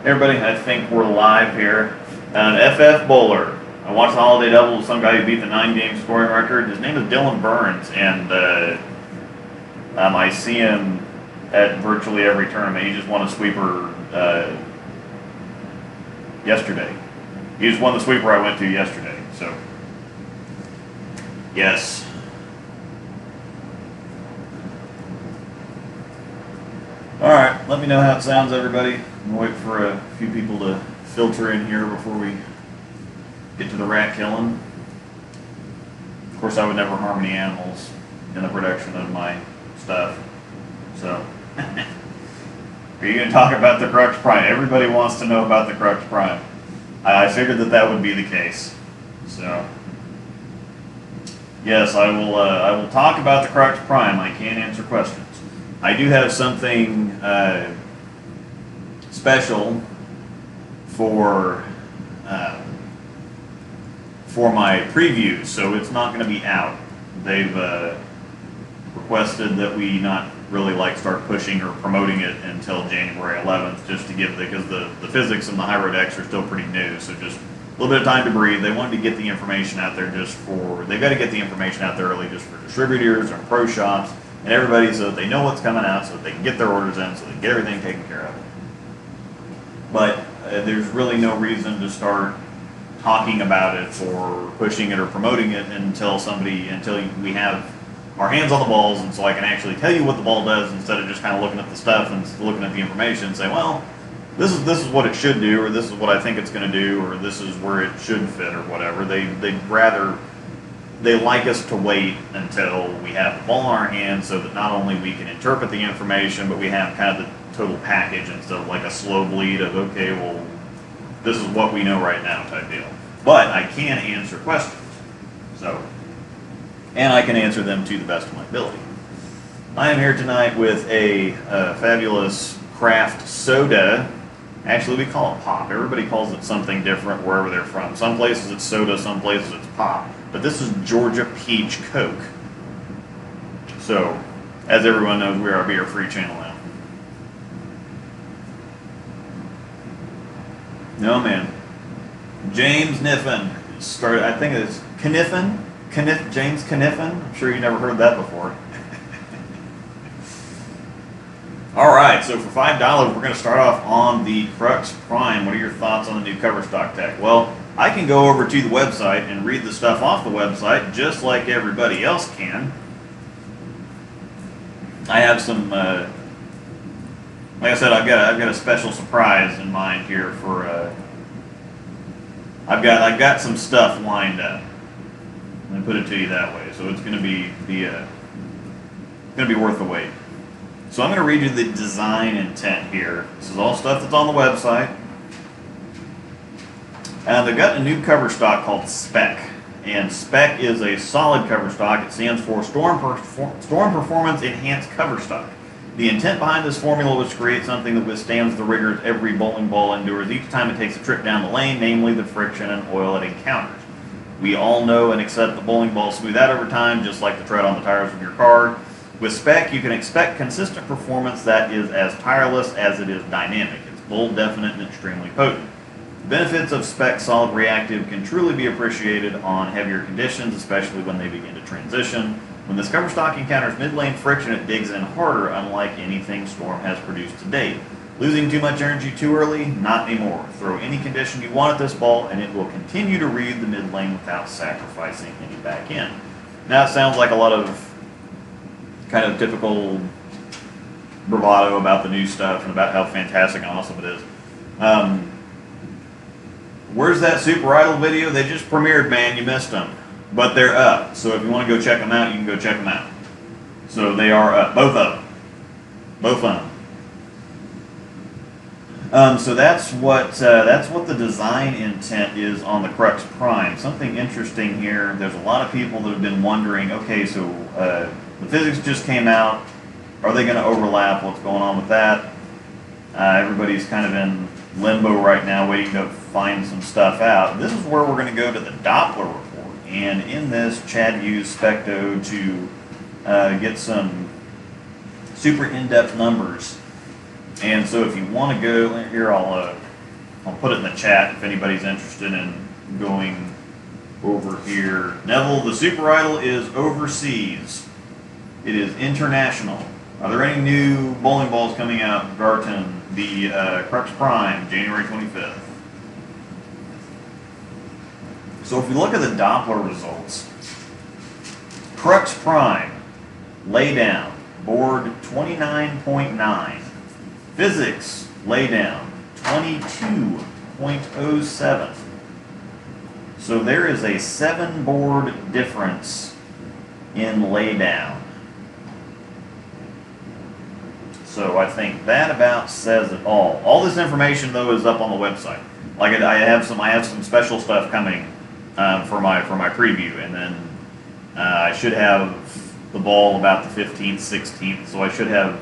Hey everybody, I think we're live here. FF Bowler. I watched the Holiday Double with some guy who beat the 9-game scoring record. His name is Dylan Burns, and I see him at virtually every tournament. He just won a sweeper yesterday. He just won the sweeper I went to yesterday. So, yes. All right, let me know how it sounds, everybody. I'm waiting for a few people to filter in here before we get to the rat killing. Of course, I would never harm any animals in the production of my stuff. So, are you going to talk about the Crux Prime? Everybody wants to know about the Crux Prime. I figured that would be the case. So, yes, I will talk about the Crux Prime. I can't answer questions. I do have something special for my previews, so it's not going to be out. They've requested that we not really start pushing or promoting it until January 11th, just to give because the physics and the high road X are still pretty new, so just a little bit of time to breathe. They wanted to get the information out there they've got to get the information out there early just for distributors and pro shops and everybody, so that they know what's coming out, so that they can get their orders in, so they can get everything taken care of. But there's really no reason to start talking about it or pushing it or promoting it until we have our hands on the balls, and so I can actually tell you what the ball does instead of just kind of looking at the stuff and looking at the information and say, well, this is what it should do, or this is what I think it's going to do, or this is where it should fit, or whatever. They like us to wait until we have the ball in our hands, so that not only we can interpret the information, but we have kind of the total package instead of a slow bleed of, okay, well, this is what we know right now type deal. But I can answer questions, and I can answer them to the best of my ability. I am here tonight with a fabulous craft soda. Actually, we call it pop. Everybody calls it something different wherever they're from. Some places it's soda, some places it's pop. But this is Georgia Peach Coke. So, as everyone knows, we are a beer-free channel now. No, man. James Kniffen started, I think it's Kniffen? James Kniffen? I'm sure you never heard that before. Alright, so for $5, we're going to start off on the Crux Prime. What are your thoughts on the new cover stock tech? Well, I can go over to the website and read the stuff off the website just like everybody else can. I have some, like I said, I've got a special surprise in mind here for, I've got some stuff lined up. Let me put it to you that way. So it's going to be worth the wait. So I'm going to read you the design intent here. This is all stuff that's on the website. They've got a new cover stock called Spec. And Spec is a solid cover stock. It stands for Storm Performance Enhanced Cover Stock. The intent behind this formula was to create something that withstands the rigors every bowling ball endures each time it takes a trip down the lane, namely the friction and oil it encounters. We all know and accept the bowling ball smooth out over time, just like the tread on the tires of your car. With Spec, you can expect consistent performance that is as tireless as it is dynamic. It's bold, definite, and extremely potent. The benefits of Spec Solid Reactive can truly be appreciated on heavier conditions, especially when they begin to transition. When this cover stock encounters mid-lane friction, it digs in harder, unlike anything Storm has produced to date. Losing too much energy too early? Not anymore. Throw any condition you want at this ball, and it will continue to read the mid-lane without sacrificing any back end. Now, it sounds like a lot of kind of typical bravado about the new stuff and about how fantastic and awesome it is. Where's that Super Idol video? They just premiered, man. You missed them. But they're up. So if you want to go check them out, you can go check them out. So they are up. Both of them. Both of them. So that's what the design intent is on the Crux Prime. Something interesting here. There's a lot of people that have been wondering, okay, so the physics just came out. Are they going to overlap? What's going on with that? Everybody's kind of in limbo right now, waiting to find some stuff out. This is where we're going to go to the Doppler report. And in this, Chad used Specto to get some super in-depth numbers. And so if you want to go, here I'll I'll put it in the chat if anybody's interested in going over here. Neville, the Super Idol is overseas. It is international. Are there any new bowling balls coming out? Garton, the Crux Prime, January 25th. So if we look at the Doppler results, Crux Prime, lay down, board 29.9. Physics, lay down, 22.07. So there is a 7-board difference in laydown. So I think that about says it all. All this information though is up on the website. Like I have some special stuff coming for my preview, and then I should have the ball about the 15th, 16th. So I should have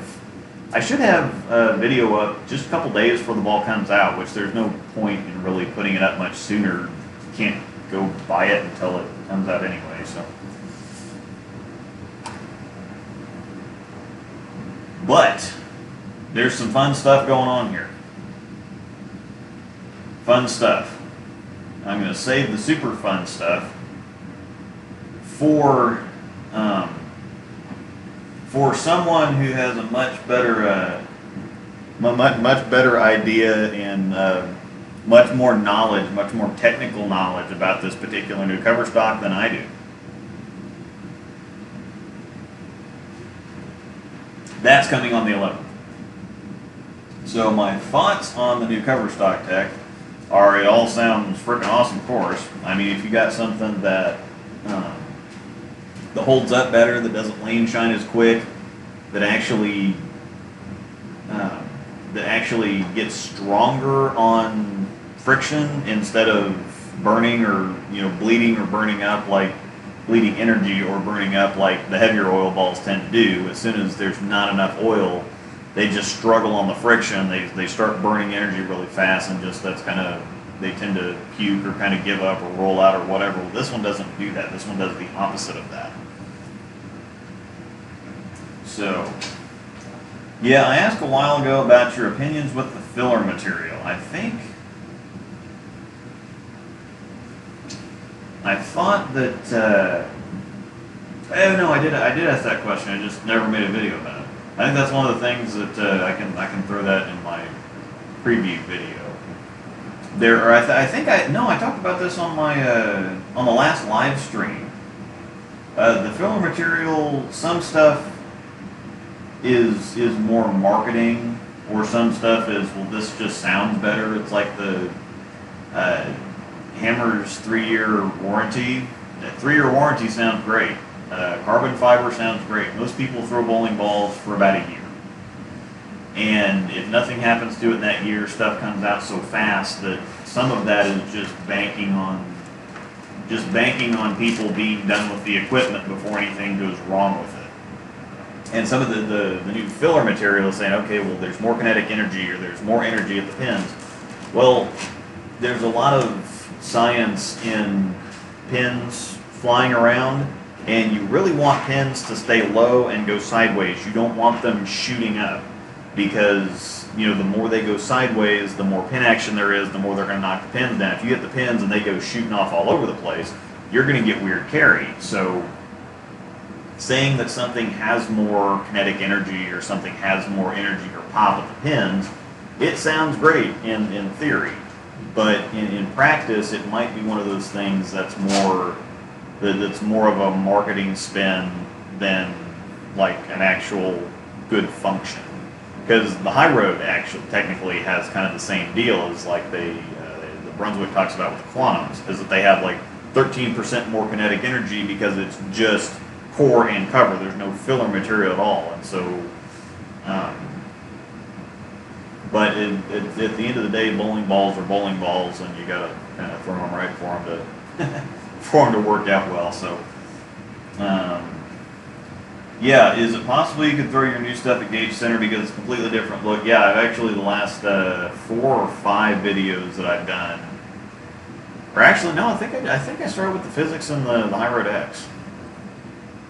a video up just a couple days before the ball comes out, which there's no point in really putting it up much sooner. You can't go buy it until it comes out anyway. So, but there's some fun stuff going on here. Fun stuff. I'm going to save the super fun stuff for someone who has a much better idea and much more knowledge, much more technical knowledge about this particular new cover stock than I do. That's coming on the 11th. So my thoughts on the new cover stock tech are, it all sounds freaking awesome, of course. I mean, if you got something that holds up better, that doesn't lane shine as quick, that actually gets stronger on friction instead of burning or bleeding or burning up, like bleeding energy or burning up like the heavier oil balls tend to do. As soon as there's not enough oil, they just struggle on the friction. They start burning energy really fast, and they tend to puke or kind of give up or roll out or whatever. Well, this one doesn't do that. This one does the opposite of that. So, yeah, I asked a while ago about your opinions with the filler material. I thought that, no, I did ask that question. I just never made a video about it. I think that's one of the things that I can throw that in my preview video. I talked about this on my on the last live stream. The filler material, some stuff is more marketing, or some stuff is, well, this just sounds better. It's like the Hammer's 3-year warranty. That 3-year warranty sounds great. Carbon fiber sounds great. Most people throw bowling balls for about a year. And if nothing happens to it in that year, stuff comes out so fast that some of that is just banking on people being done with the equipment before anything goes wrong with it. And some of the new filler material is saying, okay, well, there's more kinetic energy, or there's more energy at the pins. Well, there's a lot of science in pins flying around, and you really want pins to stay low and go sideways. You don't want them shooting up, because the more they go sideways, the more pin action there is, the more they're going to knock the pins down. If you hit the pins and they go shooting off all over the place, you're going to get weird carry. So saying that something has more kinetic energy or something has more energy or pop at the pins, it sounds great in theory, but in practice it might be one of those things that's more of a marketing spin than like an actual good function. Because the high road actually technically has kind of the same deal as like the Brunswick talks about with the Quantums, is that they have like 13% more kinetic energy because it's just core and cover. There's no filler material at all, and so. But at the end of the day, bowling balls are bowling balls, and you gotta kind of throw them right for them to work out well. So. Yeah, is it possible you could throw your new stuff at Gauge Center because it's a completely different look? Yeah, I've actually, the last 4 or 5 videos that I've done, or actually no, I think I started with the physics and the High Road X.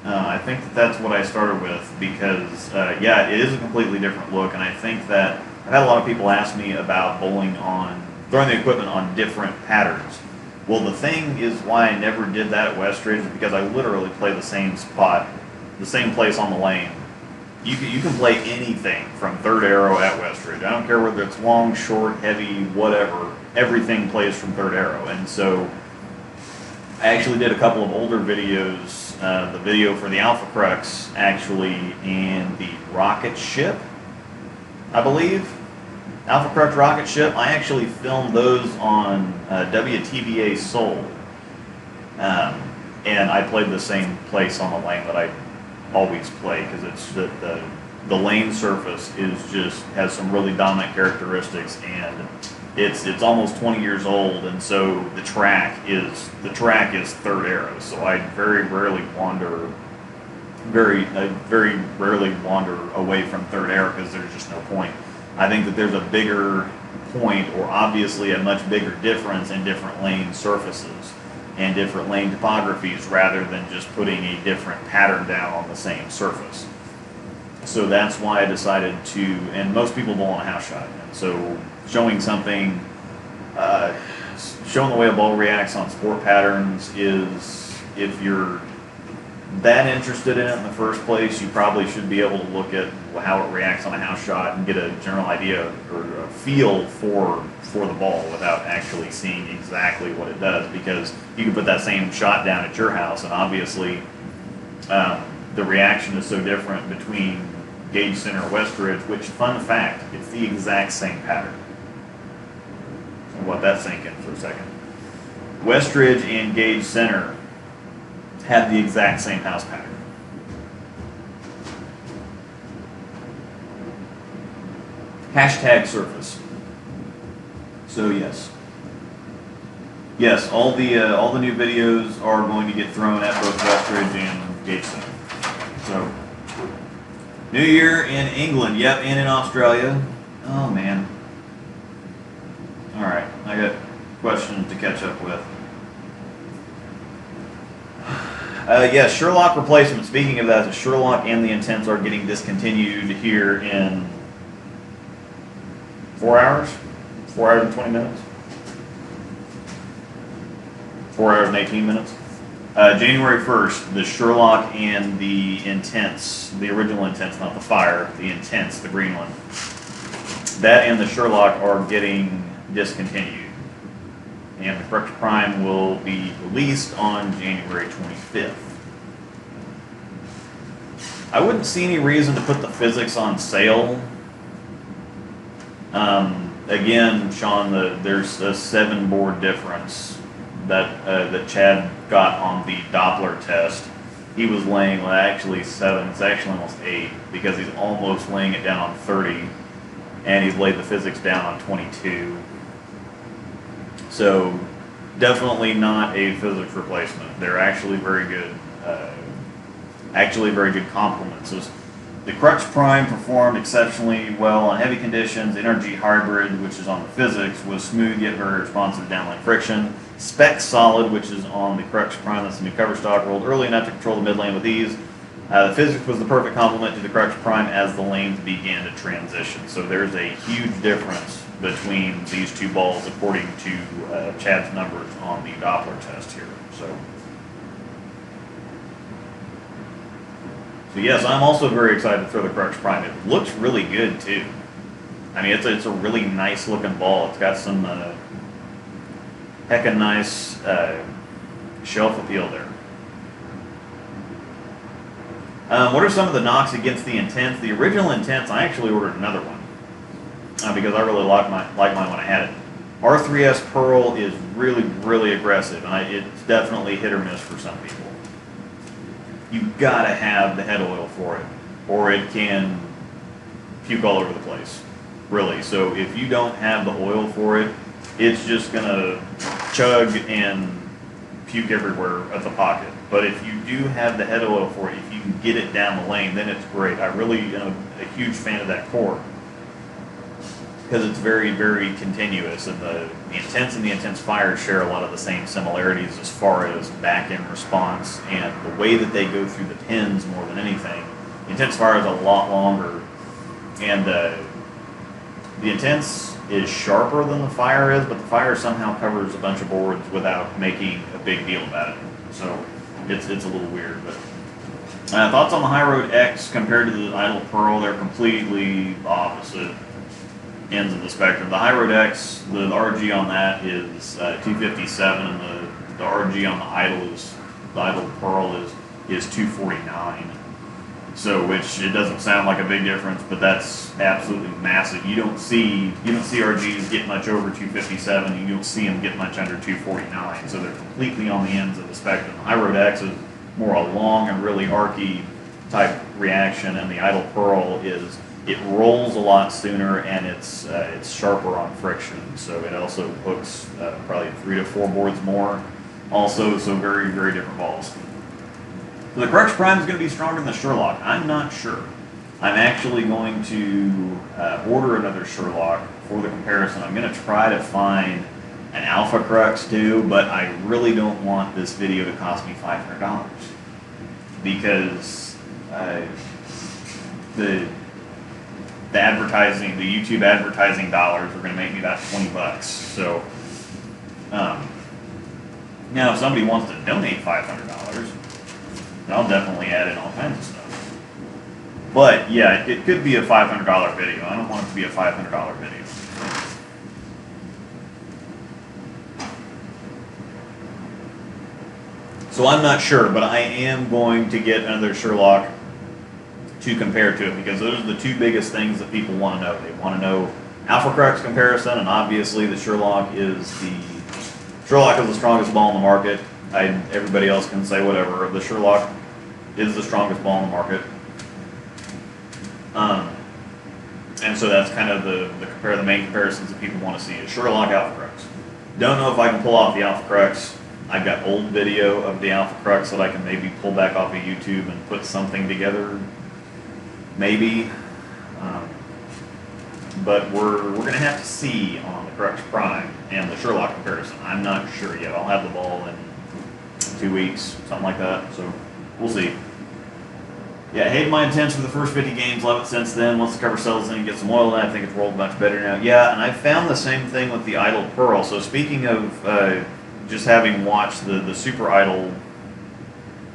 I think that's what I started with because yeah, it is a completely different look, and I think that I've had a lot of people ask me about bowling on throwing the equipment on different patterns. Well, the thing is why I never did that at Westridge is because I literally play the same spot, the same place on the lane. You can play anything from third arrow at Westridge. I don't care whether it's long, short, heavy, whatever. Everything plays from third arrow. And so I actually did a couple of older videos, the video for the Alpha Crux actually, and the rocket ship, I believe. Alpha Crux rocket ship, I actually filmed those on WTBA Soul. And I played the same place on the lane that I always play, because it's the lane surface has some really dominant characteristics, and it's almost 20 years old, and so the track is third arrow. So I very rarely wander away from third arrow because there's just no point. I think that there's a bigger point, or obviously a much bigger difference in different lane surfaces and different lane topographies, rather than just putting a different pattern down on the same surface. So that's why I decided to, and most people bowl on a house shot, and so showing something, showing the way a ball reacts on sport patterns is, if you're that interested in it in the first place, you probably should be able to look at how it reacts on a house shot and get a general idea or a feel for the ball without actually seeing exactly what it does, because you can put that same shot down at your house, and obviously the reaction is so different between Gauge Center and Westridge, which, fun fact, it's the exact same pattern. I'll let that sink in for a second. Westridge and Gauge Center had the exact same house pattern. Hashtag surface. So yes, all the new videos are going to get thrown at both Westridge and Gauge Center. So New Year in England, yep, and in Australia. Oh man. All right, I got questions to catch up with. Yes, Sherlock replacement. Speaking of that, the Sherlock and the Intense are getting discontinued here in 4 hours? 4 hours and 20 minutes? 4 hours and 18 minutes? January 1st, the Sherlock and the Intense, the original Intense, not the Fire, the Intense, the green one. That and the Sherlock are getting discontinued. And the Crux Prime will be released on January 25th. I wouldn't see any reason to put the physics on sale. Again, Sean, there's a 7 board difference that Chad got on the Doppler test. He was laying, well, actually 7, it's actually almost 8, because he's almost laying it down on 30, and he's laid the physics down on 22. So definitely not a physics replacement. They're actually very good, complements. So the Crux Prime performed exceptionally well on heavy conditions. Energy Hybrid, which is on the physics, was smooth yet very responsive to downlane friction. Spec Solid, which is on the Crux Prime, that's the new cover stock, rolled early enough to control the mid lane with ease. The physics was the perfect complement to the Crux Prime as the lanes began to transition. So there's a huge difference between these two balls according to Chad's numbers on the Doppler test here. So yes, I'm also very excited to throw the Crux Prime. It looks really good too. I mean, it's a really nice looking ball. It's got some heckin' nice shelf appeal there. What are some of the knocks against the Intense? The original Intense, I actually ordered another one because I really liked mine when I had it. R3S Pearl is really aggressive, and it's definitely hit or miss for some people. You've got to have the head oil for it, or it can puke all over the place, really. So if you don't have the oil for it, it's just going to chug and puke everywhere at the pocket. But if you do have the head oil for it, if you can get it down the lane, then it's great. I really am a huge fan of that core because it's very continuous, and the Intense and the Intense Fire share a lot of the same similarities as far as back-end response and the way that they go through the pins more than anything. The Intense Fire is a lot longer, and the The Intense is sharper than the Fire is, but the Fire somehow covers a bunch of boards without making a big deal about it. So it's a little weird. But thoughts on the High Road X compared to the Idle Pearl? They're completely opposite ends of the spectrum. The High Road X, the RG on that is 257, and the RG on the Idle Pearl is 249. So, which it doesn't sound like a big difference, but that's absolutely massive. You don't see RGs get much over 257, and you don't see them get much under 249. So they're completely on the ends of the spectrum. The High Road X is more a long and really archy type reaction, and the Idle Pearl it rolls a lot sooner, and it's sharper on friction. So it also hooks probably 3 to 4 boards more. Also, so very, very different balls. The Crux Prime is going to be stronger than the Sherlock. I'm not sure. I'm actually going to order another Sherlock for the comparison. I'm going to try to find an Alpha Crux too, but I really don't want this video to cost me $500 because the advertising, the YouTube advertising dollars are going to make me about 20 bucks. So now if somebody wants to donate $500, I'll definitely add in all kinds of stuff. But yeah, it could be a $500 video. I don't want it to be a $500 video. So I'm not sure, but I am going to get another Sherlock to compare to it, because those are the two biggest things that people want to know. They want to know Alpha Crux comparison, and obviously the Sherlock is the strongest ball in the market. Everybody else can say whatever. The Sherlock is the strongest ball in the market. And so that's kind of the main comparisons that people want to see is Sherlock, Alpha Crux. Don't know if I can pull off the Alpha Crux. I've got old video of the Alpha Crux that I can maybe pull back off of YouTube and put something together. Maybe. But we're going to have to see on the Crux Prime and the Sherlock comparison. I'm not sure yet. I'll have the ball in 2 weeks, something like that. So we'll see. Yeah, hated my Intense for the first 50 games, love it since then. Once the cover settles in and gets some oil in, I think it's rolled much better now. Yeah, and I found the same thing with the Idle Pearl. So speaking of just having watched the Super Idle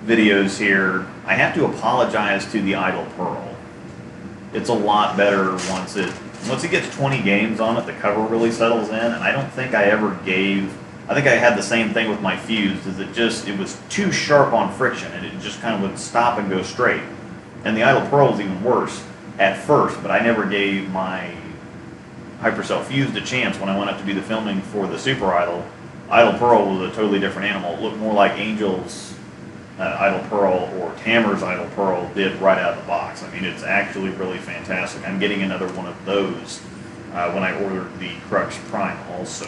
videos here, I have to apologize to the Idle Pearl. It's a lot better once it gets 20 games on it, the cover really settles in, and I don't think I ever I think I had the same thing with my Fused, it was too sharp on friction, and it just kind of would stop and go straight. And the Idle Pearl was even worse at first, but I never gave my Hypercell Fused a chance when I went up to do the filming for the Super Idle. Idle Pearl was a totally different animal. It looked more like Angel's Idle Pearl or Tamer's Idle Pearl did right out of the box. I mean, it's actually really fantastic. I'm getting another one of those when I ordered the Crux Prime also.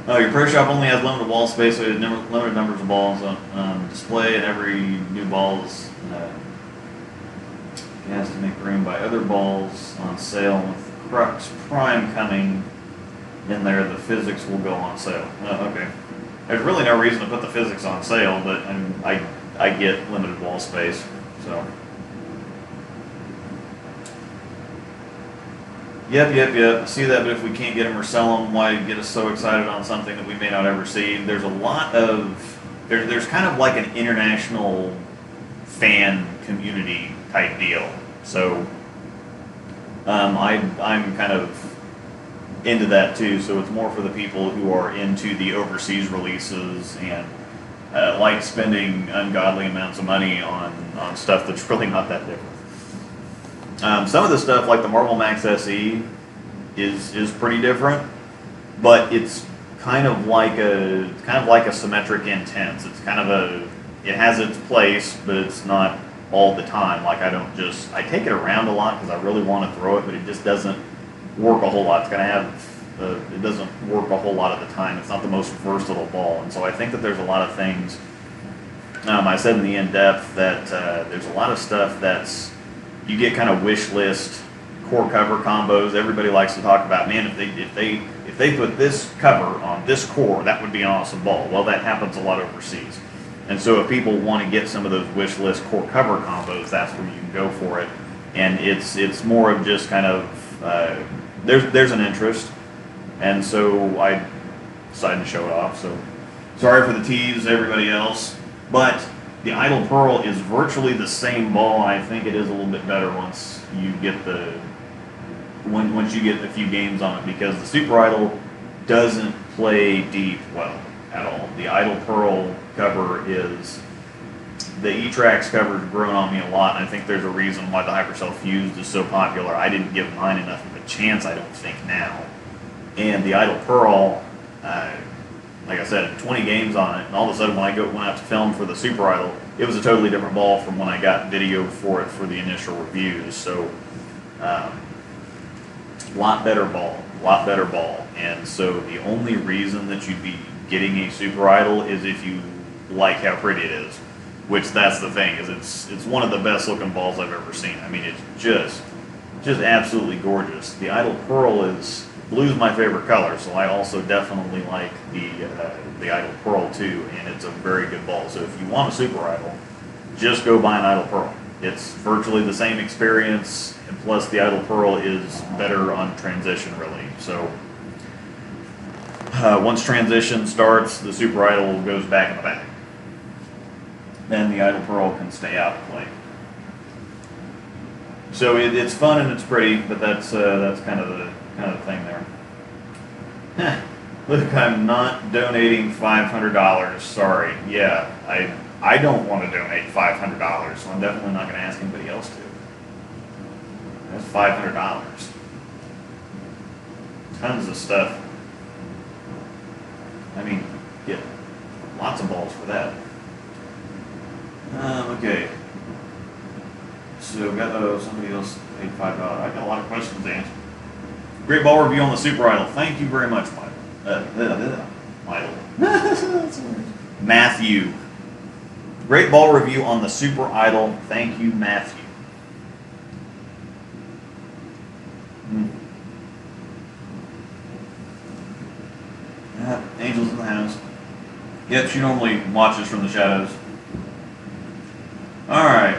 Your Pro Shop only has limited wall space, so it has limited numbers of balls on display, and every new ball is has to make room by other balls on sale. With Crux Prime coming in there, the physics will go on sale. Okay. There's really no reason to put the physics on sale, but I get limited wall space, so. Yep. See that, but if we can't get them or sell them, why get us so excited on something that we may not ever see? There's a lot of, there's kind of like an international fan community type deal. So I'm kind of into that too. So it's more for the people who are into the overseas releases and like spending ungodly amounts of money on stuff that's really not that different. Some of the stuff, like the Marvel Max SE, is pretty different, but it's kind of like a symmetric Intense. It's kind of it has its place, but it's not all the time. Like I take it around a lot because I really want to throw it, but it just doesn't work a whole lot. It's gonna have it doesn't work a whole lot of the time. It's not the most versatile ball, and so I think that there's a lot of things. I said in the in-depth that there's a lot of stuff that's you get kind of wish list core cover combos. Everybody likes to talk about, man, if they put this cover on this core, that would be an awesome ball. Well, that happens a lot overseas. And so if people want to get some of those wish list core cover combos, that's where you can go for it. And it's more of just kind of there's an interest, and so I decided to show it off. So sorry for the tease, everybody else, but the Idle Pearl is virtually the same ball. I think it is a little bit better once you get once you get a few games on it, because the Super Idle doesn't play deep well at all. The Idle Pearl cover is, the E-Trax cover has grown on me a lot, and I think there's a reason why the Hypercell Fused is so popular. I didn't give mine enough of a chance, I don't think, now. And the Idle Pearl, like I said, 20 games on it, and all of a sudden when I went out to film for the Super Idle, it was a totally different ball from when I got video for it for the initial reviews. So, lot better ball. And so the only reason that you'd be getting a Super Idle is if you like how pretty it is, which that's the thing, is it's one of the best looking balls I've ever seen. I mean, it's just absolutely gorgeous. The Idle Pearl is, blue's my favorite color, so I also definitely like the Idle Pearl too, and it's a very good ball. So if you want a Super Idle, just go buy an Idle Pearl. It's virtually the same experience, and plus the Idle Pearl is better on transition, really. So once transition starts, the Super Idle goes back in the bag. Then the Idle Pearl can stay out of play. So it's fun and it's pretty, but that's kind of the thing there. Look, I'm not donating $500. Sorry. Yeah, I don't want to donate $500, so I'm definitely not going to ask anybody else to. That's $500. Tons of stuff. I mean, get lots of balls for that. Okay. So somebody else paid $5. I got a lot of questions to answer. Great ball review on the Super Idle. Thank you very much, Michael. Matthew. Great ball review on the Super Idle. Thank you, Matthew. Angel's in the house. Yep, she normally watches from the shadows. Alright.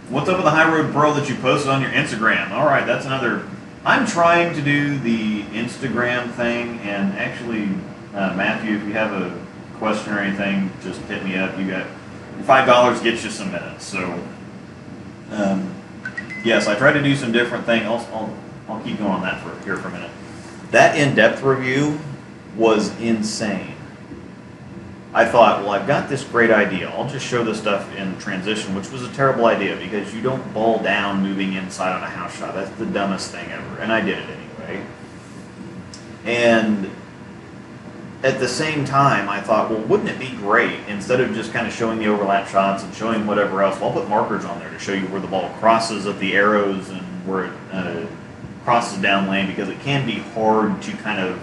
What's up with the High Road Pearl that you posted on your Instagram? Alright, that's another... I'm trying to do the Instagram thing, and actually, Matthew, if you have a question or anything, just hit me up. You got $5 gets you some minutes. So, yes, I tried to do some different things. I'll keep going on that for a minute. That in-depth review was insane. I thought, well, I've got this great idea. I'll just show this stuff in transition, which was a terrible idea because you don't ball down moving inside on a house shot. That's the dumbest thing ever. And I did it anyway. And at the same time, I thought, well, wouldn't it be great, instead of just kind of showing the overlap shots and showing whatever else, well, I'll put markers on there to show you where the ball crosses at the arrows and where it crosses down lane, because it can be hard to kind of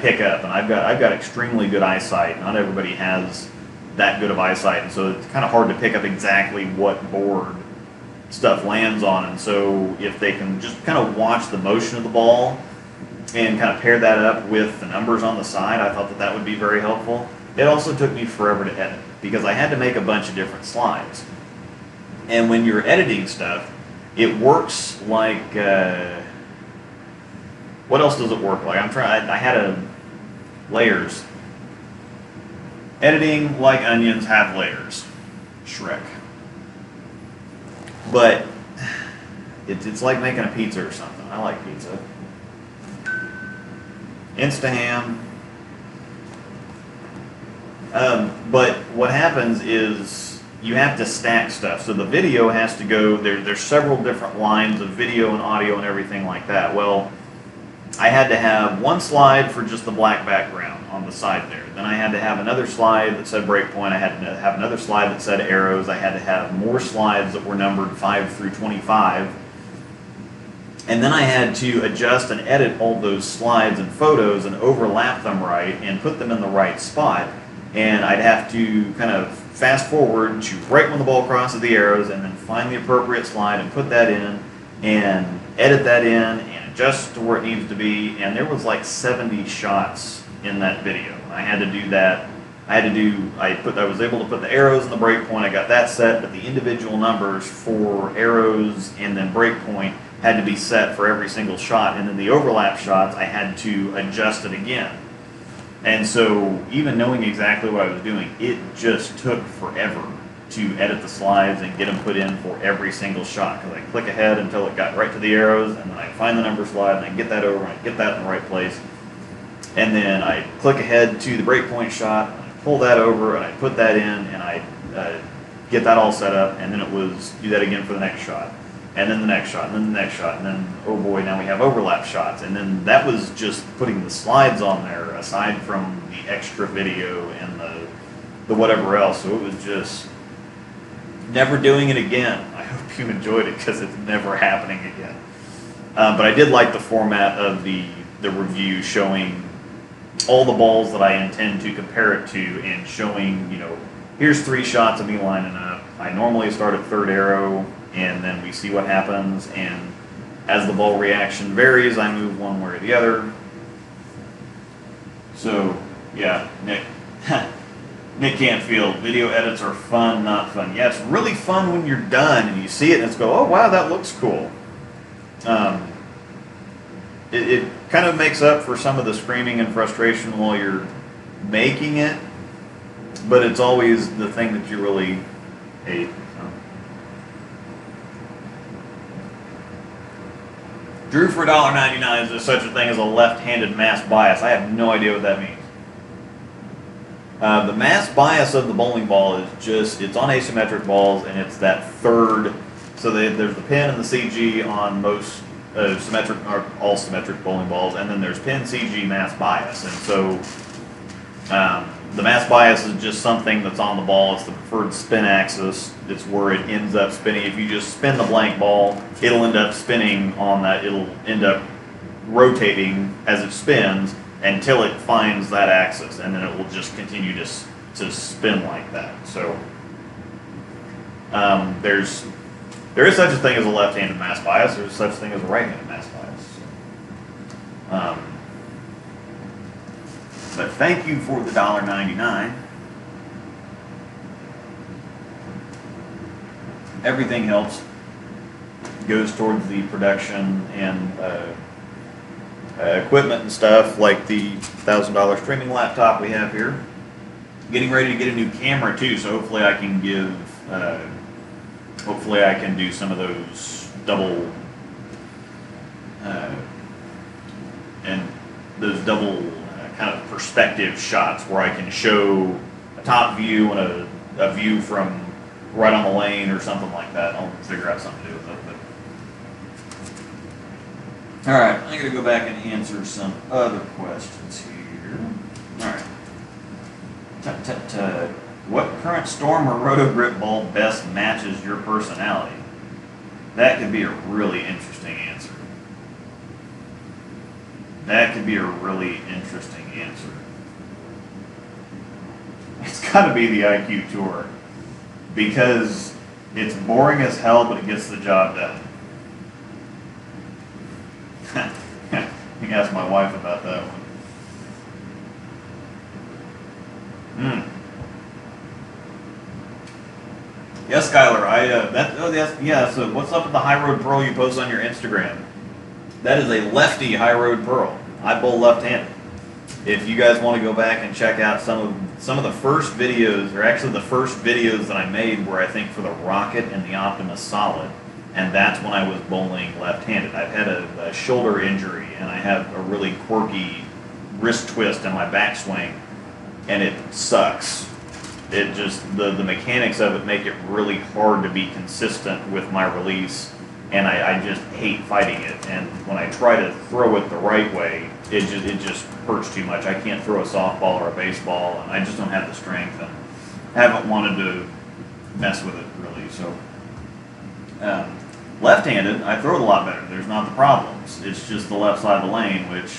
pick up, and I've got extremely good eyesight. Not everybody has that good of eyesight, and so it's kind of hard to pick up exactly what board stuff lands on. And so if they can just kind of watch the motion of the ball and kind of pair that up with the numbers on the side, I thought that would be very helpful. It also took me forever to edit because I had to make a bunch of different slides. And when you're editing stuff, it works like... what else does it work like? I had layers. Editing, like onions, have layers. Shrek. But it's like making a pizza or something. I like pizza. Instaham. But what happens is you have to stack stuff. So the video has to go, there's several different lines of video and audio and everything like that. Well, I had to have one slide for just the black background on the side there. Then I had to have another slide that said breakpoint. I had to have another slide that said arrows. I had to have more slides that were numbered 5 through 25. And then I had to adjust and edit all those slides and photos and overlap them right and put them in the right spot. And I'd have to kind of fast forward to right when the ball crosses the arrows and then find the appropriate slide and put that in and edit that in and adjust to where it needs to be. And there was like 70 shots in that video. I had to do that I was able to put the arrows in the break point. I got that set, but the individual numbers for arrows and then break point had to be set for every single shot, and then the overlap shots I had to adjust it again. And so even knowing exactly what I was doing, it just took forever to edit the slides and get them put in for every single shot, because I click ahead until it got right to the arrows, and then I find the number slide and I get that over and I get that in the right place, and then I click ahead to the breakpoint shot, and I pull that over and I put that in, and I get that all set up, and then it was do that again for the next shot, and then the next shot, and then the next shot, and then, oh boy, now we have overlap shots. And then that was just putting the slides on there, aside from the extra video and the whatever else. So it was just never doing it again. I hope you enjoyed it, because it's never happening again. But I did like the format of the review, showing all the balls that I intend to compare it to, and showing, here's 3 shots of me lining up. I normally start at third arrow, and then we see what happens, and as the ball reaction varies, I move one way or the other. So, yeah, Nick. Nick Canfield, video edits are fun, not fun. Yeah, it's really fun when you're done and you see it and it's go, oh wow, that looks cool. It kind of makes up for some of the screaming and frustration while you're making it, but it's always the thing that you really hate. Drew for $1.99, is there such a thing as a left-handed mass bias? I have no idea what that means. The mass bias of the bowling ball is just, it's on asymmetric balls, and it's that third, so there's the pin and the CG on most symmetric, or all symmetric bowling balls, and then there's pin, CG, mass bias. And so the mass bias is just something that's on the ball. It's the preferred spin axis. It's where it ends up spinning. If you just spin the blank ball, it'll end up spinning on that. It'll end up rotating as it spins until it finds that axis, and then it will just continue to spin like that. So there is such a thing as a left-handed mass bias. There's such a thing as a right-handed mass bias. But thank you for the $1.99. Everything helps. Goes towards the production and equipment and stuff, like the $1,000 streaming laptop we have here. Getting ready to get a new camera too, so hopefully I can do some of those double kind of perspective shots where I can show a top view and a view from right on the lane or something like that. I'll figure out something to do with it. All right, I'm going to go back and answer some other questions here. All right. What current Storm or Roto Grip ball best matches your personality? That could be a really interesting answer. It's got to be the IQ Tour, because it's boring as hell, but it gets the job done. You can ask my wife about that one. Yes, Skylar. So what's up with the High Road Pearl you post on your Instagram? That is a lefty High Road Pearl. I bowl left-handed. If you guys want to go back and check out some of the first videos, or actually the first videos that I made, were I think for the Rocket and the Optimus Solid, and that's when I was bowling left-handed. I've had a shoulder injury, and I have a really quirky wrist twist in my backswing, and it sucks. It just, the mechanics of it make it really hard to be consistent with my release, and I just hate fighting it. And when I try to throw it the right way, it just hurts too much. I can't throw a softball or a baseball, and I just don't have the strength, and haven't wanted to mess with it really. So left-handed, I throw it a lot better. There's not the problems. It's just the left side of the lane, which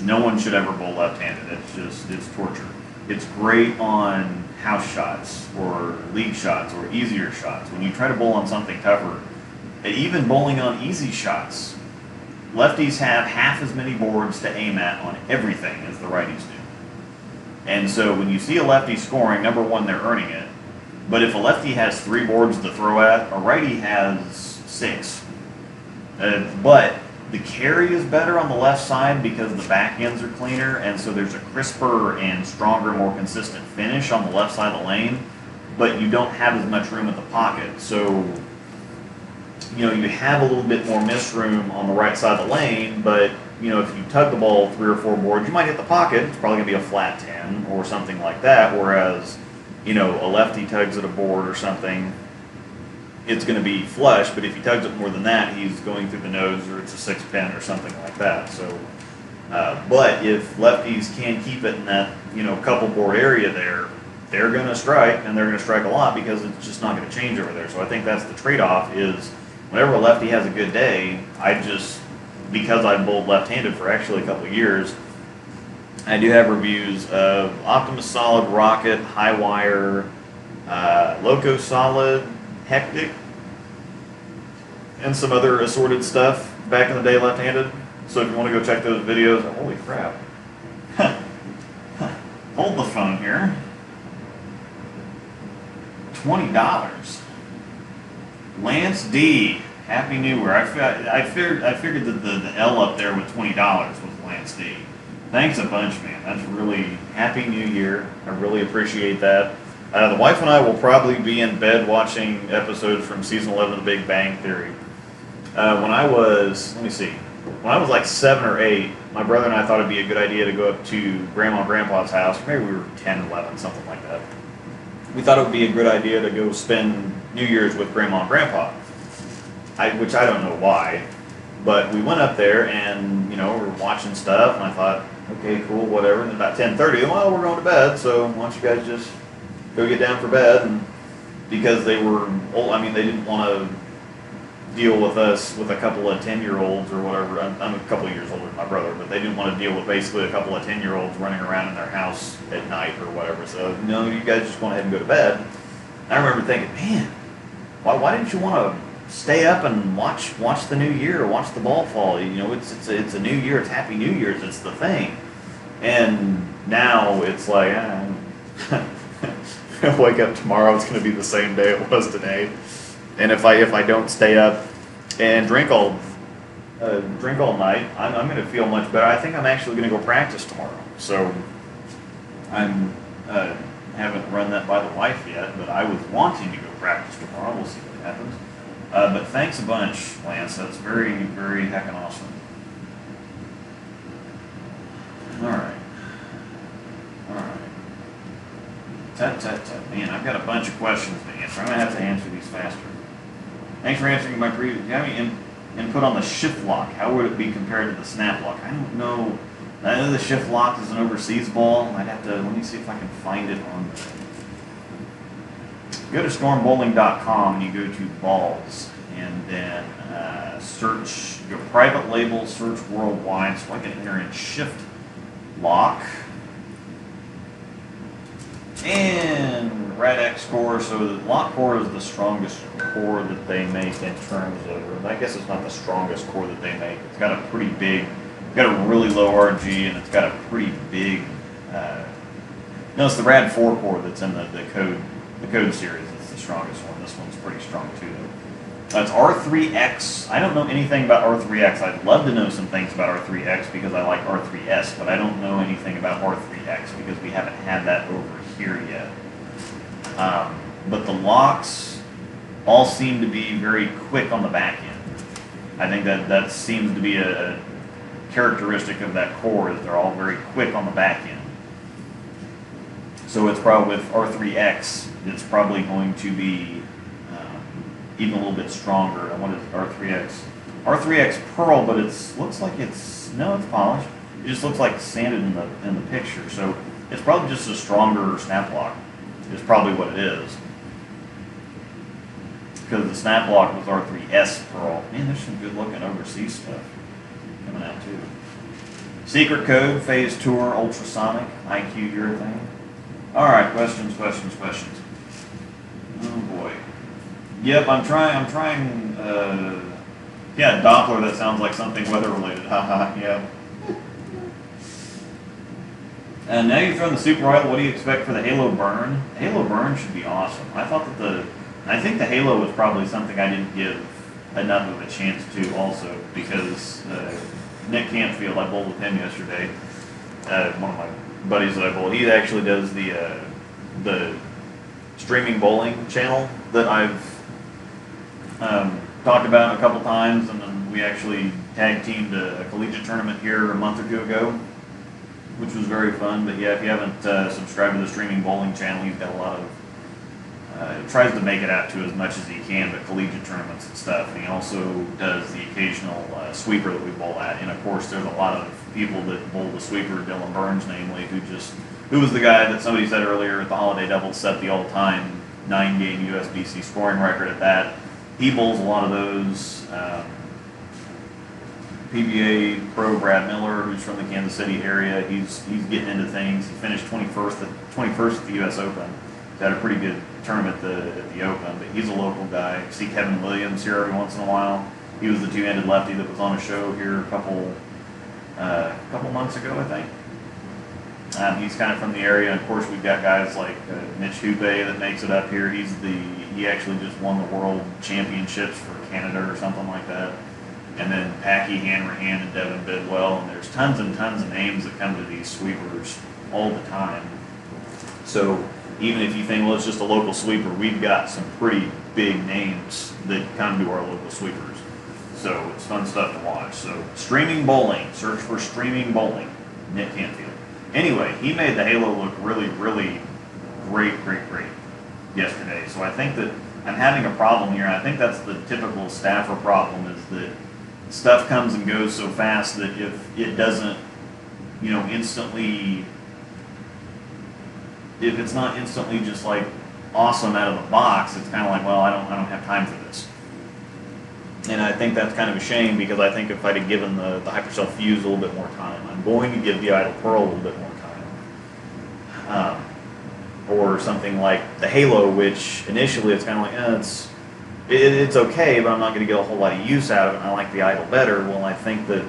no one should ever bowl left-handed. It's torture. It's great on house shots or league shots or easier shots. When you try to bowl on something tougher, even bowling on easy shots, lefties have half as many boards to aim at on everything as the righties do. And so when you see a lefty scoring, number one, they're earning it. But if a lefty has 3 boards to throw at, a righty has 6. But the carry is better on the left side because the back ends are cleaner, and so there's a crisper and stronger, more consistent finish on the left side of the lane, but you don't have as much room at the pocket. So, you have a little bit more miss room on the right side of the lane, but, if you tug the ball 3 or 4 boards, you might hit the pocket. It's probably going to be a flat 10 or something like that, whereas, a lefty tugs at a board or something, it's going to be flush, but if he tugs it more than that, he's going through the nose, or it's a 6-pin or something like that. So, but if lefties can keep it in that, couple board area there, they're going to strike, and they're going to strike a lot because it's just not going to change over there. So I think that's the trade-off is whenever a lefty has a good day, because I've bowled left-handed for actually a couple of years, I do have reviews of Optimus Solid, Rocket, High Wire, Loco Solid, Hectic, and some other assorted stuff back in the day left-handed. So if you want to go check those videos, holy crap. Hold the phone here. $20. Lance D. Happy New Year. I figured that the L up there with $20 was Lance D. Thanks a bunch, man. That's really Happy New Year. I really appreciate that. The wife and I will probably be in bed watching episodes from season 11 of The Big Bang Theory. When I was like 7 or 8, my brother and I thought it'd be a good idea to go up to Grandma and Grandpa's house. Maybe we were 10 or 11, something like that. We thought it would be a good idea to go spend New Year's with Grandma and Grandpa. Which I don't know why, but we went up there and, we were watching stuff, and I thought, okay, cool, whatever. And about 10:30, well, we're going to bed, so why don't you guys just go get down for bed? And because they were old, they didn't want to deal with us with a couple of 10-year-olds or whatever. I'm a couple of years older than my brother, but they didn't want to deal with basically a couple of 10-year-olds running around in their house at night or whatever. So, no, you guys just go ahead and go to bed. I remember thinking, man, why didn't you want to stay up and watch the new year, watch the ball fall? It's a new year, it's Happy New Year's, it's the thing. And now it's like, I'll wake up tomorrow, it's going to be the same day it was today. And if I don't stay up and drink all night, I'm going to feel much better. I think I'm actually going to go practice tomorrow. So haven't run that by the wife yet, but I was wanting to go practice tomorrow. We'll see what happens. But thanks a bunch, Lance. That's very, very heckin' awesome. All right. Tut. Man, I've got a bunch of questions to answer. I'm going to have to answer these faster. Thanks for answering my previous. Do you have any input on the shift lock? How would it be compared to the snap lock? I don't know. I know the shift lock is an overseas ball. I'd have to, let me see if I can find it on the. Go to stormbowling.com and you go to balls, and then search your private label, search worldwide, so I can enter in shift lock. And red X core, so the lock core is the strongest core that they make in terms of, I guess it's not the strongest core that they make. It's got a pretty big, got a really low RG, and it's got a pretty big, no, it's the Rad 4 core that's in the code series. It's the strongest one. This one's pretty strong too, though. It's R3X. I don't know anything about R3X. I'd love to know some things about R3X because I like R3S, but I don't know anything about R3X because we haven't had that over here yet. But the locks all seem to be very quick on the back end. I think that seems to be a characteristic of that core, is they're all very quick on the back end. So it's probably with R3X, it's probably going to be even a little bit stronger. And what is R3X? R3X Pearl, but looks like it's polished. It just looks like sanded in the picture. So it's probably just a stronger snap lock. Is probably what it is. Because the snap lock was R3S Pearl. Man, there's some good looking overseas stuff coming out too. Secret code, phase tour, ultrasonic, IQ urethane. All right, questions. Oh boy. Yep, I'm trying. Yeah, Doppler. That sounds like something weather related. Haha. Yeah. And now you've thrown the super oil. What do you expect for the Halo burn? Halo burn should be awesome. I thought that I think the Halo was probably something I didn't give enough of a chance to also because Nick Campfield, I bowled with him yesterday. One of my buddies that I bowl, he actually does the streaming bowling channel that I've talked about a couple times, and then we actually tag teamed a collegiate tournament here a month or two ago, which was very fun. But yeah, if you haven't subscribed to the streaming bowling channel, he's got a lot of tries to make it out to as much as he can, but collegiate tournaments and stuff. And he also does the occasional sweeper that we bowl at. And of course, there's a lot of people that bowl the sweeper, Dylan Burns, namely, who was the guy that somebody said earlier at the Holiday Doubles set the all-time 9-game USBC scoring record at that. He bowls a lot of those. PBA pro Brad Miller, who's from the Kansas City area, he's getting into things. He finished 21st at the U.S. Open. He's had a pretty good tournament at the Open, but he's a local guy. See Kevin Williams here every once in a while. He was the two-handed lefty that was on a show here a couple months ago, I think. He's kind of from the area. And of course, we've got guys like Mitch Houpe that makes it up here. He actually just won the World Championships for Canada or something like that. And then Packy Hanrahan and Devin Bidwell, and there's tons and tons of names that come to these sweepers all the time. So even if you think, well, it's just a local sweeper, we've got some pretty big names that come to our local sweepers. So it's fun stuff to watch. So streaming bowling, search for streaming bowling, Nick Canfield. Anyway, he made the Halo look really, really great yesterday. So I think that I'm having a problem here. I think that's the typical staffer problem, is that stuff comes and goes so fast that if it doesn't, if it's not instantly just like awesome out of the box, it's kind of like, well, I don't have time for this. And I think that's kind of a shame, because I think if I'd have given the Hypercell Fuse a little bit more time, I'm going to give the Idle Pearl a little bit more time. Or something like the Halo, which initially it's kind of like, it's okay, but I'm not going to get a whole lot of use out of it, and I like the Idle better. Well, I think that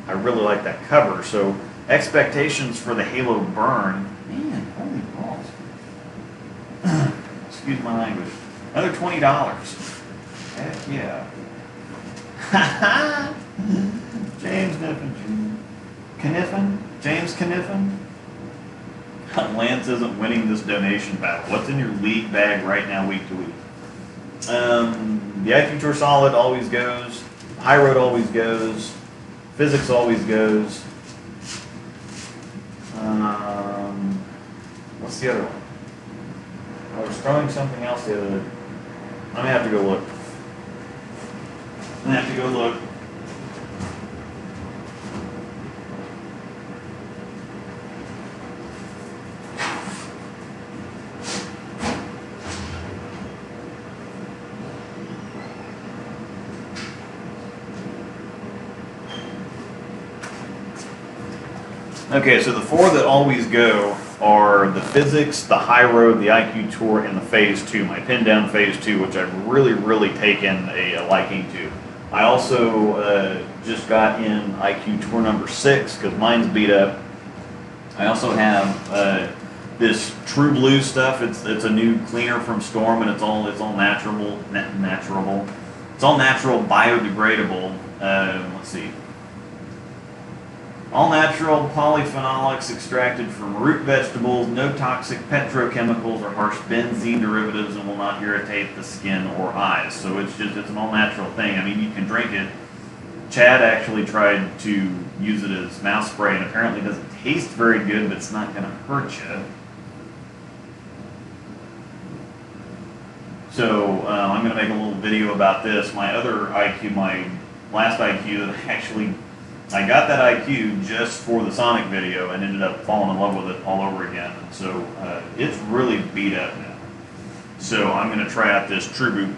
I really like that cover. So expectations for the Halo burn, man, holy balls. Excuse my language. Another $20. Heck yeah. James Kniffen? James Kniffen? Lance isn't winning this donation battle. What's in your league bag right now, week to week? The IQ Tour Solid always goes. High Road always goes. Physics always goes. What's the other one? I was throwing something else the other day. I'm going to have to go look. Okay, so the four that always go are the Physics, the High Road, the IQ Tour, and the Phase 2. My pin down Phase 2, which I've really taken a liking to. I also just got in IQ Tour number 6 because mine's beat up. I also have this True Blue stuff. It's a new cleaner from Storm, and it's all natural. It's all natural, biodegradable. Let's see. All natural polyphenolics extracted from root vegetables, no toxic petrochemicals or harsh benzene derivatives, and will not irritate the skin or eyes. So it's an all natural thing. I mean, you can drink it. Chad actually tried to use it as mouth spray, and apparently it doesn't taste very good, but it's not going to hurt you. So I'm going to make a little video about this. My other IQ, my last IQ that I got that IQ just for the Sonic video and ended up falling in love with it all over again. And so it's really beat up now. So I'm going to try out this True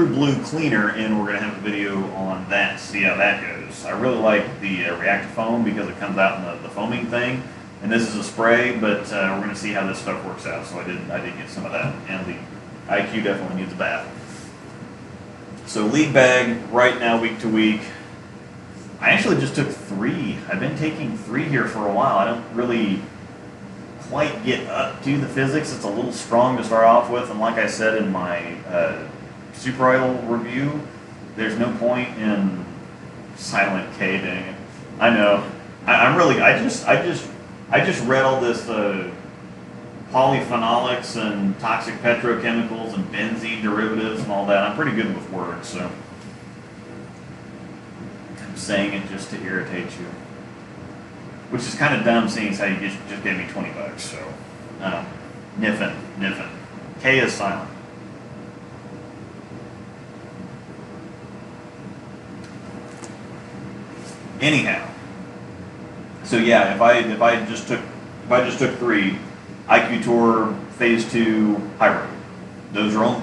Blue cleaner, and we're going to have a video on that, see how that goes. I really like the reactive foam because it comes out in the foaming thing. And this is a spray, but we're going to see how this stuff works out. So I did get some of that. And the IQ definitely needs a bath. So league bag right now, week to week. I actually just took 3. I've been taking 3 here for a while. I don't really quite get up to the physics. It's a little strong to start off with, and like I said in my Super Idol review, there's no point in silent K doing it. I know. I just read all this polyphenolics and toxic petrochemicals and benzene derivatives and all that. I'm pretty good with words, so I'm saying it just to irritate you. Which is kind of dumb, seeing as how you just gave me $20, so Niffin. K is silent. Anyhow, so yeah, if I just took 3, IQ Tour, Phase 2, High Road. Those are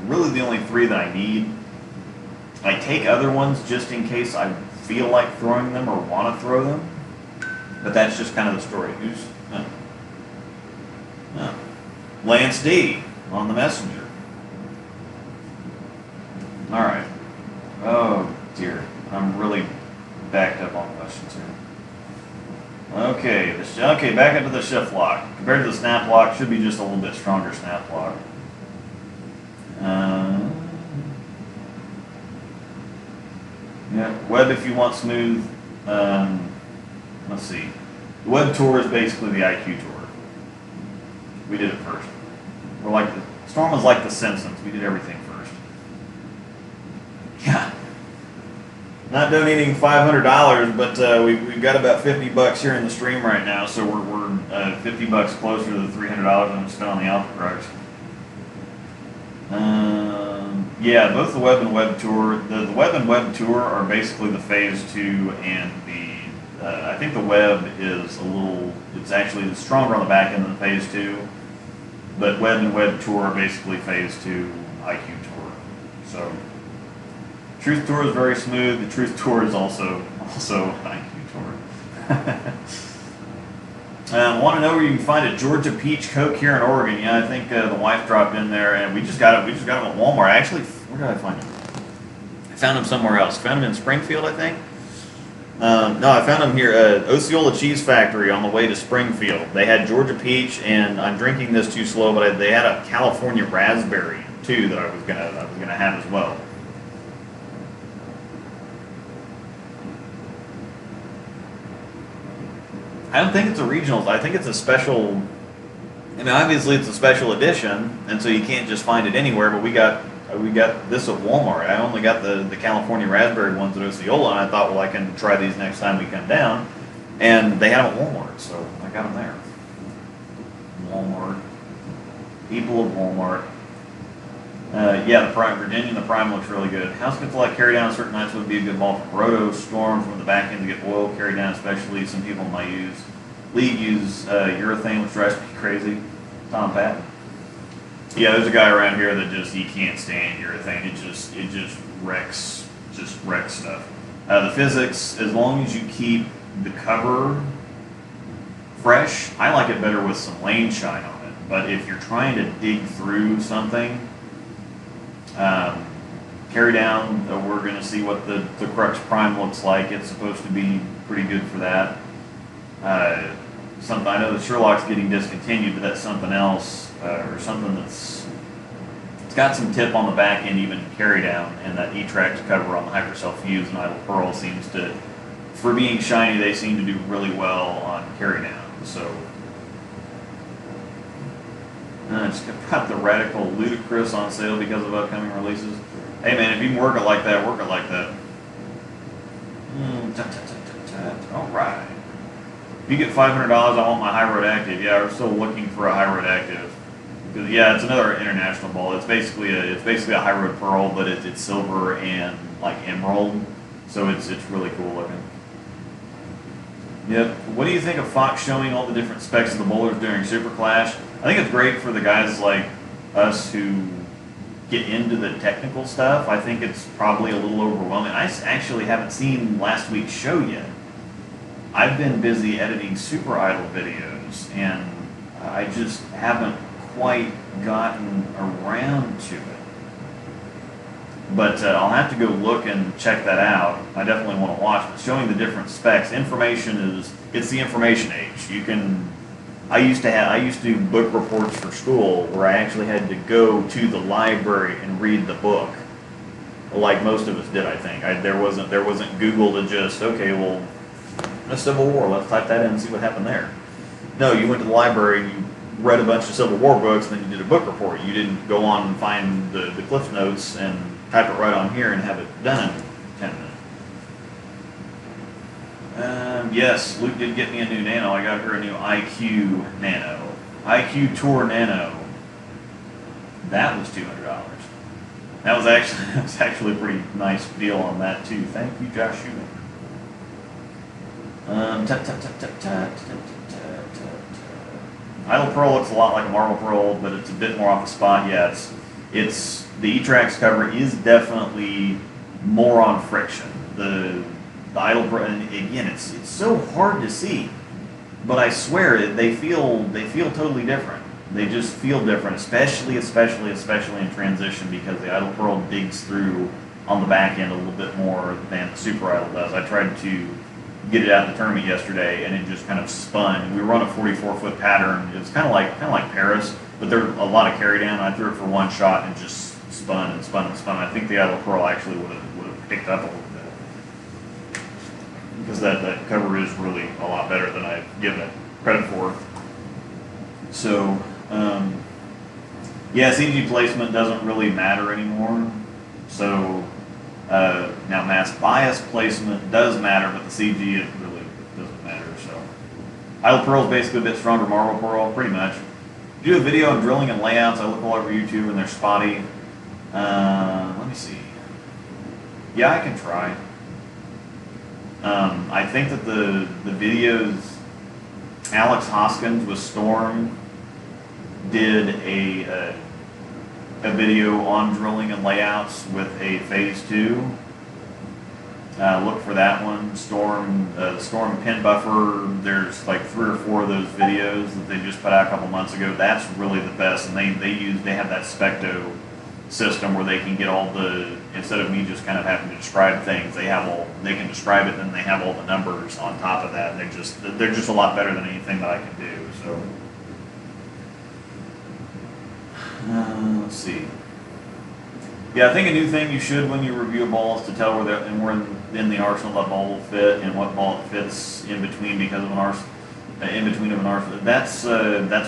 really the only 3 that I need. I take other ones just in case I feel like throwing them or want to throw them, but that's just kind of the story. Lance D on the messenger. All right. Oh dear, I'm really backed up on questions here. Okay, back into the shift lock. Compared to the snap lock, should be just a little bit stronger snap lock. Yeah, web if you want smooth. Let's see. The web tour is basically the IQ tour. We did it first. Storm was like the Simpsons. We did everything first. Yeah. Not donating $500, but we've got about $50 here in the stream right now, so we're $50 closer to the $300 I'm spent on the Alpha Crux. Yeah, both the Web and Web Tour. The Web and Web Tour are basically the Phase 2, and I think the Web is it's stronger on the back end than the Phase 2, but Web and Web Tour are basically Phase 2 IQ Tour. So. Truth Tour is very smooth. The Truth Tour is also IQ Tour. Want to know where you can find a Georgia Peach Coke here in Oregon? Yeah, I think the wife dropped in there, and we just got them at Walmart. Actually, where did I find them? I found them somewhere else. Found them in Springfield, I think. No, I found them here. Osceola Cheese Factory on the way to Springfield. They had Georgia Peach, and I'm drinking this too slow, but they had a California Raspberry too that I was gonna have as well. I don't think it's a regionals. I think it's a special. I mean, obviously it's a special edition, and so you can't just find it anywhere. But we got this at Walmart. I only got the California Raspberry ones at Osceola, and I thought, well, I can try these next time we come down. And they had them at Walmart, so I got them there. Walmart. People of Walmart. Yeah, the Prime, Virginia, the Prime looks really good. House gets a lot carry down certain nights would be a good ball for Roto. Storm from the back end to get oil carried down, especially some people in my league use urethane, which drives me crazy. Tom Patton. Yeah, there's a guy around here that he can't stand urethane. It just wrecks stuff. The physics, as long as you keep the cover fresh, I like it better with some lane shine on it. But if you're trying to dig through something, carry down, we're going to see what the Crux Prime looks like. It's supposed to be pretty good for that. I know that Sherlock's getting discontinued, but that's something else, or something it's got some tip on the back end, even carry down, and that E-Trax cover on the Hypercell Fuse and Idle Pearl seems to, for being shiny, they seem to do really well on carry down. So. Just got the Radical Ludicrous on sale because of upcoming releases. Hey man, if you can work it like that, work it like that. Alright. If you get $500, I want my High Road Active. Yeah, we're still looking for a High Road Active. Because, yeah, it's another international ball. It's basically a High Road Pearl, but it's silver and like emerald. So it's really cool looking. Yep. What do you think of Fox showing all the different specs of the bowlers during Super Clash? I think it's great for the guys like us who get into the technical stuff. I think it's probably a little overwhelming. I actually haven't seen last week's show yet. I've been busy editing Super Idol videos, and I just haven't quite gotten around to it. But I'll have to go look and check that out. I definitely want to watch. But showing the different specs, it's the information age. You can I used to do book reports for school where I actually had to go to the library and read the book, like most of us did. I think there wasn't Google to just, okay, well, the Civil War, let's type that in and see what happened there. No, you went to the library, you read a bunch of Civil War books, and then you did a book report. You didn't go on and find the Cliff Notes and type it right on here and have it done in 10 minutes. Yes, Luke did get me a new Nano. I got her a new IQ Nano. IQ Tour Nano. That was $200. That was actually a pretty nice deal on that too. Thank you, Josh Schumann. Idle Pearl looks a lot like a Marble Pearl, but it's a bit more off the spot. Yeah, it's the E-Trax cover is definitely more on friction. The Idle Pearl, and again, it's so hard to see, but I swear they feel totally different. They just feel different, especially in transition, because the Idle Pearl digs through on the back end a little bit more than the Super Idle does. I tried to get it out in the tournament yesterday, and it just kind of spun. We run a 44-foot pattern. It's kind of like Paris, but there's a lot of carry down. I threw it for one shot and just spun and spun and spun. I think the Idle Pearl actually would have picked up a little bit, because that cover is really a lot better than I've given it credit for. So, yeah, CG placement doesn't really matter anymore. So. Now mass bias placement does matter, but the CG it really doesn't matter. So Idle Pearl is basically a bit stronger Marble Pearl, pretty much. Do a video on drilling and layouts. I look all over YouTube and they're spotty. Let me see. Yeah, I can try. I think that the videos, Alex Hoskins with Storm did a video on drilling and layouts with a phase 2. Look for that one. Storm pin buffer. There's like 3 or 4 of those videos that they just put out a couple months ago. That's really the best, and they have that Specto system where they can get all the, instead of me just kind of having to describe things, they can describe it, and then they have all the numbers on top of that, and they're just a lot better than anything that I can do. So. Let's see. Yeah, I think a new thing you should when you review a ball is to tell where in the arsenal that ball will fit and what ball it fits in between because of an arsenal. That's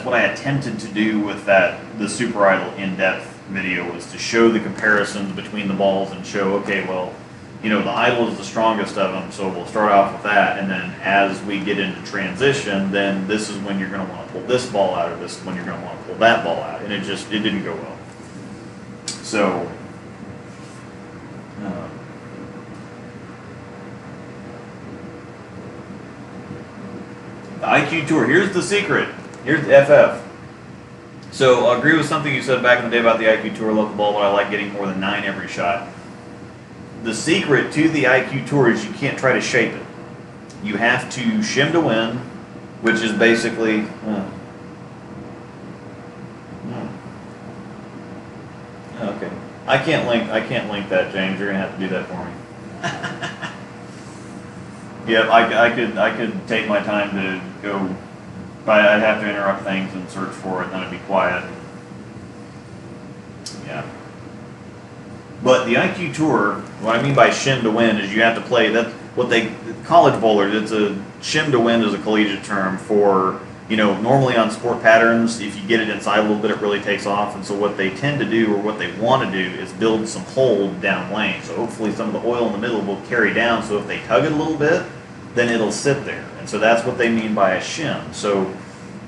what I attempted to do with the Super Idle in-depth video, was to show the comparisons between the balls and show, okay, well, the Idle is the strongest of them, so we'll start off with that, and then as we get into transition, then this is when you're going to want to pull this ball out, or this is when you're going to want to pull that ball out, and it didn't go well. So, the IQ Tour, here's the secret. Here's the FF. So, I agree with something you said back in the day about the IQ Tour. I love the ball, but I like getting more than 9 every shot. The secret to the IQ Tour is you can't try to shape it. You have to shim to win, which is basically... Okay. I can't link that, James. You're gonna have to do that for me. Yep, I could take my time to go, but I'd have to interrupt things and search for it, and then it'd be quiet. Yeah. But the IQ Tour, what I mean by shim to win is you have to play, that's what college bowlers, it's a shim to win is a collegiate term for, normally on sport patterns, if you get it inside a little bit, it really takes off. And so what they tend to do, or what they want to do, is build some hold down lane. So hopefully some of the oil in the middle will carry down, so if they tug it a little bit, then it'll sit there. And so that's what they mean by a shim. So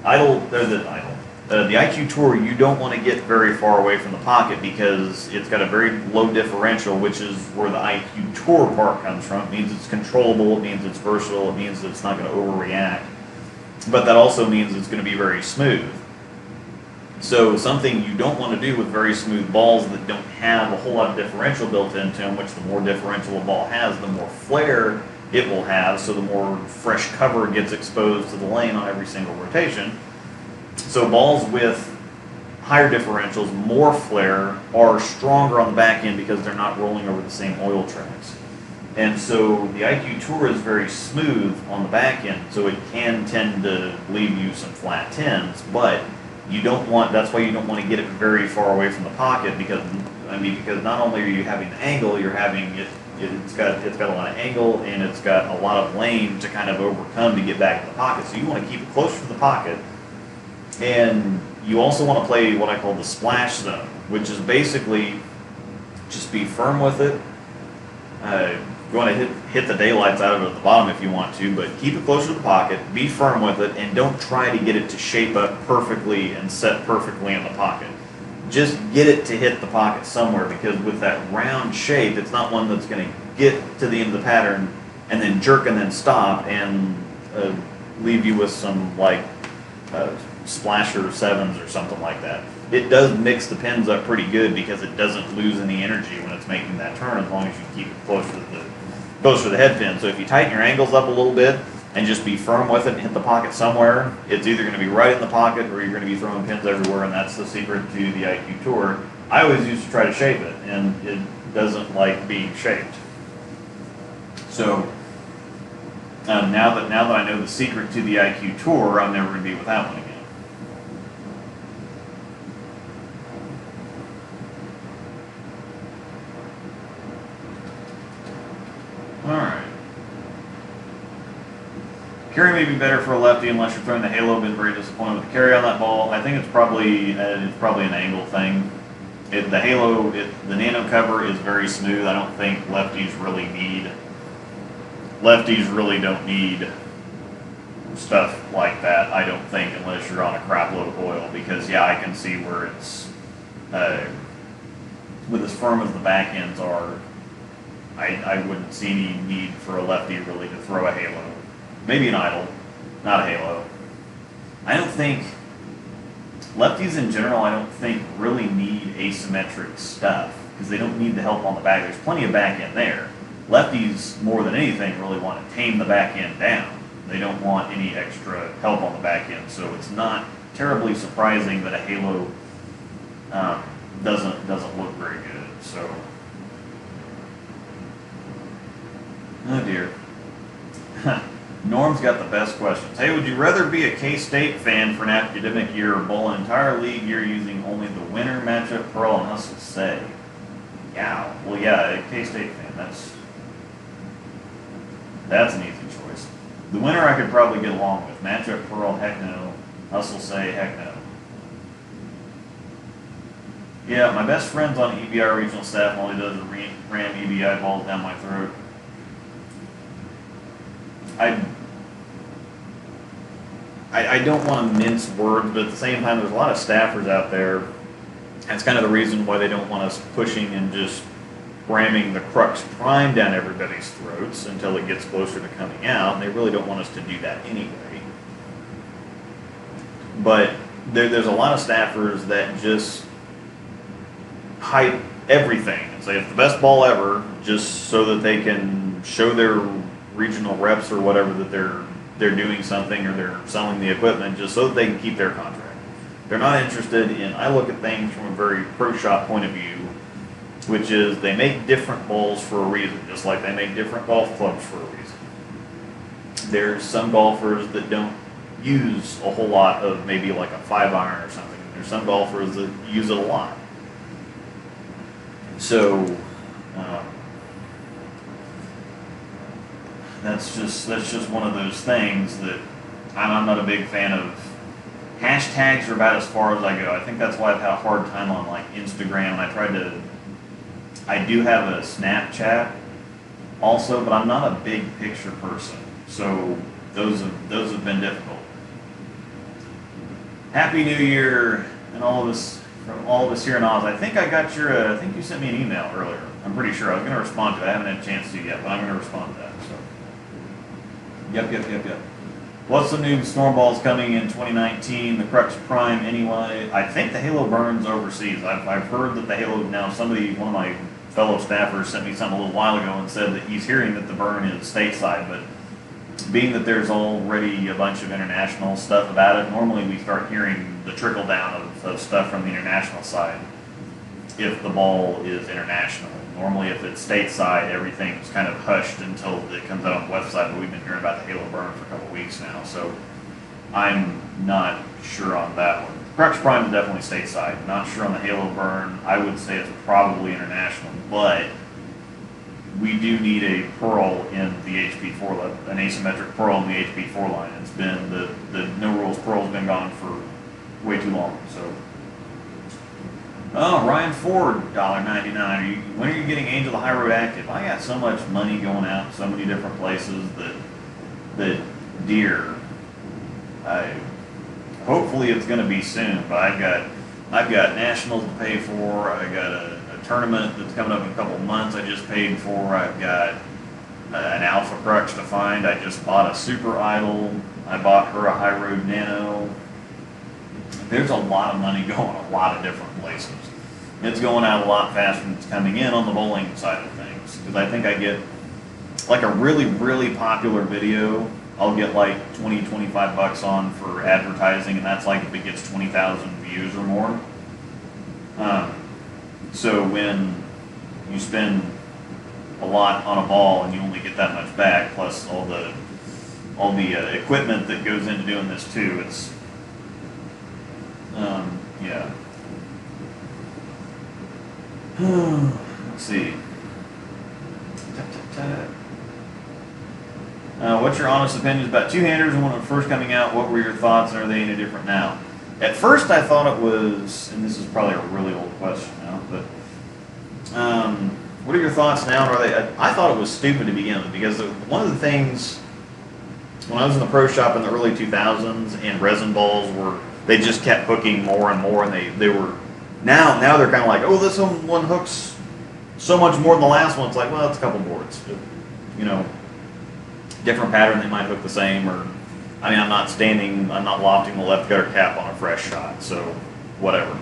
the IQ Tour, you don't want to get very far away from the pocket because it's got a very low differential, which is where the IQ Tour part comes from. It means it's controllable, it means it's versatile, it means that it's not going to overreact. But that also means it's going to be very smooth. So something you don't want to do with very smooth balls that don't have a whole lot of differential built into them, which the more differential a ball has, the more flare it will have, so the more fresh cover gets exposed to the lane on every single rotation. So balls with higher differentials, more flare, are stronger on the back end because they're not rolling over the same oil tracks. And so the IQ Tour is very smooth on the back end, so it can tend to leave you some flat tens, but you don't want, that's why you don't want to get it very far away from the pocket, because, because not only are you having the angle, you're having it, it's got a lot of angle, and it's got a lot of lane to kind of overcome to get back in the pocket. So you want to keep it close to the pocket, and you also want to play what I call the splash zone, which is basically just be firm with it. You want to hit the daylights out of it at the bottom if you want to, but keep it closer to the pocket, be firm with it, and don't try to get it to shape up perfectly and set perfectly in the pocket. Just get it to hit the pocket somewhere, because with that round shape, it's not one that's going to get to the end of the pattern and then jerk and then stop and leave you with some splasher sevens or something like that. It does mix the pins up pretty good because it doesn't lose any energy when it's making that turn, as long as you keep it close to the head pin. So if you tighten your angles up a little bit and just be firm with it and hit the pocket somewhere, it's either going to be right in the pocket or you're going to be throwing pins everywhere, and that's the secret to the IQ Tour. I always used to try to shape it, and it doesn't like being shaped. So now that I know the secret to the IQ Tour, I'm never going to be without one again. Alright. Carry may be better for a lefty unless you're throwing the halo. Been very disappointed with the carry on that ball. I think it's probably an angle thing. The nano cover is very smooth. I don't think lefties really don't need stuff like that, I don't think, unless you're on a crap load of oil, because yeah, I can see where it's with as firm as the back ends are, I wouldn't see any need for a lefty really to throw a halo. Maybe an idle, not a halo. I don't think lefties in general, I don't think really need asymmetric stuff, because they don't need the help on the back. There's plenty of back end there. Lefties, more than anything, really want to tame the back end down. They don't want any extra help on the back end, so it's not terribly surprising that a halo doesn't look very good. So, oh dear. Norm's got the best questions. Hey, would you rather be a K-State fan for an academic year or bowl an entire league year using only the winner matchup Pearl and Hustle Say? Yeah, well, yeah, a K-State fan. That's an easy choice. The winner I could probably get along with. Matchup Pearl, heck no. Hustle Say, heck no. Yeah, my best friend's on EBI regional staff. All he does is ram EBI balls down my throat. I don't want to mince words, but at the same time, there's a lot of staffers out there. That's kind of the reason why they don't want us pushing and just ramming the Crux Prime down everybody's throats until it gets closer to coming out. And they really don't want us to do that anyway. But there's a lot of staffers that just hype everything and say it's the best ball ever, just so that they can show their regional reps or whatever that they're doing something, or they're selling the equipment just so that they can keep their contract. They're not interested in, I look at things from a very pro shop point of view, which is they make different balls for a reason, just like they make different golf clubs for a reason. There's some golfers that don't use a whole lot of maybe like a 5-iron or something. There's some golfers that use it a lot. So that's just one of those things that I'm not a big fan of. Hashtags are about as far as I go. I think that's why I've had a hard time on like Instagram. I do have a Snapchat also, but I'm not a big picture person. So those have been difficult. Happy New Year and all of us from all of us here in Oz. I think I got I think you sent me an email earlier. I'm pretty sure I was going to respond to it. I haven't had a chance to yet, but I'm going to respond to that. So. Yep. What's the new Stormballs coming in 2019? The Crux Prime anyway. I think the Halo burns overseas. I've heard that the Halo now. One of my fellow staffers sent me something a little while ago and said that he's hearing that the burn is stateside, but being that there's already a bunch of international stuff about it, normally we start hearing the trickle down of stuff from the international side. if the ball is international. Normally, if it's stateside, everything's kind of hushed until it comes out on the website, but we've been hearing about the Halo Burn for a couple weeks now, so I'm not sure on that one. Crux Prime is definitely stateside. Not sure on the Halo Burn. I would say it's probably international, but we do need a Pearl in the HP4 line, an asymmetric Pearl in the HP4 line. It's been the no rules Pearl's been gone for way too long. So, oh, Ryan Ford, $1.99. When are you getting Angel the High Road active? I got so much money going out so many different places that deer. Hopefully it's going to be soon, but I've got nationals to pay for. I got a tournament that's coming up in a couple of months I just paid for. I've got an Alpha Crux to find. I just bought a Super Idol. I bought her a High Road Nano. There's a lot of money going a lot of different places. It's going out a lot faster than it's coming in on the bowling side of things. Because I think I get like a really, really popular video, I'll get like 20, 25 bucks on for advertising, and that's like if it gets 20,000 views or more. So when you spend a lot on a ball and you only get that much back, plus all the equipment that goes into doing this too, it's yeah. Let's see. What's your honest opinions about two-handers when it was first coming out? What were your thoughts, and are they any different now? At first I thought it was, and this is probably a really old question now, but what are your thoughts now? Are they? I thought it was stupid to begin with, because one of the things, when I was in the pro shop in the early 2000s and resin balls they just kept hooking more and more, and they were, now they're kind of like, oh, this one hooks so much more than the last one. It's like, well, it's a couple boards. You know, different pattern, they might hook the same, or, I mean, I'm not lofting the left gutter cap on a fresh shot, so whatever.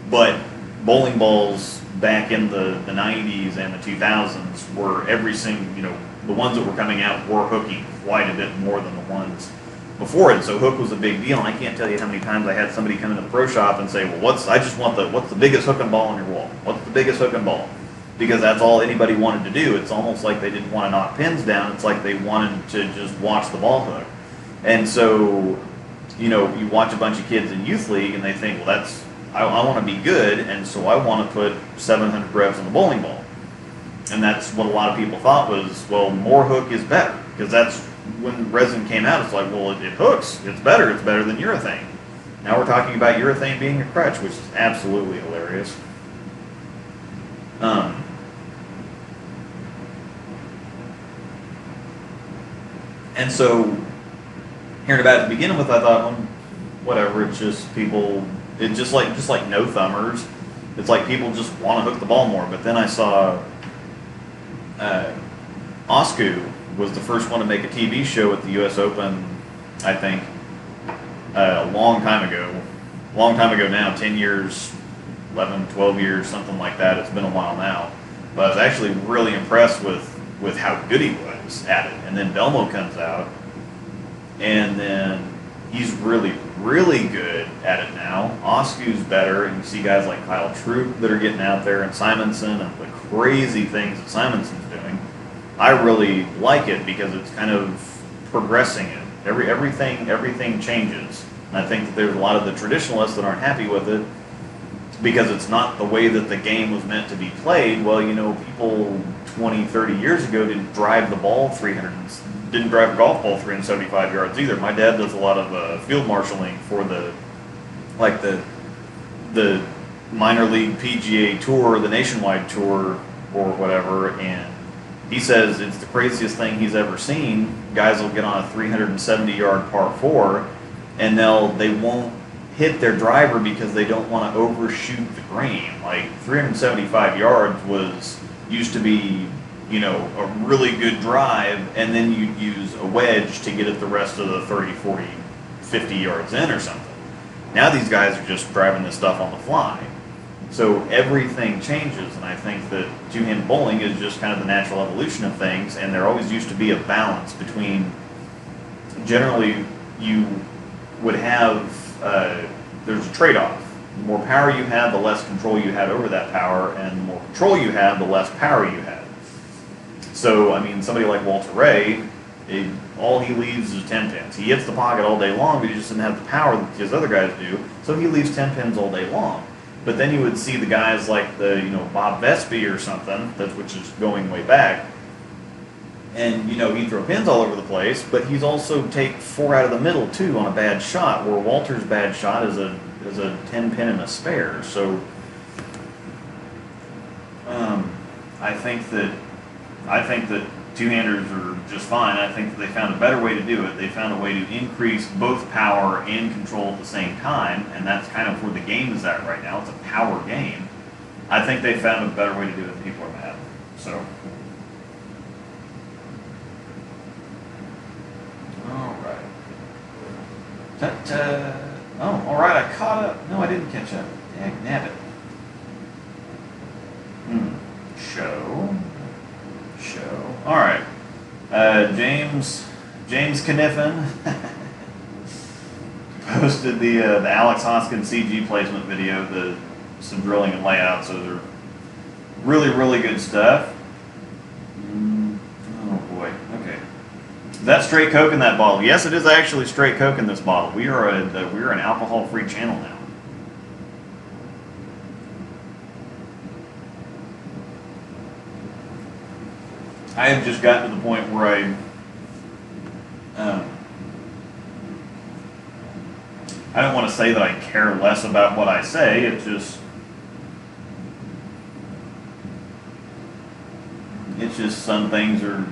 But bowling balls back in the 90s and the 2000s were every single, the ones that were coming out were hooking quite a bit more than the ones before it. So hook was a big deal, and I can't tell you how many times I had somebody come into the pro shop and say, well, what's the biggest hooking ball on your wall? What's the biggest hooking ball? Because that's all anybody wanted to do. It's almost like they didn't want to knock pins down. It's like they wanted to just watch the ball hook. And so, you watch a bunch of kids in youth league and they think, well, I want to be good, and so I want to put 700 revs on the bowling ball. And that's what a lot of people thought was, well, more hook is better. Because that's when resin came out, it's like, well, it hooks. It's better than urethane. Now we're talking about urethane being a crutch, which is absolutely hilarious. And so, hearing about it to begin with, I thought, well, whatever, it's just people, it's just like no thumbers. It's like people just want to hook the ball more. But then I saw Oscu was the first one to make a TV show at the U.S. Open, I think, a long time ago now, 10 years, 11, 12 years, something like that. It's been a while now. But I was actually really impressed with how good he was at it. And then Belmo comes out, and then he's really, really good at it now. Oscu's better, and you see guys like Kyle Troop that are getting out there, and Simonson, and the crazy things that Simonson's doing. I really like it because it's kind of progressing it. Everything changes. And I think that there's a lot of the traditionalists that aren't happy with it because it's not the way that the game was meant to be played. Well, people 20, 30 years ago didn't drive a golf ball 375 yards either. My dad does a lot of field marshaling for the minor league PGA tour, the nationwide tour or whatever, and he says it's the craziest thing he's ever seen. Guys will get on a 370-yard par 4, and they won't hit their driver because they don't want to overshoot the green. Like 375 yards used to be, a really good drive, and then you'd use a wedge to get it the rest of the 30, 40, 50 yards in or something. Now these guys are just driving this stuff on the fly. So everything changes, and I think that two-handed bowling is just kind of the natural evolution of things, and there always used to be a balance between, generally you would have, there's a trade-off The more power you have, the less control you have over that power, and the more control you have, the less power you have. So, I mean, somebody like Walter Ray, all he leaves is 10 pins. He hits the pocket all day long, but he just doesn't have the power that his other guys do, so he leaves 10 pins all day long. But then you would see the guys like Bob Vespi or something, which is going way back, and he'd throw pins all over the place, but he's also take 4 out of the middle too on a bad shot, where Walter's bad shot is a 10 pin and a spare. So I think that two-handers are just fine. I think that they found a better way to do it. They found a way to increase both power and control at the same time, and that's kind of where the game is at right now. It's a power game. I think they found a better way to do it than people are mad. So, all right. Oh, all right. I caught up. No, I didn't catch up. Dang, nabbit. Show. All right. James Kniffen posted the Alex Hoskins CG placement video, some drilling and layouts. So they're really, really good stuff. Oh boy. Okay. Is that straight Coke in that bottle? Yes, it is actually straight Coke in this bottle. We are an alcohol-free channel now. I have just gotten to the point where I don't want to say that I care less about what I say. It's just some things are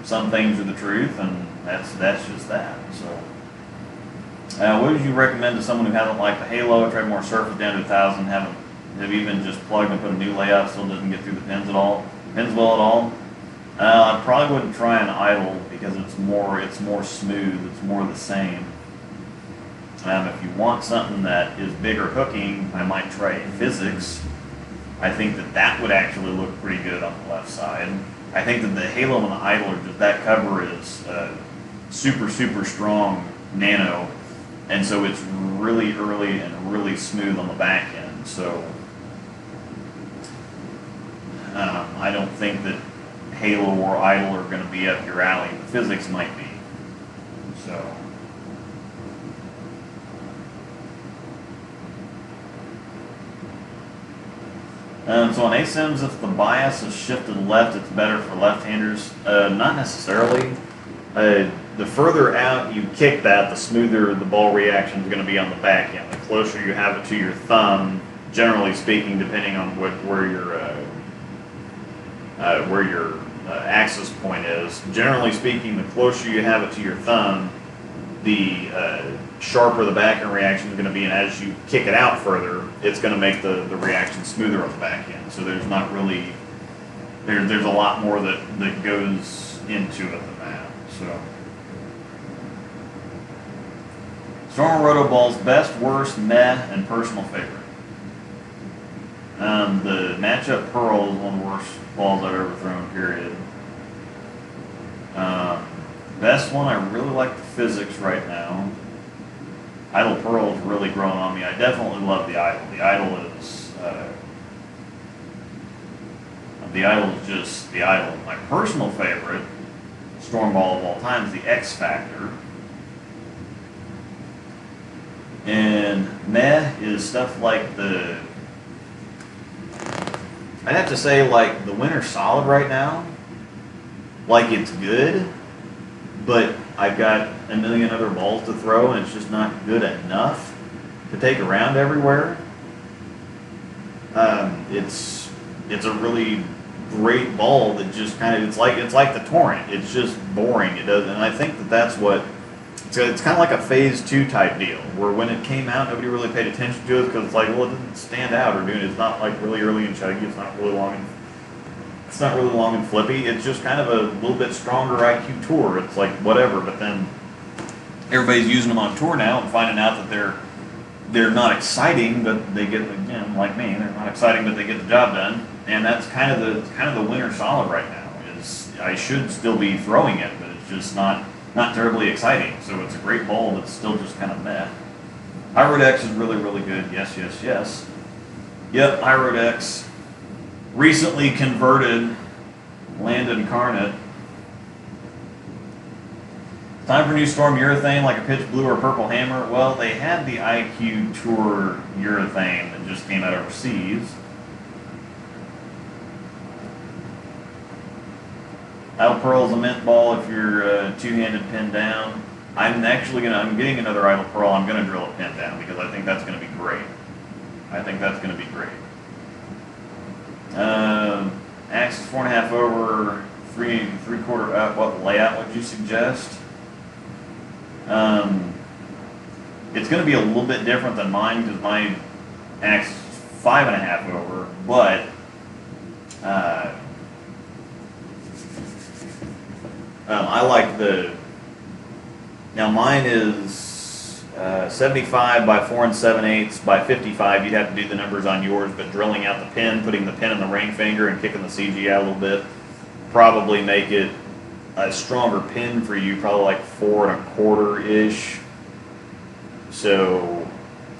the truth, and that's just that. So, what would you recommend to someone who hasn't liked the Halo, tried more surface down to 1,000, have even just plugged and put a new layout, still doesn't get through the pins well at all? I probably wouldn't try an idle because it's more smooth. It's more the same. If you want something that is bigger hooking, I might try a physics. I think that would actually look pretty good on the left side. I think that the Halo and the idle are just, that cover is super, super strong nano, and so it's really early and really smooth on the back end. So I don't think that Halo or idle are going to be up your alley. The physics might be. So. So on ASIMs, if the bias is shifted left, it's better for left-handers. Not necessarily. The further out you kick that, the smoother the ball reaction is going to be on the back end. The closer you have it to your thumb, generally speaking, depending on where your axis point is. Generally speaking, the closer you have it to your thumb, the sharper the back end reaction is going to be, and as you kick it out further, it's going to make the reaction smoother on the back end. So there's not really, there's a lot more that goes into it than that. So, Storm Roto Balls, best, worst, meh, and personal favorite. The matchup Pearl is one of the worst balls I've ever thrown, period. Best one, I really like the physics right now. Idle Pearl is really growing on me. I definitely love the Idle. The Idle is just the Idle. My personal favorite storm ball of all time is the X Factor. And meh is stuff like I'd have to say like the Winter Solid right now. Like it's good, but I've got a million other balls to throw, and it's just not good enough to take around everywhere. It's a really great ball that just kind of it's like the Torrent. It's just boring. It does, and I think that's what. So it's kind of like a phase 2 type deal, where when it came out, nobody really paid attention to it because it's like, well, it doesn't stand out or do it. It's not like really early and chuggy. It's not really long and flippy. It's just kind of a little bit stronger IQ tour. It's like whatever, but then everybody's using them on tour now and finding out that they're not exciting, but they get, again, like me, they're not exciting, but they get the job done. And that's kind of the Winter Solid right now. Is I should still be throwing it, but it's just not terribly exciting. So it's a great ball that's still just kind of meh. Hybrid X is really, really good. Yes, yes, yes. Yep, Hyrodex. Recently converted, landed incarnate. Time for new Storm urethane, like a pitch blue or purple hammer. Well, they had the IQ Tour urethane that just came out overseas. Idle Pearl's a mint ball if you're two-handed pinned down. I'm getting another Idle Pearl. I'm gonna drill a pin down because I think that's gonna be great. Axis 4.5 over, three-quarter up. What layout would you suggest? It's going to be a little bit different than mine because my axis is 5.5 over, but I like now mine is 75 by 4 7/8 by 55. You'd have to do the numbers on yours, but drilling out the pin, putting the pin in the ring finger and kicking the CG out a little bit, probably make it a stronger pin for you, probably like 4.25-ish. So,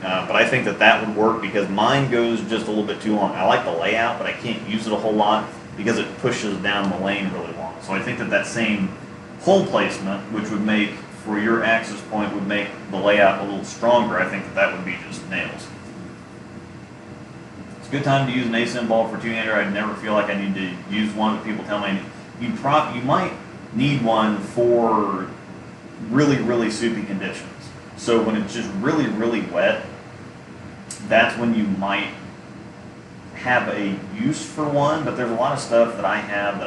but I think that would work because mine goes just a little bit too long. I like the layout, but I can't use it a whole lot because it pushes down the lane really long. So I think that same hole placement, which would make, for your axis point, would make the layout a little stronger. I think that would be just nails. It's a good time to use an ASIM ball for two-hander. I never feel like I need to use one, but people tell me you might need one for really, really soupy conditions. So when it's just really, really wet, that's when you might have a use for one, but there's a lot of stuff that I have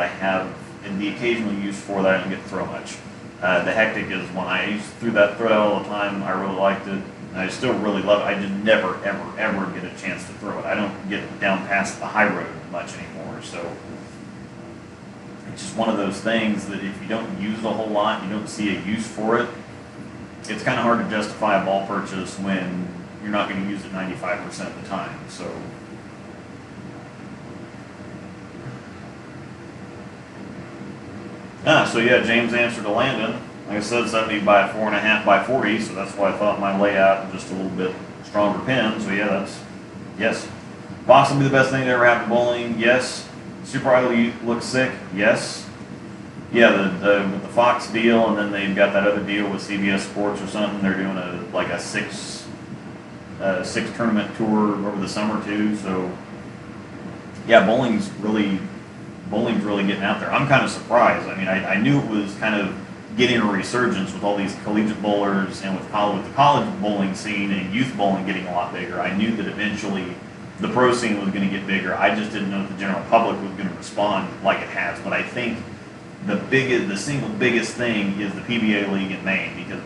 in the occasional use for that I don't get to throw much. The Hectic is one I used to throw that all the time. I really liked it. I still really love it. I just never, ever, ever get a chance to throw it. I don't get down past the high road much anymore, so it's just one of those things that if you don't use it a whole lot, you don't see a use for it, it's kind of hard to justify a ball purchase when you're not going to use it 95% of the time. So so yeah, James answered to Landon. Like I said, 70 by 4.5 by 40, so that's why I thought my layout was just a little bit stronger pin. So yeah, yes. Box will be the best thing that ever happened to bowling. Yes. Super Idol looks sick. Yes. Yeah, with the Fox deal, and then they've got that other deal with CBS Sports or something. They're doing a six tournament tour over the summer too. So yeah, bowling's really getting out there. I'm kind of surprised. I mean, I knew it was kind of getting a resurgence with all these collegiate bowlers and with the college bowling scene and youth bowling getting a lot bigger. I knew that eventually the pro scene was going to get bigger. I just didn't know if the general public was going to respond like it has. But I think the single biggest thing is the PBA League in Maine, because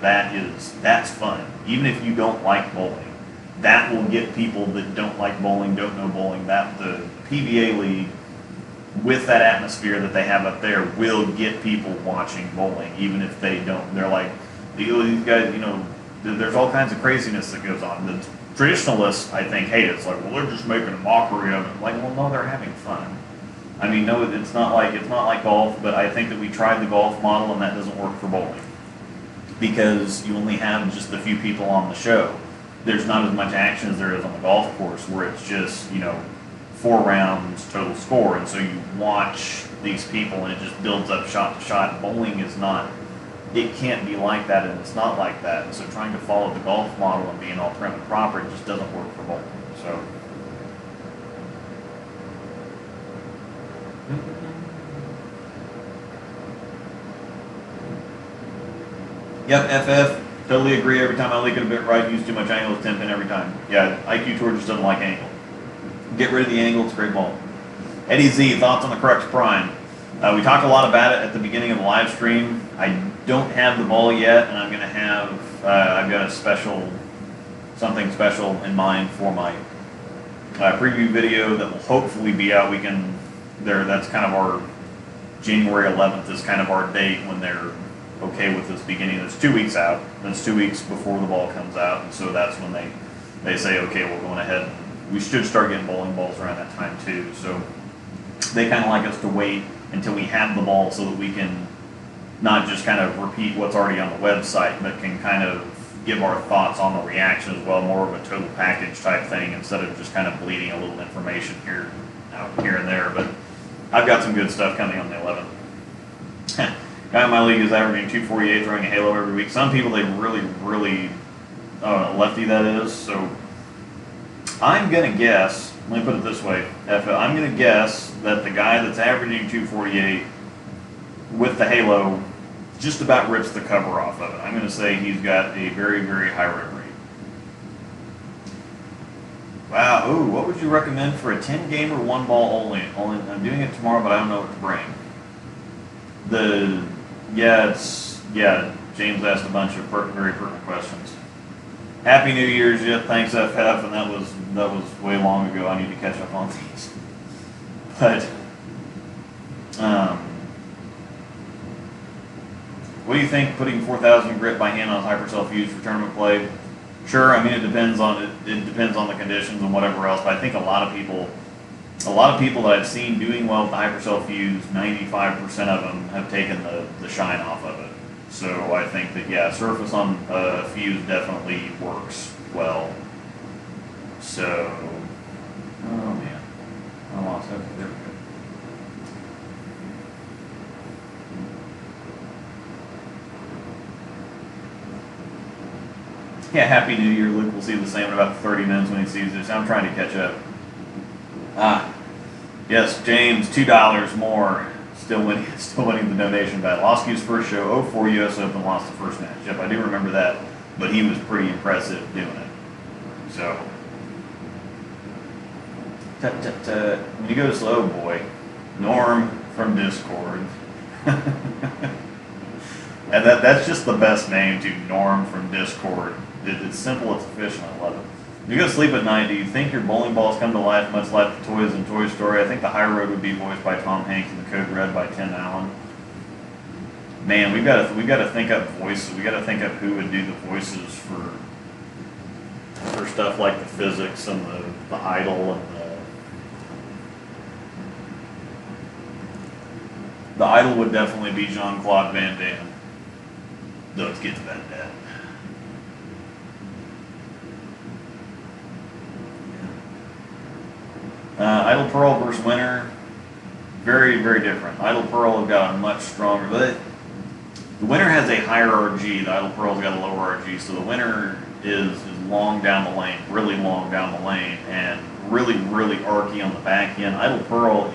that's fun. Even if you don't like bowling, that will get people that don't like bowling, don't know bowling. That the PBA League, with that atmosphere that they have up there, will get people watching bowling, even if they don't. They're like, these guys, there's all kinds of craziness that goes on. The traditionalists, I think, hate it. It's like, well, they're just making a mockery of it. Like, well, no, they're having fun. I mean, no, it's not like golf, but I think that we tried the golf model and that doesn't work for bowling because you only have just a few people on the show. There's not as much action as there is on the golf course, where it's just 4 rounds total score, and so you watch these people and it just builds up shot to shot. Bowling is not, it can't be like that, and it's not like that. And so trying to follow the golf model and being all prim and proper, it just doesn't work for bowling. So yep, FF, totally agree. Every time I leak it a bit right, use too much angle, it's 10 pin every time. Yeah, IQ Tour just doesn't like angle. Get rid of the angle, it's a great ball. Eddie Z, thoughts on the Crux Prime? We talked a lot about it at the beginning of the live stream. I don't have the ball yet, and I'm going to have, I've got something special in mind for my preview video that will hopefully be out. That's kind of our, January 11th is kind of our date when they're okay with this beginning. It's 2 weeks out. That's 2 weeks before the ball comes out, and so that's when they say, okay, we're going ahead. We should start getting bowling balls around that time too. So they kind of like us to wait until we have the ball so that we can not just kind of repeat what's already on the website, but can kind of give our thoughts on the reaction as well, more of a total package type thing instead of just kind of bleeding a little information here and there. But I've got some good stuff coming on the 11th. Guy in my league is averaging 248, throwing a halo every week. Some people, they really lefty that is. So I'm gonna guess. Let me put it this way: I'm gonna guess that the guy that's averaging 248 with the halo just about rips the cover off of it. I'm gonna say he's got a very high rip rate. Wow. Ooh, what would you recommend for a 10 gamer, one ball only? I'm doing it tomorrow, but I don't know what to bring. James asked a bunch of very pertinent questions. Happy New Year's, yeah, thanks FF, and that was way long ago. I need to catch up on these. But what do you think putting 4,000 grit by hand on hypercell fuse for tournament play? Sure, I mean it depends on the conditions and whatever else, but I think a lot of people that I've seen doing well with the hypercell fuse, 95% of them have taken the shine off of it. So I think that, surface on fuse definitely works well. So, oh man, I lost it. There we go. Yeah, Happy New Year. Luke will see the same in about 30 minutes when he sees this. I'm trying to catch up. Yes, James, $2 more. Still winning the donation battle. Lost his first show, 0-4 U.S. Open, lost the first match. Yep, I do remember that, but he was pretty impressive doing it. So, when you go slow, boy, Norm from Discord. And that's just the best name, too, Norm from Discord. It's simple, it's efficient, I love it. When you go to sleep at night, do you think your bowling balls come to life much like the toys in Toy Story? I think the High Road would be voiced by Tom Hanks and the Code Red by Tim Allen. Man, we got to think up voices. We got to think up who would do the voices for stuff like the physics and the idol and the idol would definitely be Jean-Claude Van Damme. Let's get to that. Idle Pearl versus Winner, very different. Idle Pearl have got a much stronger, but the Winner has a higher RG. The Idle Pearl's got a lower RG, so the Winner is long down the lane, really long down the lane, and really archy on the back end. Idle Pearl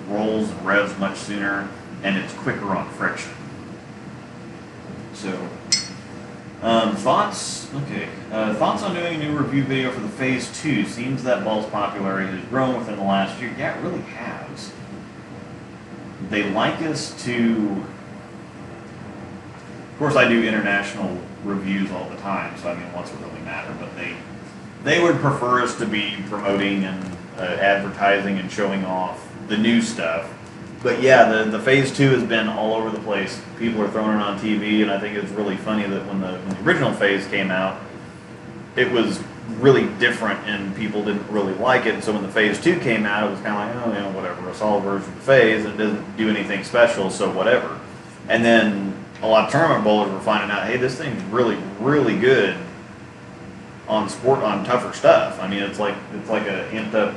rolls and revs much sooner, and it's quicker on friction. So, thoughts? Okay. Thoughts on doing a new review video for the Phase 2? Seems that ball's popularity has grown within the last year. Yeah, it really has. They like us to... Of course, I do international reviews all the time, so I mean, what's it really matter? But they would prefer us to be promoting and advertising and showing off the new stuff. But yeah, the Phase 2 has been all over the place. People are throwing it on TV, and I think it's really funny that when the original Phase came out, it was really different, and people didn't really like it. And so when the Phase 2 came out, it was kind of like, whatever, a solid version of the Phase, and it doesn't do anything special, so whatever. And then a lot of tournament bowlers were finding out, hey, this thing's really good on tougher stuff. I mean, it's like a amped up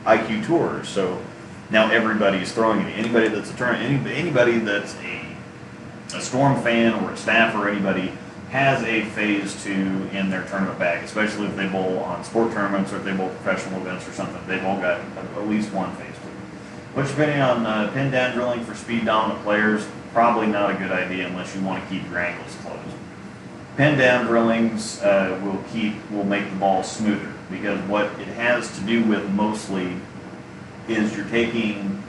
IQ tour. So now everybody's throwing it. Anybody that's anybody that's a Storm fan or a staff or anybody has a Phase 2 in their tournament bag, especially if they bowl on sport tournaments or if they bowl professional events or something. They've all got at least one Phase 2. What's your opinion on pin down drilling for speed dominant players? Probably not a good idea unless you want to keep your angles closed. Pin down drillings will make the ball smoother, because what it has to do with mostly is you're taking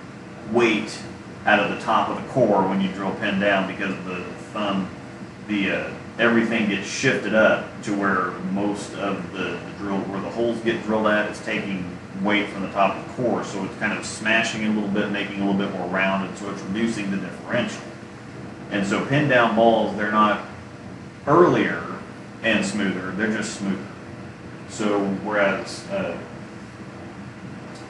weight out of the top of the core when you drill pin down, because everything gets shifted up to where most of the drill, where the holes get drilled at, is taking weight from the top of the core, so it's kind of smashing it a little bit, making it a little bit more rounded, so it's reducing the differential. And so pin down balls, they're not earlier and smoother, they're just smoother. So whereas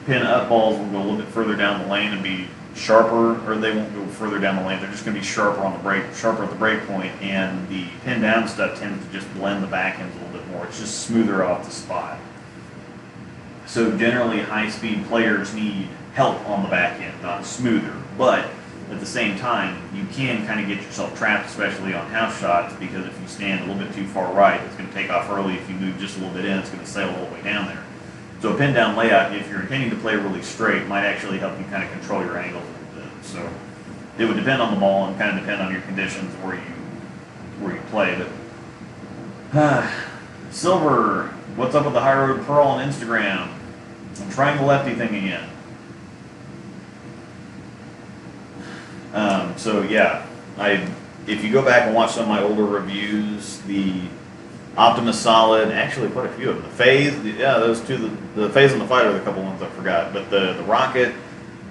pin up balls will go a little bit further down the lane and be sharper, or they won't go further down the lane. They're just going to be sharper on the brake, sharper at the brake point, and the pin down stuff tends to just blend the back ends a little bit more. It's just smoother off the spot. So generally, high-speed players need help on the back end, not smoother. But at the same time, you can kind of get yourself trapped, especially on house shots, because if you stand a little bit too far right, it's going to take off early. If you move just a little bit in, it's going to sail all the way down there. So a pin down layout, if you're intending to play really straight, might actually help you kind of control your angles a little bit. So it would depend on the ball and kind of depend on your conditions where you play. But Silver, what's up with the High Road Pearl on Instagram? I'm trying the lefty thing again. So yeah, if you go back and watch some of my older reviews, the Optimus Solid, actually quite a few of them. The Phase, those two, the Phase and the Fighter are the couple ones I forgot. But the Rocket,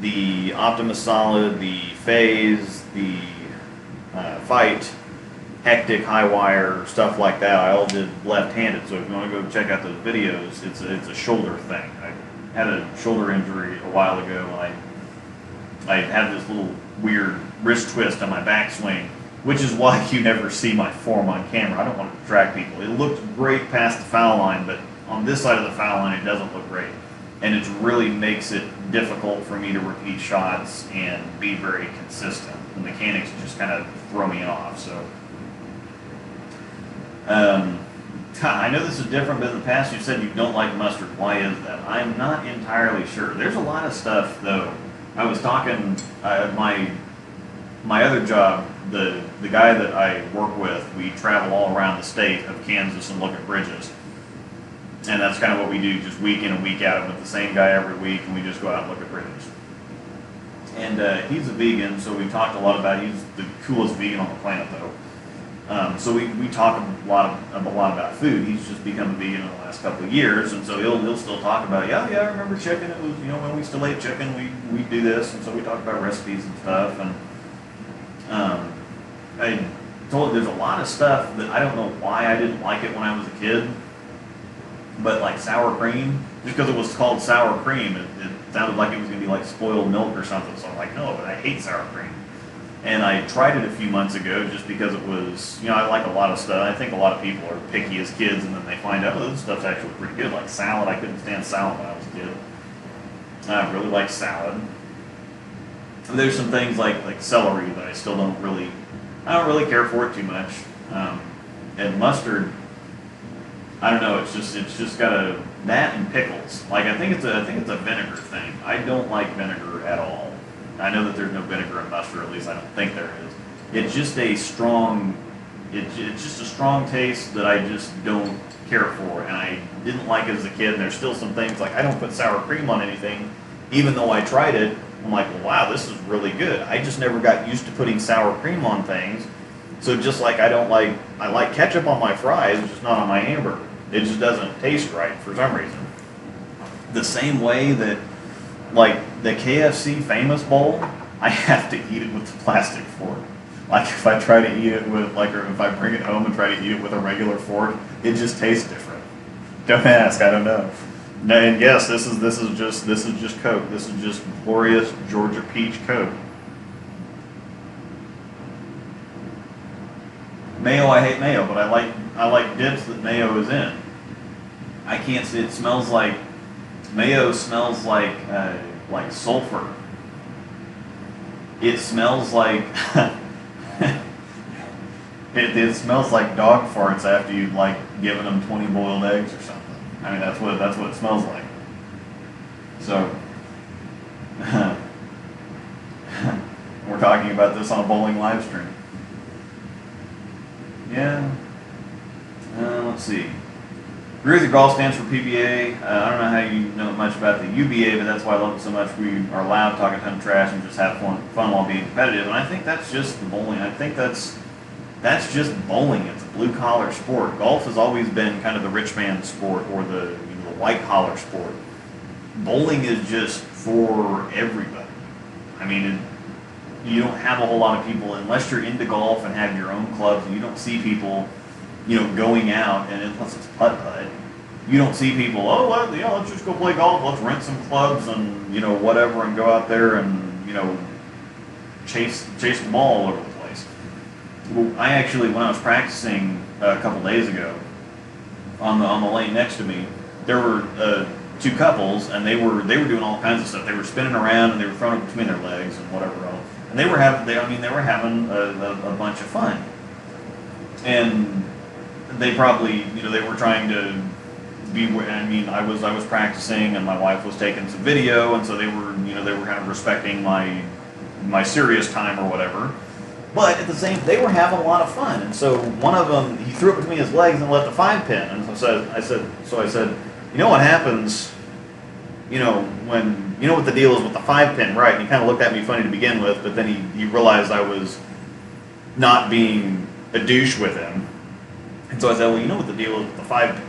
the Optimus Solid, the Phase, the Fight, Hectic, High Wire, stuff like that, I all did left-handed. So if you want to go check out those videos, it's a shoulder thing. I had a shoulder injury a while ago, and I had this little weird wrist twist on my backswing, which is why you never see my form on camera. I don't want to distract people. It looked great past the foul line, but on this side of the foul line, it doesn't look great. And it really makes it difficult for me to repeat shots and be very consistent. The mechanics just kind of throw me off. So, I know this is different, but in the past you said you don't like mustard. Why is that? I'm not entirely sure. There's a lot of stuff, though. I was talking, my other job, the guy that I work with, we travel all around the state of Kansas and look at bridges. And that's kind of what we do, just week in and week out. I'm with the same guy every week, and we just go out and look at bridges. And he's a vegan, so we talked a lot about, he's the coolest vegan on the planet, though. So we talk a lot about food. He's just become a vegan in the last couple of years, and so he'll still talk about, yeah, I remember chicken. It was, when we still ate chicken, we do this, and so we talk about recipes and stuff. And I told him there's a lot of stuff that I don't know why I didn't like it when I was a kid, but like sour cream, just because it was called sour cream, it sounded like it was going to be like spoiled milk or something. So I'm like, no, but I hate sour cream. And I tried it a few months ago just because it was, I like a lot of stuff. I think a lot of people are picky as kids, and then they find out, oh, this stuff's actually pretty good. Like salad, I couldn't stand salad when I was a kid. I really like salad. And there's some things like celery that I still don't really care for it too much. And mustard, I don't know. It's just got that and pickles. Like I think it's a vinegar thing. I don't like vinegar at all. I know that there's no vinegar in mustard, at least I don't think there is. It's just a strong taste that I just don't care for, and I didn't like it as a kid. And there's still some things like I don't put sour cream on anything, even though I tried it. I'm like, well, wow, this is really good. I just never got used to putting sour cream on things. So just like I like ketchup on my fries, just not on my hamburger. It just doesn't taste right for some reason. The same way that, like, the KFC Famous Bowl, I have to eat it with the plastic fork. Like, if I try to eat it with, or if I bring it home and try to eat it with a regular fork, it just tastes different. Don't ask, I don't know. And yes, this is just Coke. This is just glorious Georgia peach Coke. Mayo, I hate mayo, but I like dips that mayo is in. I can't see. It smells like mayo. Smells like sulfur. It smells like it smells like dog farts after you've given them 20 boiled eggs or something. I mean that's what it smells like. So we're talking about this on a bowling live stream. Yeah. Let's see. Agree with your golf stands for PBA. I don't know how you know much about the UBA, but that's why I love it so much. We are allowed to talk a ton of trash and just have fun while being competitive. And I think that's just the bowling. I think that's just bowling. It's a blue collar sport. Golf has always been kind of the rich man's sport or the white collar sport. Bowling is just for everybody. I mean, you don't have a whole lot of people unless you're into golf and have your own clubs. And you don't see people, going out, and unless it's putt-putt, you don't see people, let's just go play golf, let's rent some clubs and, whatever, and go out there and, chase the ball all over the place. Well, I actually, when I was practicing a couple days ago, on the lane next to me, there were two couples, and they were doing all kinds of stuff. They were spinning around and they were throwing it between their legs and whatever else. And they were having a bunch of fun. And they probably, they were trying to be. I mean, I was practicing, and my wife was taking some video, and so they were kind of respecting my serious time or whatever. But at the same, they were having a lot of fun, and so one of them, he threw it between his legs and left a 5-pin. And so I said, you know what happens, when, what the deal is with the 5-pin, right? And he kind of looked at me funny to begin with, but then he realized I was not being a douche with him. And so I said, well, you know what the deal is with the 5-pin?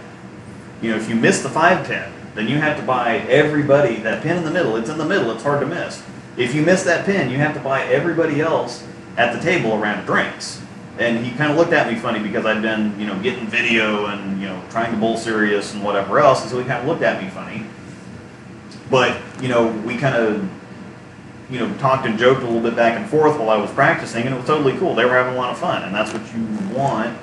If you miss the 5-pin, then you have to buy everybody, that pin in the middle, it's in the middle, it's hard to miss. If you miss that pin, you have to buy everybody else at the table a round of drinks. And he kind of looked at me funny because I'd been, getting video and, trying to bowl serious and whatever else. And so he kind of looked at me funny. But, we kind of, talked and joked a little bit back and forth while I was practicing, and it was totally cool. They were having a lot of fun, and that's what you want.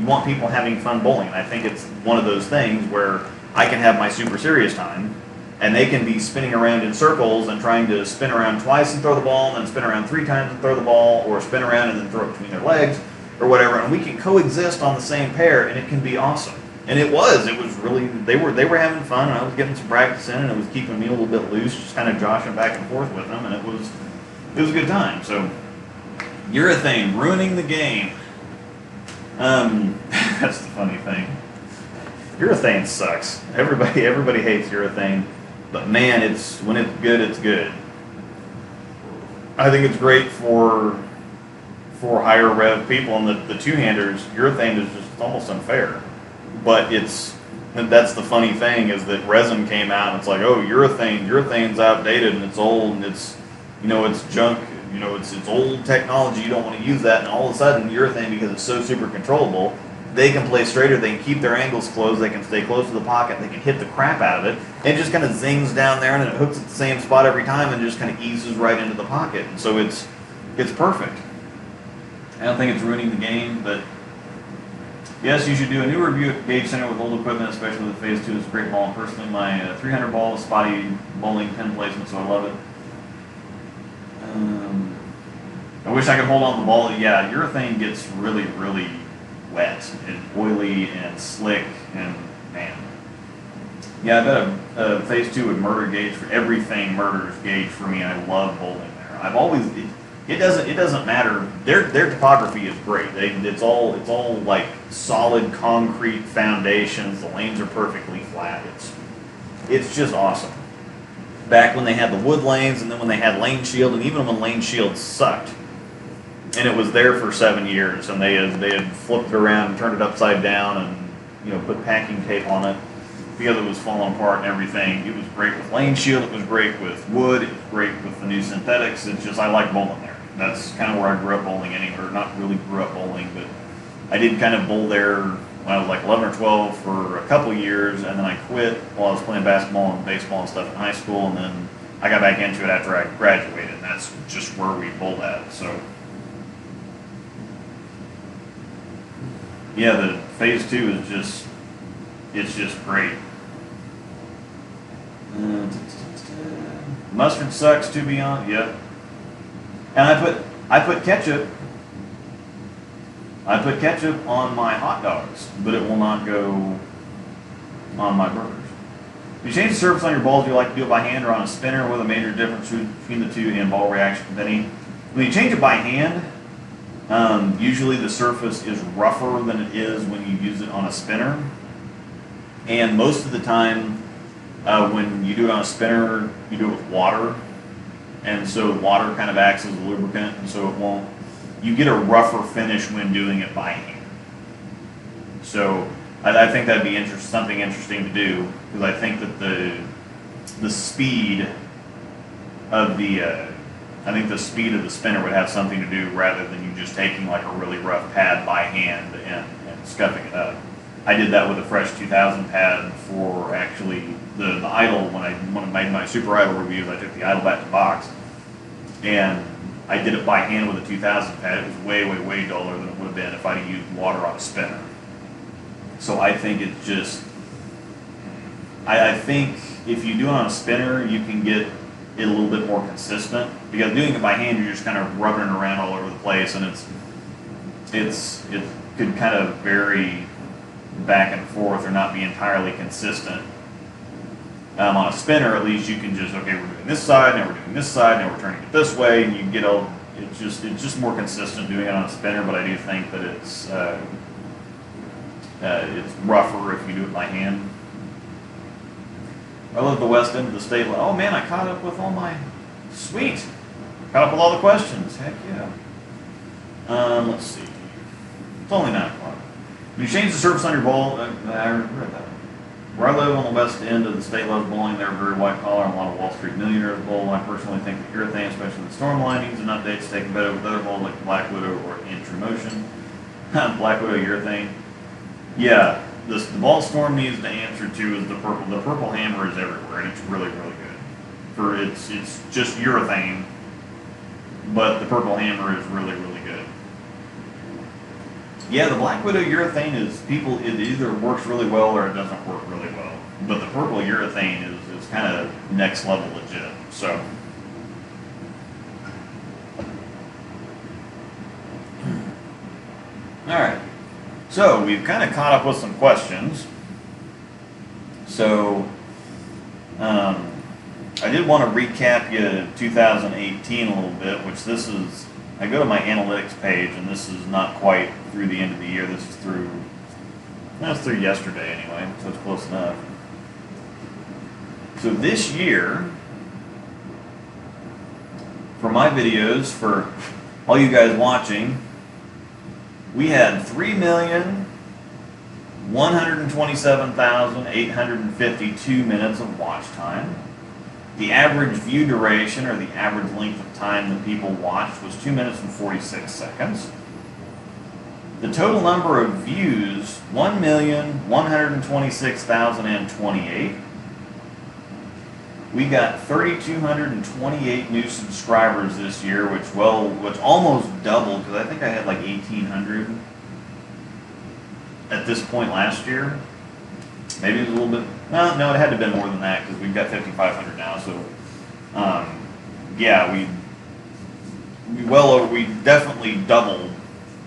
You want people having fun bowling. And I think it's one of those things where I can have my super serious time, and they can be spinning around in circles and trying to spin around twice and throw the ball, and then spin around 3 times and throw the ball, or spin around and then throw it between their legs, or whatever. And we can coexist on the same pair, and it can be awesome. And it was really, they were having fun, and I was getting some practice in, and it was keeping me a little bit loose, just kind of joshing back and forth with them, and it was a good time. So, urethane, ruining the game. That's the funny thing. Urethane sucks. Everybody hates urethane. But man, when it's good, it's good. I think it's great for higher rev people, and the two-handers, urethane is just almost unfair. But that's the funny thing, is that resin came out and it's like, oh, urethane's outdated and it's old and it's junk, it's old technology, you don't want to use that. And all of a sudden, urethane, because it's so super controllable, they can play straighter, they can keep their angles closed, they can stay close to the pocket, they can hit the crap out of it, and it just kind of zings down there, and it hooks at the same spot every time and just kind of eases right into the pocket. And so it's perfect. I don't think it's ruining the game, but yes, you should do a new review at Gauge Center with old equipment, especially with Phase 2. It's a great ball. Personally, my 300 ball is spotty bowling pin placement, so I love it. I wish I could hold on to the ball. Yeah, urethane gets really, really wet and oily and slick, and man. Yeah, I bet a Phase 2 would murder Gauge for everything. Murders Gauge for me. I love bowling there. I've always it doesn't matter. Their topography is great. It's all like solid concrete foundations. The lanes are perfectly flat. It's just awesome. Back when they had the wood lanes, and then when they had Lane Shield, and even when Lane Shield sucked, and it was there for 7 years, and they had flipped it around and turned it upside down, and put packing tape on it because it was falling apart and everything. It was great with Lane Shield. It was great with wood. It was great with the new synthetics. It's just, I like bowling there. That's kind of where I grew up bowling anywhere. Not really grew up bowling, but I did kind of bowl there when I was like 11 or 12 for a couple years, and then I quit while I was playing basketball and baseball and stuff in high school, and then I got back into it after I graduated, and that's just where we bowled at. So yeah, the Phase 2 is just great. Mustard sucks, to be honest. Yep. And I put ketchup on my hot dogs, but it will not go on my burgers. If you change the surface on your balls, do you like to do it by hand or on a spinner? What are the major difference between the two in ball reaction, if any? When you change it by hand, usually the surface is rougher than it is when you use it on a spinner. And most of the time, when you do it on a spinner, you do it with water. And so water kind of acts as a lubricant, and so you get a rougher finish when doing it by hand. So I think that'd be something interesting to do, because I think that the speed of the spinner would have something to do, rather than you just taking like a really rough pad by hand and scuffing it up. I did that with a Fresh 2000 pad for actually the Idol. When I made my Super Idol reviews, I took the Idol back to box, and I did it by hand with a 2000 pad. It was way duller than it would have been if I'd used water on a spinner. So I think it's just, I think if you do it on a spinner, you can get it a little bit more consistent, because doing it by hand, you're just kind of rubbing it around all over the place, and it could kind of vary back and forth or not be entirely consistent. On a spinner, at least you can just, okay, we're doing this side, now we're doing this side, now we're turning it this way, and you get all, it's just more consistent doing it on a spinner. But I do think that it's rougher if you do it by hand. I live the west end of the state. Oh man, I caught up with all my, sweet, caught up with all the questions. Heck yeah. Let's see. It's only 9 o'clock. When you change the surface on your bowl, I read that. Where I live on the west end of the state, loves bowling. They're very white collar, and a lot of Wall Street millionaires bowl. I personally think that urethane, especially the storm linings and updates, taken better with other bowls like Black Widow or True Motion. Black Widow urethane. Yeah, the ball storm needs to answer to is the purple. The purple hammer is everywhere, and it's really good. It's just urethane, but the purple hammer is really good. Yeah, the Black Widow urethane it either works really well or it doesn't work really well. But the purple urethane is kind of next level legit. So, all right. So we've kind of caught up with some questions. So, I did want to recap you 2018 a little bit, which this is. I go to my analytics page, and this is not quite through the end of the year. This is through yesterday anyway, so it's close enough. So this year, for my videos, for all you guys watching, we had 3,127,852 minutes of watch time. The average view duration, or the average length of time that people watched, was 2 minutes and 46 seconds. The total number of views, 1,126,028. We got 3,228 new subscribers this year, which almost doubled, because I think I had like 1,800 at this point last year. Maybe it was a little bit. Well, no, it had to have been more than that, because we've got 5,500 now. So, yeah, we definitely doubled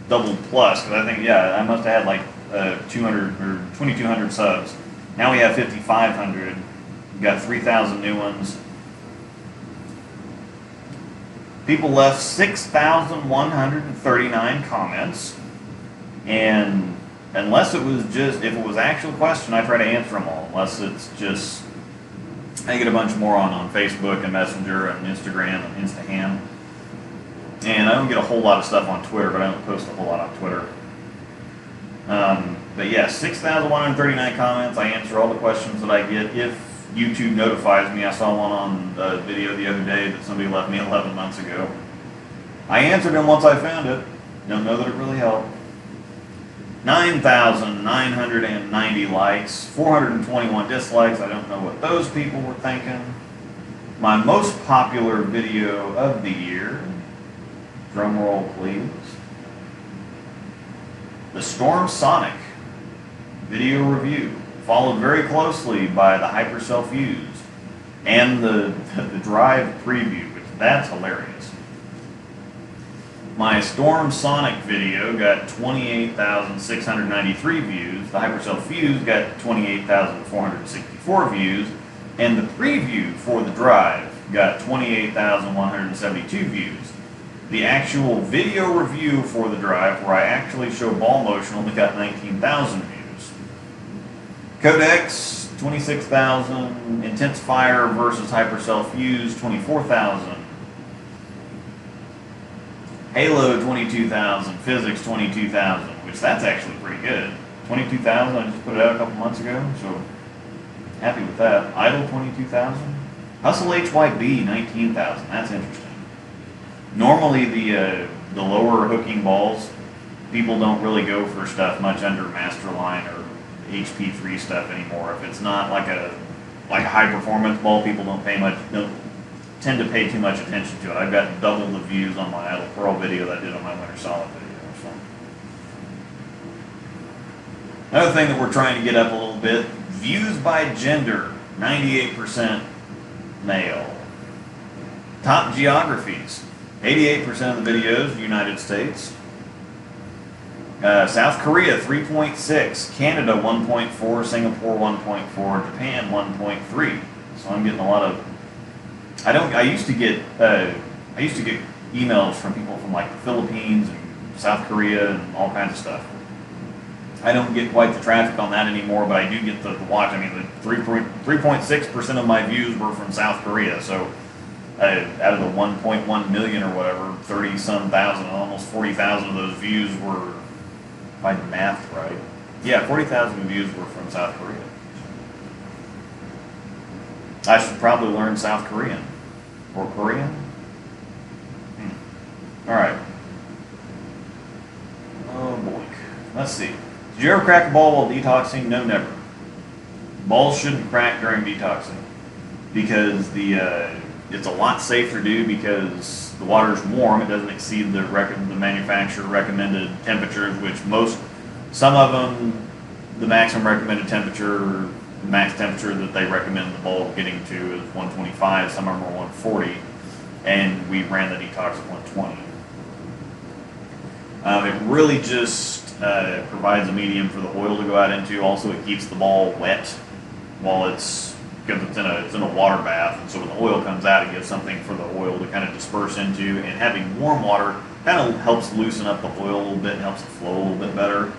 plus, because I think, yeah, I must have had like 200 or 2,200 subs. Now we have 5,500. We got 3,000 new ones. People left 6,139 comments, and unless it was if it was actual question, I try to answer them all. Unless it's just, I get a bunch more on Facebook and Messenger and Instagram and Instaham. And I don't get a whole lot of stuff on Twitter, but I don't post a whole lot on Twitter. But yeah, 6,139 comments. I answer all the questions that I get. If YouTube notifies me, I saw one on a video the other day that somebody left me 11 months ago. I answered them once I found it. Don't know that it really helped. 9,990 likes, 421 dislikes. I don't know what those people were thinking. My most popular video of the year, drum roll please, the Storm Sonic video review, followed very closely by the Hypercell Fuse and the Drive preview, which that's hilarious. My Storm Sonic video got 28,693 views. The Hypercell Fuse got 28,464 views. And the preview for the Drive got 28,172 views. The actual video review for the Drive, where I actually show ball motion, only got 19,000 views. Codex, 26,000. Intense Fire versus Hypercell Fuse, 24,000. Halo, 22,000. Physics, 22,000, which that's actually pretty good. 22,000, I just put it out a couple months ago, so happy with that. Idle, 22,000. Hustle HYB, 19,000. That's interesting. Normally, the lower hooking balls, people don't really go for stuff much under Masterline or HP3 stuff anymore. If it's not like a high performance ball, people don't pay much. tend to pay too much attention to it. I've got double the views on my idle pearl video that I did on my winter solid video. So. Another thing that we're trying to get up a little bit, views by gender, 98% male. Top geographies, 88% of the videos, United States. South Korea, 3.6, Canada, 1.4, Singapore, 1.4, Japan, 1.3. So I'm getting a lot of, I used to get emails from people from like the Philippines and South Korea and all kinds of stuff. I don't get quite the traffic on that anymore, but I do get the watch. I mean, the 3.6% of my views were from South Korea. So out of the 1.1 million or whatever, 30-some thousand, almost 40,000 of those views were, if I did math right, yeah, 40,000 views were from South Korea. I should probably learn South Korean or Korean. All right. Oh boy. Let's see. Did you ever crack a ball while detoxing? No, never. Balls shouldn't crack during detoxing because it's a lot safer to do because the water is warm. It doesn't exceed the manufacturer recommended temperatures, which some of them, the maximum recommended temperature, max temperature that they recommend the bulb getting to is 125. Some of them are 140, and we ran the detox at 120. It really just provides a medium for the oil to go out into. Also, it keeps the ball wet while because it's in a water bath, and so when the oil comes out, it gives something for the oil to kind of disperse into. And having warm water kind of helps loosen up the oil a little bit and helps it flow a little bit better.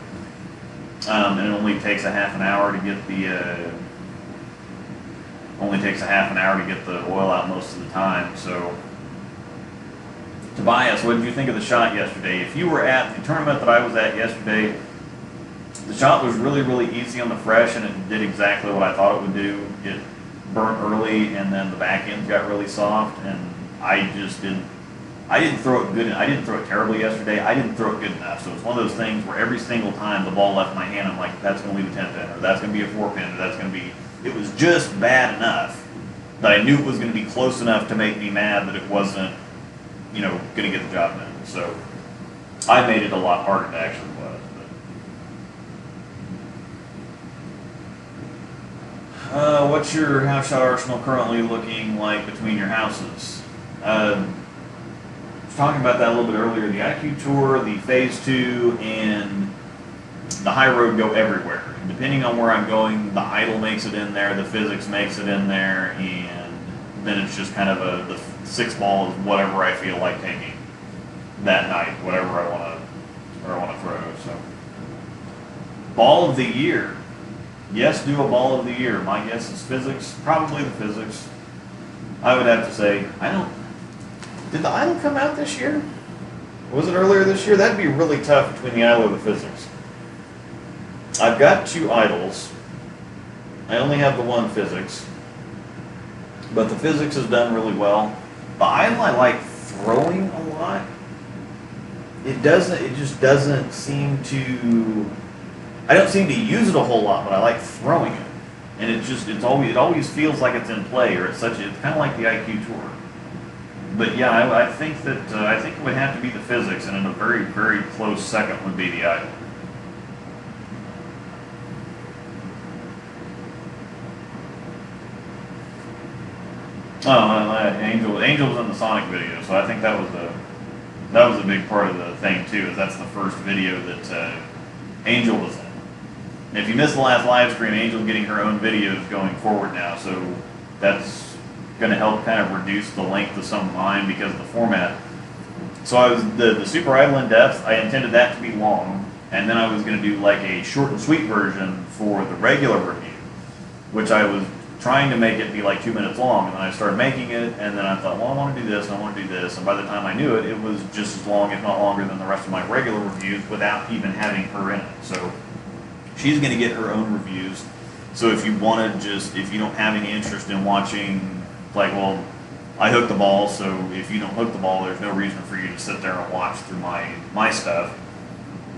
And it only takes a half an hour to get the oil out most of the time. So, Tobias, what did you think of the shot yesterday? If you were at the tournament that I was at yesterday, the shot was really, really easy on the fresh, and it did exactly what I thought it would do. It burnt early, and then the back ends got really soft, and I didn't throw it good. I didn't throw it terribly yesterday. I didn't throw it good enough. So it's one of those things where every single time the ball left my hand, I'm like, that's going to leave a 10 pin, or that's going to be a 4 pin, or that's going to be. It was just bad enough that I knew it was going to be close enough to make me mad that it wasn't, going to get the job done. So I made it a lot harder than it actually was. What's your house shot arsenal currently looking like between your houses? I was talking about that a little bit earlier. The IQ Tour, the Phase 2, and the High Road go everywhere. And depending on where I'm going, the idle makes it in there, the physics makes it in there, and then it's just kind of the 6 ball is whatever I feel like taking that night, whatever I want to throw. So, ball of the year. Yes, do a ball of the year. My guess is physics. Probably the physics. I would have to say, did the idle come out this year? Was it earlier this year? That'd be really tough between the idle or the physics. I've got 2 idols. I only have the 1 physics. But the physics has done really well. The idle I like throwing a lot. It just doesn't seem to, I don't seem to use it a whole lot, but I like throwing it. And it always feels like it's in play, or it's kind of like the IQ Tour. But yeah, I think it would have to be the physics, and in a very, very close second would be the idle. Oh, Angel was in the Sonic video, so I think that was a big part of the thing too. Is that's the first video that Angel was in. And if you missed the last live stream, Angel's getting her own videos going forward now, so that's going to help kind of reduce the length of some of mine because of the format. So I was the super idle in depth. I intended that to be long, and then I was going to do like a short and sweet version for the regular review, which I was trying to make it be like 2 minutes long, and then I started making it, and then I thought, well, I want to do this, and I want to do this, and by the time I knew it, it was just as long, if not longer, than the rest of my regular reviews without even having her in it. So she's going to get her own reviews. So if you don't have any interest in watching, like, well, I hook the ball, so if you don't hook the ball, there's no reason for you to sit there and watch through my stuff.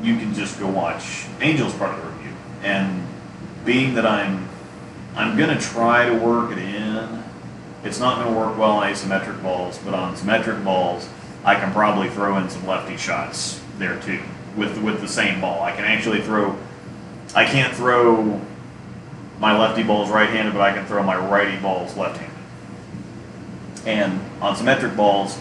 You can just go watch Angel's part of the review. And being that I'm going to try to work it in It's not going to work well on asymmetric balls, but on symmetric balls, I can probably throw in some lefty shots there too with the same ball. I can actually throw. I can't throw my lefty balls right-handed, but I can throw my righty balls left-handed. And on symmetric balls,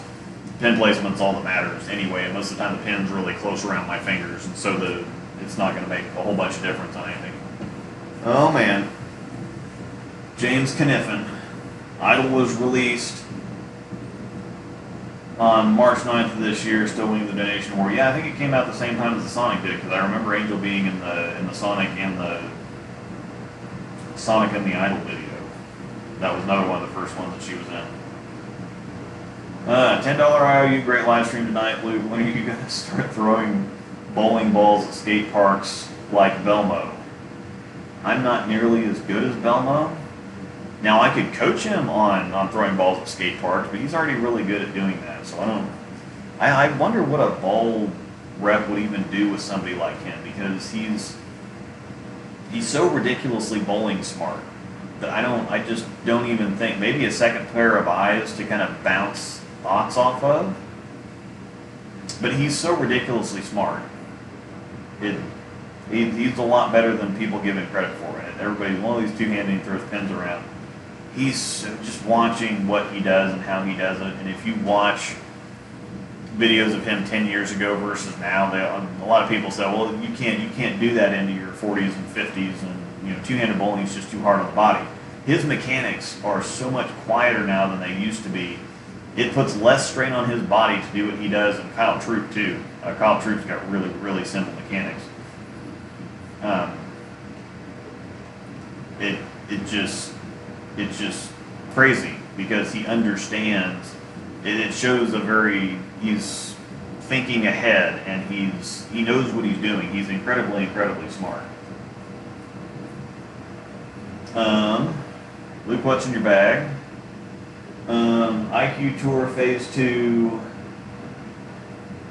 pin placement's all that matters anyway. And most of the time, the pin's really close around my fingers, and so it's not going to make a whole bunch of difference on anything. Oh man, James Kniffen. Idol was released on March 9th of this year, still winning the donation war. Yeah, I think it came out the same time as the Sonic did, because I remember Angel being in the Sonic and the Idol video. That was another one of the first ones that she was in. $10 IOU, great live stream tonight, Luke. When are you going to start throwing bowling balls at skate parks like Belmo? I'm not nearly as good as Belmo. Now, I could coach him on throwing balls at skate parks, but he's already really good at doing that. So I wonder what a ball rep would even do with somebody like him, because he's so ridiculously bowling smart that I just don't even think, maybe a second pair of eyes to kind of bounce thoughts off of. But he's so ridiculously smart. He's a lot better than people give him credit for. And everybody, one of these two-handed, he throws pins around. He's just watching what he does and how he does it. And if you watch videos of him 10 years ago versus now, a lot of people say, well, you can't do that into your 40s and 50s, and two-handed bowling is just too hard on the body. His mechanics are so much quieter now than they used to be. It puts less strain on his body to do what he does, and Kyle Troop too. Kyle Troop's got really, really simple mechanics. It's just crazy because he understands. It shows he's thinking ahead, and he knows what he's doing. He's incredibly, incredibly smart. Luke, what's in your bag? IQ Tour Phase 2,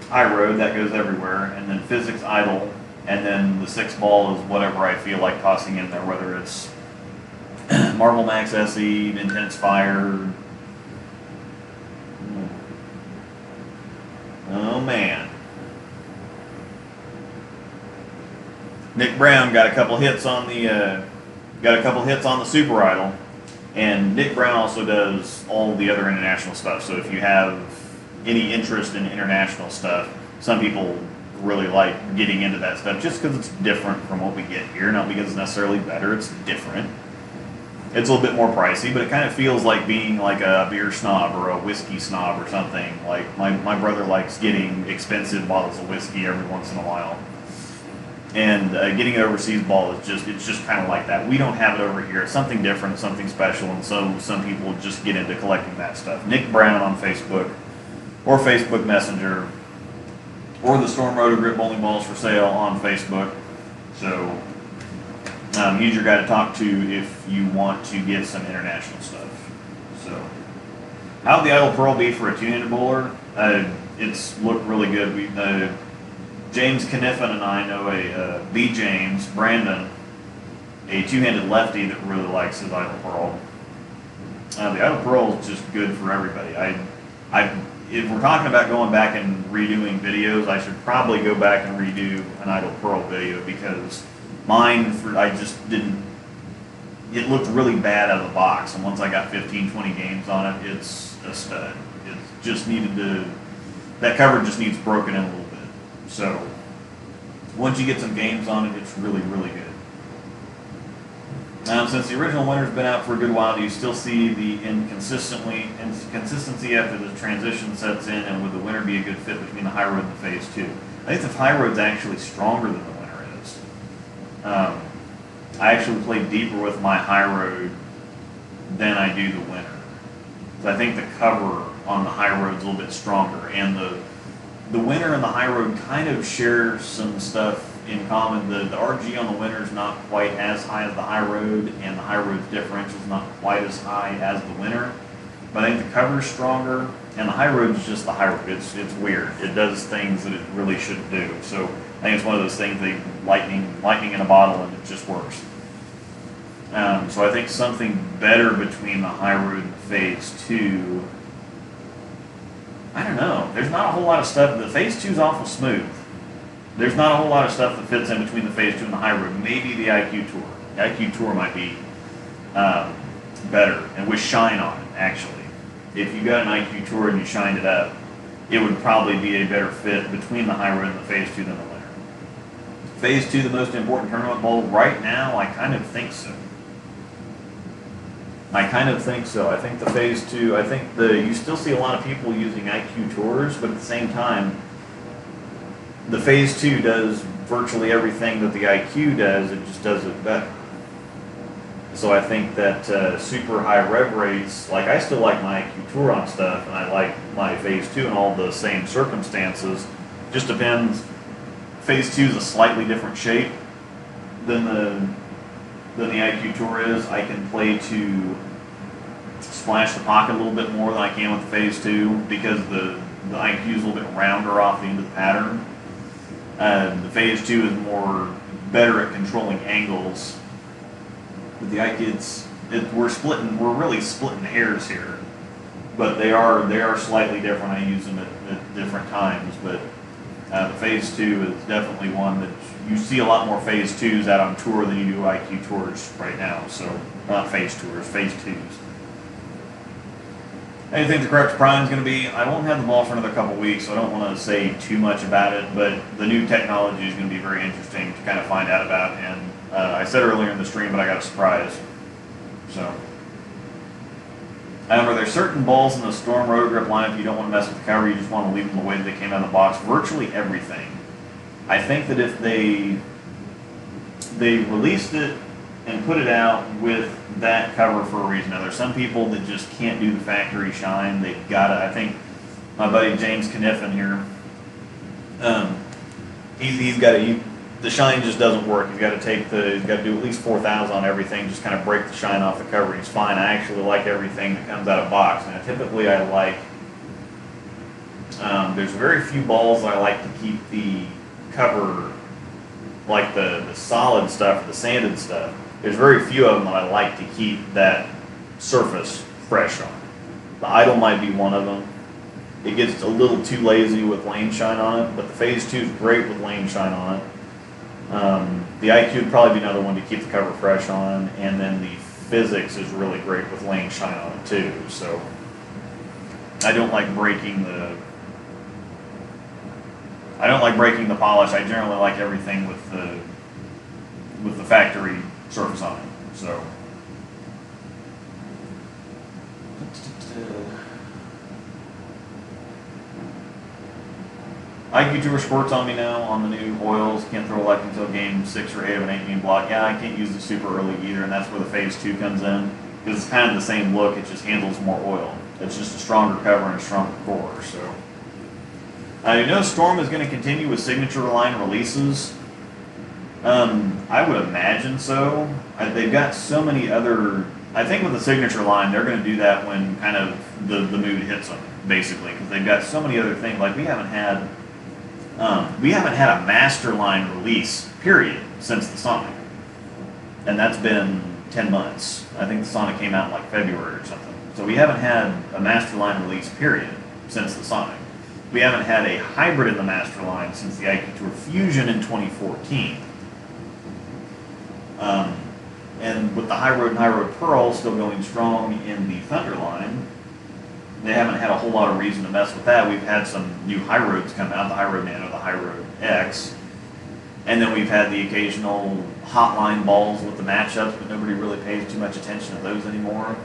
High Road, that goes everywhere, and then Physics Idol, and then the sixth ball is whatever I feel like tossing in there, whether it's Marvel Max SE, Intense Fire. Oh man. Nick Brown got a couple hits on the Super Idol, and Nick Brown also does all the other international stuff. So if you have any interest in international stuff, some people really like getting into that stuff just because it's different from what we get here. Not because it's necessarily better, it's different. It's a little bit more pricey, but it kind of feels like being like a beer snob or a whiskey snob or something. Like my brother likes getting expensive bottles of whiskey every once in a while. And getting an overseas ball is just kind of like that. We don't have it over here. It's something different, something special, and so some people just get into collecting that stuff. Nick Brown on Facebook or Facebook Messenger, or the Storm Roto Grip Bowling Balls for sale on Facebook. So he's your guy to talk to if you want to get some international stuff. So how would the Idol Pearl be for a two-handed bowler? It's looked really good. James Kniffen and I know a B. James Brandon, a two-handed lefty that really likes his Idol Pearl. The Idol Pearl is just good for everybody. If we're talking about going back and redoing videos, I should probably go back and redo an Idol Pearl video, because mine, it looked really bad out of the box, and once I got 15, 20 games on it, it's a stud. It just that cover just needs broken in a little bit. So once you get some games on it, it's really, really good. Since the original winner's been out for a good while, do you still see the inconsistency after the transition sets in, and would the winner be a good fit between the High Road and the Phase 2? I think the High Road's actually stronger than the winner is. I actually play deeper with my High Road than I do the winner. So I think the cover on the High Road's a little bit stronger, and the winner and the High Road kind of share some stuff in common. The RG on the winner is not quite as high as the High Road, and the High Road's differential is not quite as high as the winner. But I think the cover is stronger, and the High Road is just the High Road. It's weird. It does things that it really shouldn't do. So I think it's one of those things, lightning in a bottle, and it just works. So I think something better between the High Road and the Phase 2, I don't know. There's not a whole lot of stuff. The Phase 2 is awful smooth. There's not a whole lot of stuff that fits in between the Phase 2 and the High Road. Maybe the IQ Tour. The IQ Tour might be better, and with shine on it, actually. If you got an IQ Tour and you shined it up, it would probably be a better fit between the High Road and the Phase 2 than the winner. Phase 2, the most important tournament bowl right now, I kind of think so. I think the Phase 2, you still see a lot of people using IQ Tours, but at the same time, the Phase 2 does virtually everything that the IQ does, it just does it better. So I think that super high rev rates, like I still like my IQ Tour on stuff, and I like my Phase 2 in all the same circumstances. Just depends. Phase 2 is a slightly different shape than the IQ Tour is. I can play to splash the pocket a little bit more than I can with the Phase 2 because the IQ is a little bit rounder off the end of the pattern. The Phase 2 is better at controlling angles. With the IQ, we're really splitting hairs here, but they are slightly different. I use them at different times, but the Phase 2 is definitely one that you see a lot more Phase 2s out on tour than you do IQ Tours right now. So, not Phase Tours, Phase 2s. I think the Crux Prime is going to be, I won't have the ball for another couple weeks, so I don't want to say too much about it, but the new technology is going to be very interesting to kind of find out about, and I said earlier in the stream, but I got a surprise. So, however, there's certain balls in the Storm Roto Grip lineup you don't want to mess with the cover, you just want to leave them the way that they came out of the box. Virtually everything. I think that if they released it and put it out with that cover for a reason. Now, there's some people that just can't do the factory shine. They've got to, I think my buddy James Kniffen here, he's got to, the shine just doesn't work. He's got to do at least 4,000 on everything, just kind of break the shine off the cover. He's fine. I actually like everything that comes out of box. Now, typically I like, there's very few balls that I like to keep the cover, like the solid stuff, the sanded stuff. There's very few of them that I like to keep that surface fresh on. The Idol might be one of them. It gets a little too lazy with lane shine on it, but the Phase 2 is great with lane shine on it. The IQ would probably be another one to keep the cover fresh on, and then the Physics is really great with lane shine on it too. So I don't like breaking the polish. I generally like everything with the factory surface on it. So IQ Tour squirts on me now on the new oils. Can't throw elect until game 6 or 8 of an 8-game block. Yeah, I can't use it super early either, and that's where the Phase 2 comes in. Because it's kind of the same look, it just handles more oil. It's just a stronger cover and a stronger core. So you know Storm is going to continue with signature line releases. I would imagine so. They've got so many other, I think with the signature line, they're going to do that when kind of the mood hits them, basically, because they've got so many other things. Like we haven't had a master line release, period, since the Sonic. And that's been 10 months. I think the Sonic came out in like February or something. So we haven't had a master line release, period, since the Sonic. We haven't had a hybrid in the master line since the IQ Tour Fusion in 2014. And with the High Road and High Road Pearl still going strong in the Thunder line, they haven't had a whole lot of reason to mess with that. We've had some new High Roads come out, the High Road Nano, the High Road X, and then we've had the occasional hotline balls with the matchups, but nobody really pays too much attention to those anymore.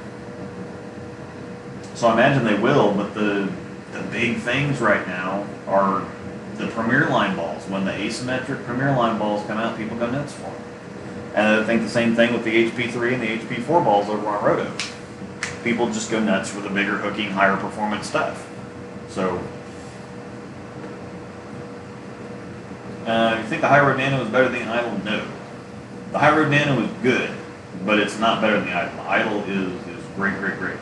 So I imagine they will, but the big things right now are the Premier Line balls. When the asymmetric Premier Line balls come out, people go nuts for them. And I think the same thing with the HP3 and the HP4 balls over on Roto. People just go nuts for the bigger hooking, higher performance stuff. So, you think the High Road Nano is better than the Idol? No. The High Road Nano is good, but it's not better than the Idol. The Idol is great, great, great.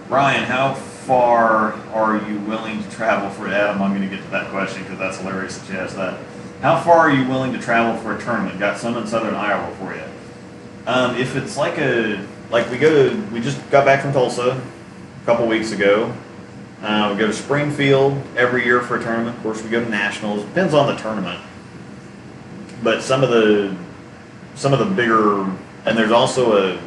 Ryan, how far are you willing to travel for Adam? I'm going to get to that question because that's hilarious that you asked that. How far are you willing to travel for a tournament? Got some in Southern Iowa for you. If it's we just got back from Tulsa. a couple weeks ago. We go to Springfield every year for a tournament. Of course, we go to nationals. Depends on the tournament, but some of the bigger, and there's also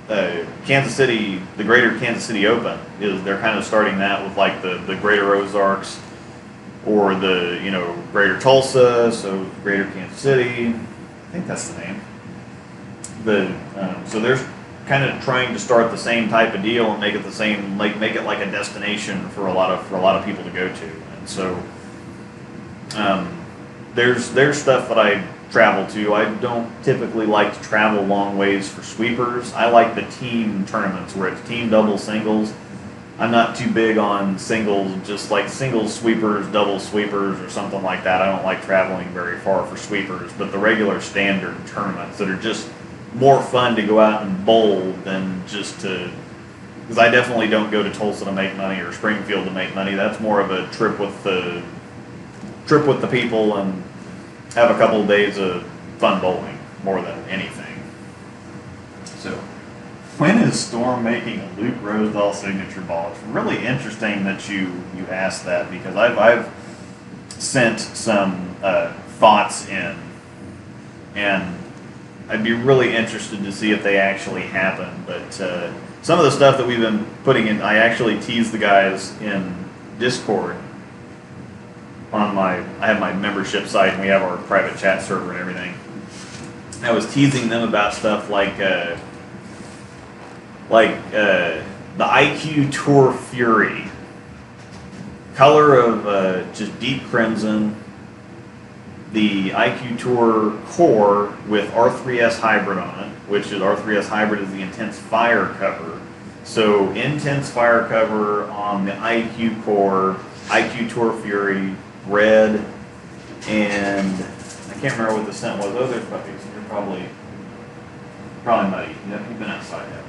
a Kansas City, the Greater Kansas City Open is they're kind of starting that with like the Greater Ozarks or the Greater Tulsa, so Greater Kansas City. I think that's the name. So there's kind of trying to start the same type of deal and make it the same, like make it like a destination for a lot of people to go to. And so there's stuff that I travel to. I don't typically like to travel long ways for sweepers. I like the team tournaments where it's team doubles, singles. I'm not too big on singles, just like single sweepers, double sweepers, or something like that. I don't like traveling very far for sweepers, but the regular standard tournaments that are just more fun to go out and bowl than just to, because I definitely don't go to Tulsa to make money or Springfield to make money. That's more of a trip with the people and have a couple of days of fun bowling more than anything. So, when is Storm making a Luke Rosdahl signature ball? It's really interesting that you asked that, because I've sent some thoughts in, and I'd be really interested to see if they actually happen. But some of the stuff that we've been putting in, I actually teased the guys in Discord on I have my membership site, and we have our private chat server and everything. I was teasing them about stuff like the IQ Tour Fury, color of just deep crimson, the IQ Tour core with R3S hybrid on it, which is R3S hybrid is the intense fire cover. So intense fire cover on the IQ core, IQ Tour Fury, red, and I can't remember what the scent was. Oh, there's puppies. You're probably muddy. You've been outside, haven't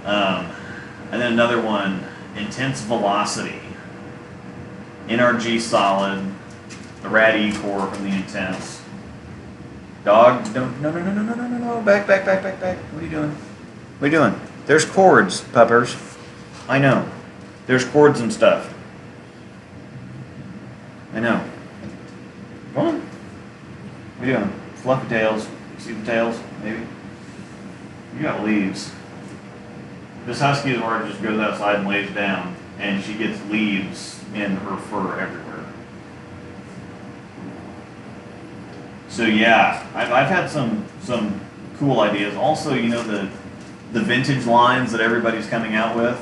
you? And then another one, intense velocity. NRG solid, the Rad E core from the Intense. Dog, don't, no, back. What are you doing? What are you doing? There's cords, puppers. I know. There's cords and stuff. I know. Come on. What are you doing? Fluffy tails. See the tails, maybe? You got leaves. This husky is where it just goes outside and lays down, and she gets leaves in her fur everywhere. So yeah, I've had some cool ideas. Also, the vintage lines that everybody's coming out with.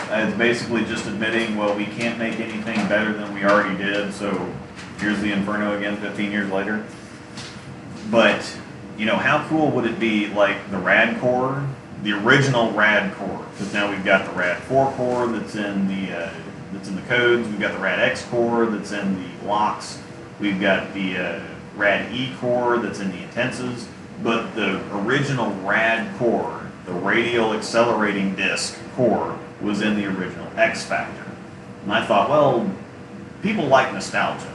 It's basically just admitting, well, we can't make anything better than we already did, so here's the Inferno again 15 years later. But, how cool would it be, like, the Rad core, the original Rad core, because now we've got the Rad 4 core that's in the codes, we've got the Rad X core that's in the locks, we've got the Rad E core that's in the intenses, but the original Rad core, the radial accelerating disc core, was in the original X Factor. And I thought, well, people like nostalgia,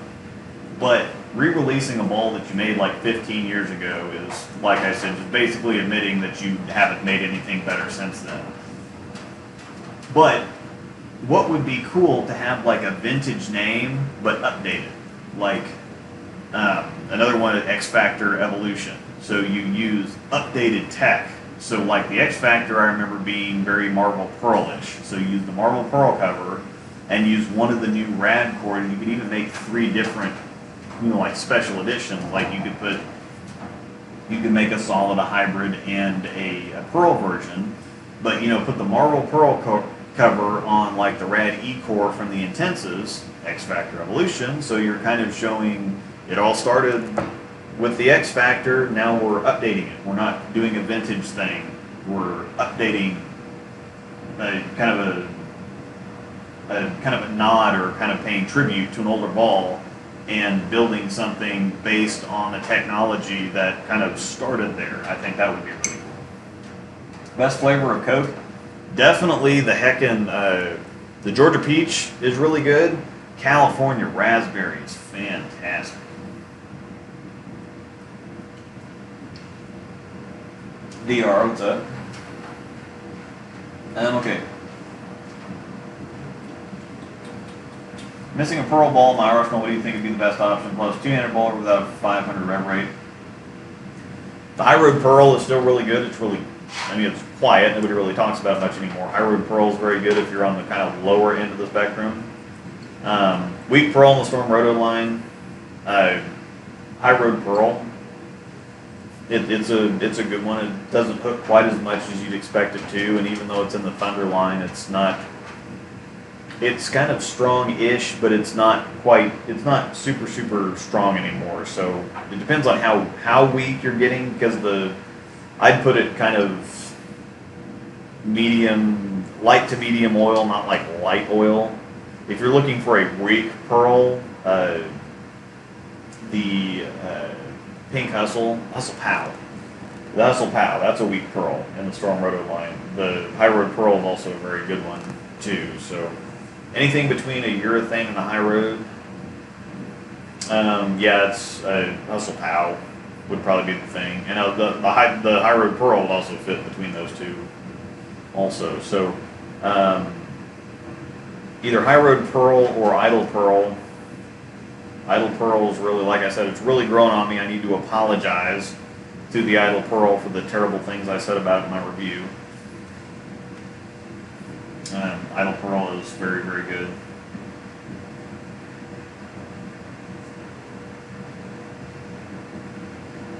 but re-releasing a ball that you made like 15 years ago is, like I said, just basically admitting that you haven't made anything better since then. But what would be cool to have like a vintage name, but updated? Like another one is X Factor Evolution. So you use updated tech. So like the X Factor, I remember being very Marble Pearl-ish. So you use the Marble Pearl cover and use one of the new Rad cores. You could even make 3 different, like special editions. Like you could make a solid, a hybrid, and a Pearl version. But put the Marble Pearl cover on like the Rad E core from the Intenses, X Factor Evolution. So you're kind of showing it all started with the X Factor. Now we're updating it. We're not doing a vintage thing. We're updating kind of a nod, or kind of paying tribute to an older ball and building something based on the technology that kind of started there. I think that would be really cool. Best flavor of Coke? Definitely the the Georgia Peach is really good. California Raspberry is fantastic. DR, what's up? Okay. Missing a pearl ball in my arsenal, what do you think would be the best option? Plus two-handed bowler without a 500 rev rate. The high road pearl is still really good. It's really, I mean, it's quiet. Nobody really talks about it much anymore. High road pearl is very good if you're on the kind of lower end of the spectrum. Weak pearl in the Storm Roto line. High road pearl. It's a good one. It doesn't hook quite as much as you'd expect it to, and even though it's in the Thunder line, it's not. It's kind of strong-ish, but it's not quite. It's not super strong anymore. So it depends on how weak you're getting, because I'd put it kind of medium, light to medium oil, not like light oil. If you're looking for a weak pearl, the Pink Hustle Pow. The Hustle Pow, that's a weak pearl in the Storm Roto line. The High Road Pearl is also a very good one, too. So anything between a urethane and a high road, yeah, it's Hustle Pow would probably be the thing. And the high road pearl would also fit between those two, also. So either high road pearl or idle pearl. Idle pearl is really, like I said, it's really growing on me. I need to apologize to the idle pearl for the terrible things I said about it in my review. Idle pearl is very good.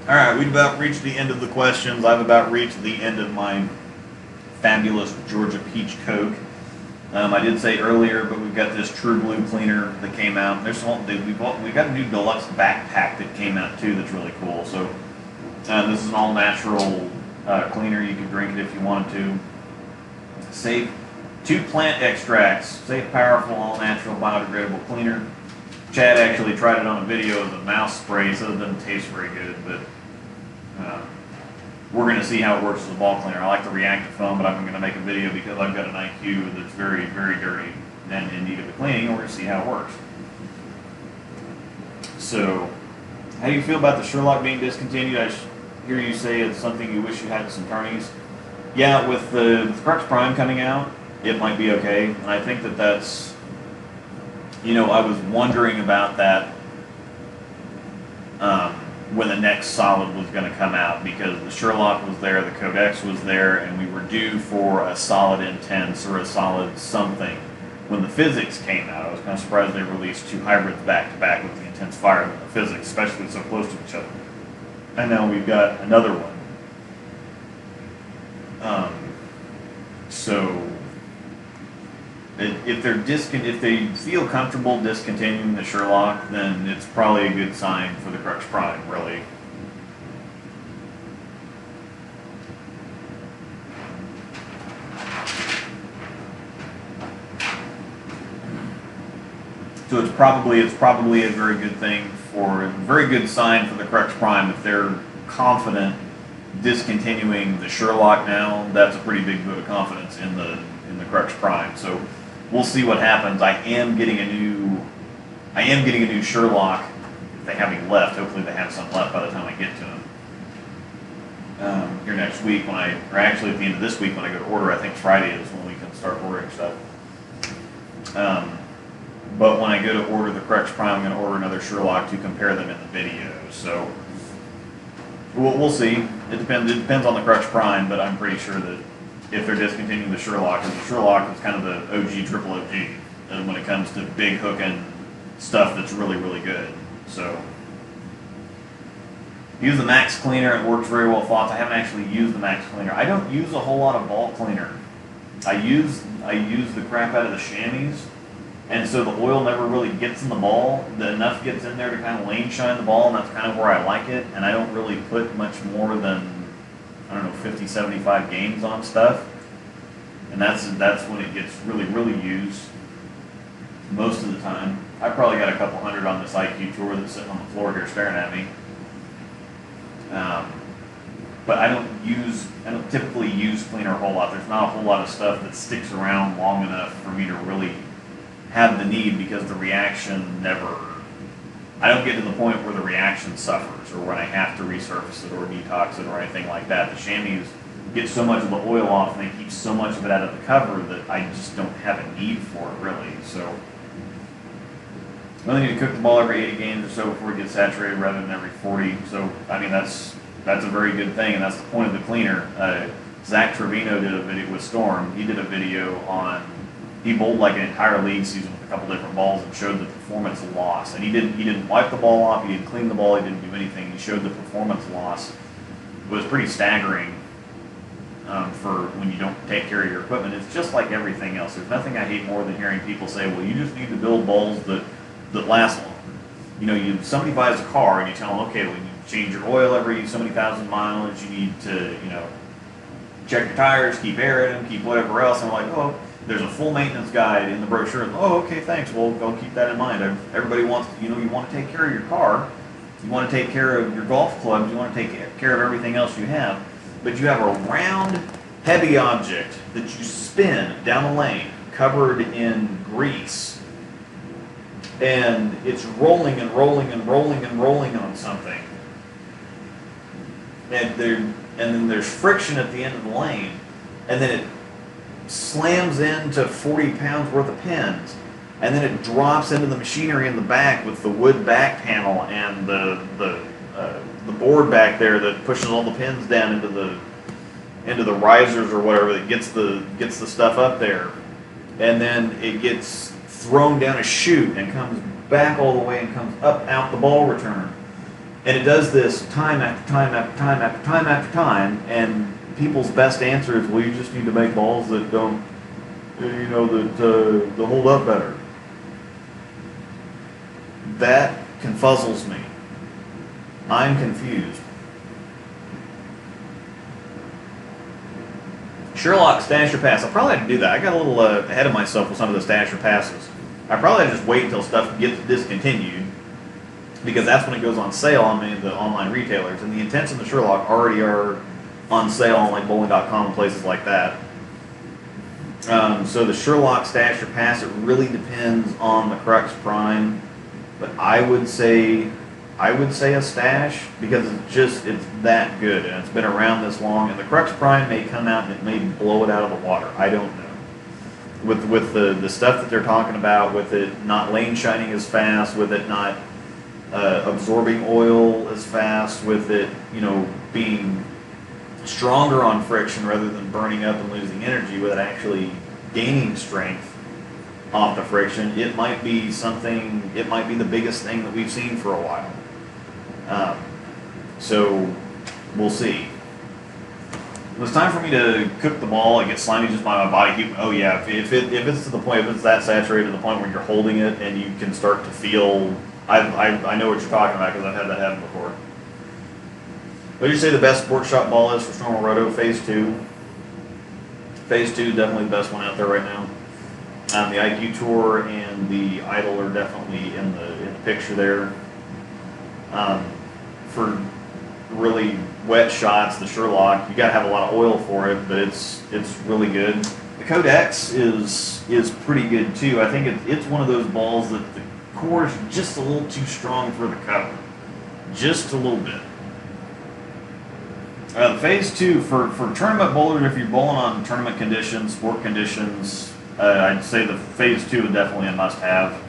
All right, we've about reached the end of the questions. I've about reached the end of my fabulous Georgia Peach Coke. I did say earlier, but we've got this True Blue cleaner that came out. We've got a new deluxe backpack that came out too that's really cool. So this is an all natural cleaner. You can drink it if you wanted to. Safe, 2 plant extracts, safe, powerful, all natural, biodegradable cleaner. Chad actually tried it on a video as a mouse spray, so it doesn't taste very good, but we're going to see how it works as a ball cleaner. I like the reactive foam, but I'm going to make a video because I've got an IQ that's very dirty and in need of a cleaning, and we're going to see how it works. So, how do you feel about the Sherlock being discontinued? I hear you say it's something you wish you had some tourneys. Yeah, with the Crux Prime coming out, it might be okay, and I think that's, I was wondering about that when the next solid was going to come out, because the Sherlock was there, the Codex was there, and we were due for a solid intense or a solid something. When the physics came out, I was kind of surprised they released 2 hybrids back to back with the intense fire and the physics, especially so close to each other. And now we've got another one. So if they feel comfortable discontinuing the Sherlock, then it's probably a good sign for the Crux Prime, really. So it's probably a very good thing a very good sign for the Crux Prime if they're confident discontinuing the Sherlock now. That's a pretty big vote of confidence in the Crux Prime. So we'll see what happens. I am getting a new Sherlock. If they have any left, hopefully they have some left by the time I get to them. Here next week, or actually at the end of this week when I go to order, I think Friday is when we can start ordering stuff. But when I go to order the Crux Prime, I'm going to order another Sherlock to compare them in the video. So we'll see. It depends on the Crux Prime, but I'm pretty sure that if they're discontinuing the Sherlock, because the Sherlock is kind of the OG, triple OG, and when it comes to big hooking stuff that's really good. So use the Max Cleaner. It works very well, thoughts. I haven't actually used the Max Cleaner. I don't use a whole lot of ball cleaner. I use the crap out of the chamois, and so the oil never really gets in the ball. Enough gets in there to kind of lane shine the ball, and that's kind of where I like it. And I don't really put much more than, 50, 75 games on stuff. And that's when it gets really used most of the time. I probably got a couple hundred on this IQ Tour that's sitting on the floor here staring at me. But I don't typically use cleaner a whole lot. There's not a whole lot of stuff that sticks around long enough for me to really have the need, because the reaction I don't get to the point where the reaction suffers or when I have to resurface it or detox it or anything like that. The chamois get so much of the oil off and they keep so much of it out of the cover that I just don't have a need for it really. So I only need to cook the ball every 80 games or so before it gets saturated rather than every 40. So I mean that's a very good thing, and that's the point of the cleaner. Zach Trevino did a video with Storm. He did a video on, he bowled like an entire league season with a couple different balls and showed the performance loss. And he didn't wipe the ball off, he didn't clean the ball, he didn't do anything. He showed the performance loss. It was pretty staggering for when you don't take care of your equipment. It's just like everything else. There's nothing I hate more than hearing people say, well, you just need to build balls that last longer. You know, somebody buys a car and you tell them, okay, well, you change your oil every so many thousand miles, you need to, you know, check your tires, keep air in them, keep whatever else. And I'm like, oh, there's a full maintenance guide in the brochure. Oh, okay, thanks. Well, I'll keep that in mind. Everybody wants, you know, you want to take care of your car, you want to take care of your golf clubs, you want to take care of everything else you have, but you have a round, heavy object that you spin down a lane covered in grease, and it's rolling and rolling and rolling and rolling on something. And then there's friction at the end of the lane, and then it slams into 40 pounds worth of pins, and then it drops into the machinery in the back with the wood back panel and the board back there that pushes all the pins down into the risers or whatever that gets the stuff up there, and then it gets thrown down a chute and comes back all the way and comes up out the ball return. And it does this time after time after time after time after time, and people's best answer is, well, you just need to make balls that don't, you know, that hold up better. That confuzzles me. I'm confused. Sherlock Stasher Pass. I'll probably have to do that. I got a little ahead of myself with some of the Stasher Passes. I probably have to just wait until stuff gets discontinued, because that's when it goes on sale on the online retailers. And the Intents and the Sherlock already are on sale on like bowling.com and places like that. So the Sherlock Stasher Pass, it really depends on the Crux Prime, but I would say a stash, because it's that good and it's been around this long. And the Crux Prime may come out and it may blow it out of the water. I don't know. With the stuff that they're talking about, with it not lane shining as fast, with it not absorbing oil as fast, with it, you know, being stronger on friction rather than burning up and losing energy, with it actually gaining strength off the friction, it might be something, it might be the biggest thing that we've seen for a while. So we'll see. When it's time for me to cook the ball, it gets slimy just by my body heat. Oh yeah, if it's to the point, if it's that saturated to the point where you're holding it and you can start to feel, I know what you're talking about because I've had that happen before. What would you say the best sport shot ball is for Storm Roto? Phase 2. Phase 2 is definitely the best one out there right now. The IQ Tour and the Idol are definitely in the picture there. For really wet shots, the Sherlock, you got to have a lot of oil for it, but it's really good. The Codex is pretty good too. I think it's one of those balls that the core is just a little too strong for the cover, just a little bit. The Phase 2 for tournament bowlers, if you're bowling on tournament conditions, sport conditions, I'd say the Phase 2 is definitely a must-have.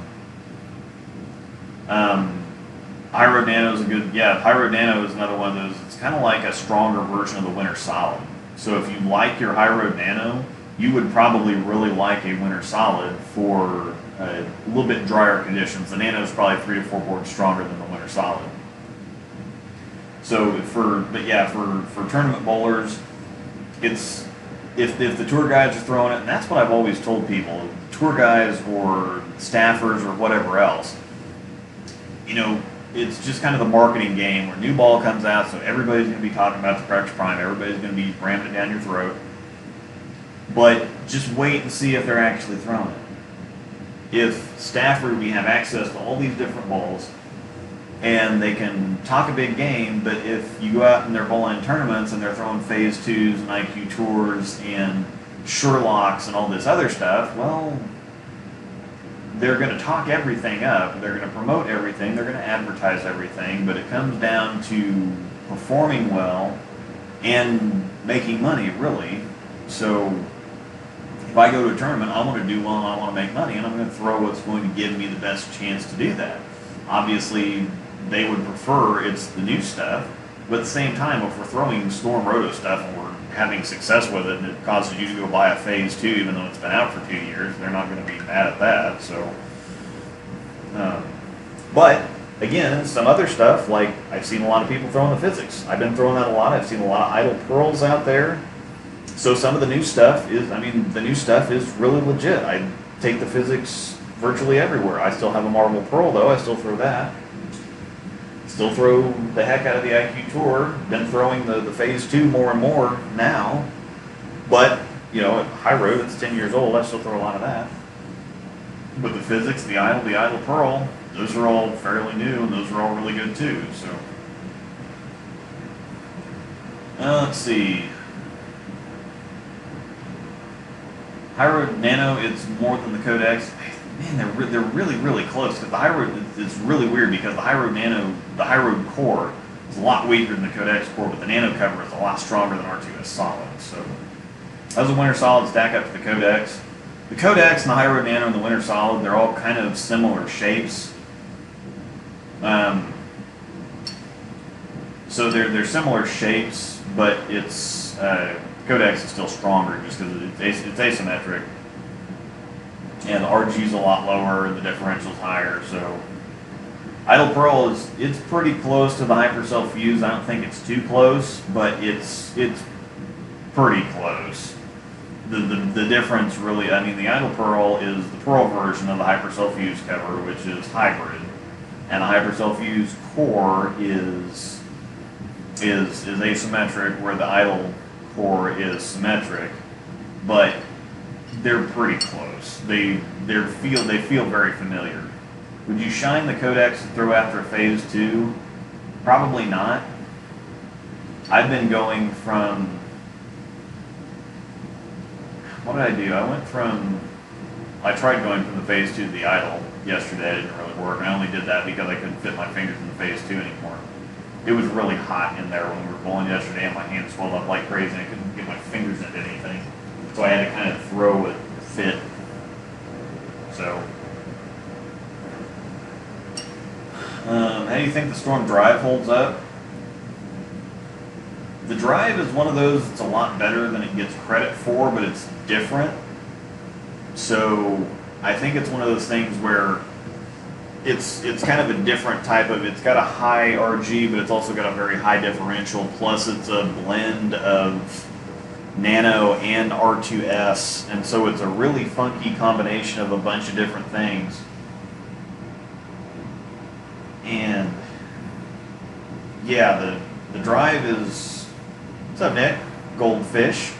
High Road Nano is a good, yeah, High Road Nano is another one of those. It's kind of like a stronger version of the Winter Solid. So if you like your High Road Nano, you would probably really like a Winter Solid for a little bit drier conditions. The Nano is probably 3 to 4 boards stronger than the Winter Solid. So for tournament bowlers, it's if the tour guides are throwing it, and that's what I've always told people, tour guys or staffers or whatever else, you know, it's just kind of the marketing game where new ball comes out, so everybody's going to be talking about the Crux Prime, everybody's going to be ramming it down your throat. But just wait and see if they're actually throwing it. If staffers, we have access to all these different balls, and they can talk a big game, but if you go out and they're bowling in tournaments and they're throwing Phase 2s and IQ Tours and Sherlocks and all this other stuff, well, they're going to talk everything up, they're going to promote everything, they're going to advertise everything, but it comes down to performing well and making money, really. So if I go to a tournament, I want to do well and I want to make money, and I'm going to throw what's going to give me the best chance to do that. Obviously, they would prefer it's the new stuff, but at the same time, if we're throwing Storm Roto stuff and we're having success with it and it causes you to go buy a Phase 2 even though it's been out for 2 years, they're not going to be mad at that. So, but again, some other stuff, like I've seen a lot of people throwing the physics. I've been throwing that a lot. I've seen a lot of idle pearls out there. So some of the new stuff is, the new stuff is really legit. I take the physics virtually everywhere. I still have a Marble Pearl though. I still throw that. Still throw the heck out of the IQ Tour. Been throwing the Phase 2 more and more now. But, at High Road, it's 10 years old. I still throw a lot of that. But the physics, the idle pearl, those are all fairly new, and those are all really good too. So, let's see. High Road Nano, it's more than the Codex. Man, they're really, really close. Because the High Road, it's really weird because the High Road Nano, the High Road core is a lot weaker than the Codex core, but the Nano cover is a lot stronger than R2S Solid. So, as a Winter Solid stack up to the Codex. The Codex and the High Road Nano and the Winter Solid, they're all kind of similar shapes. So they're similar shapes, but it's Codex is still stronger just because it's asymmetric. And the RG's a lot lower and the differential's higher, so Idle Pearl it's pretty close to the Hypercell Fuse. I don't think it's too close, but it's pretty close. The difference really, the Idle Pearl is the Pearl version of the Hypercell Fuse cover, which is hybrid, and the Hypercell Fuse core is asymmetric, where the Idle core is symmetric, but they're pretty close. They feel very familiar. Would you shine the Codex and throw after a Phase 2? Probably not. I've been going from, what did I do? I tried going from the Phase 2 to the Idle yesterday. It didn't really work, and I only did that because I couldn't fit my fingers in the Phase 2 anymore. It was really hot in there when we were bowling yesterday, and my hands swelled up like crazy, and I couldn't get my fingers into anything. So I had to kind of throw it fit. So, how do you think the Storm Drive holds up? The Drive is one of those that's a lot better than it gets credit for, but it's different. So I think it's one of those things where it's kind of a different type of, it's got a high RG, but it's also got a very high differential, plus it's a blend of Nano and R2S, and so it's a really funky combination of a bunch of different things. And yeah, the Drive is, what's up, Nick? Goldfish.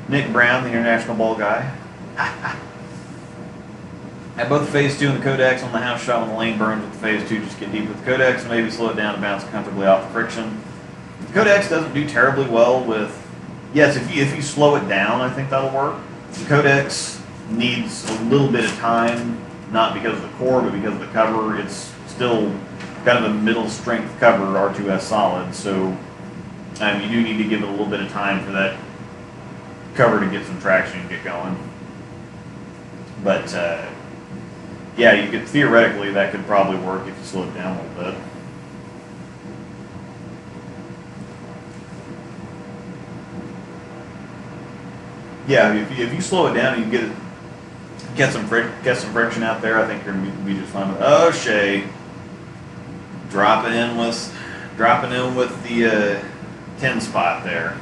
Nick Brown, the international ball guy. At both the Phase 2 and the Codex on the house shot when the lane burns with the Phase 2, just get deep with the Codex and maybe slow it down to bounce comfortably off the friction. The Codex doesn't do terribly well with, yes, if you slow it down, I think that'll work. The Codex needs a little bit of time, not because of the core, but because of the cover. It's still kind of a middle strength cover, R2S Solid, so you do need to give it a little bit of time for that cover to get some traction and get going. But yeah, you could theoretically, that could probably work if you slow it down a little bit. Yeah, if you slow it down and you get some friction out there, I think you're gonna be just fine with it. Oh, Shay, dropping in with the 10 spot there.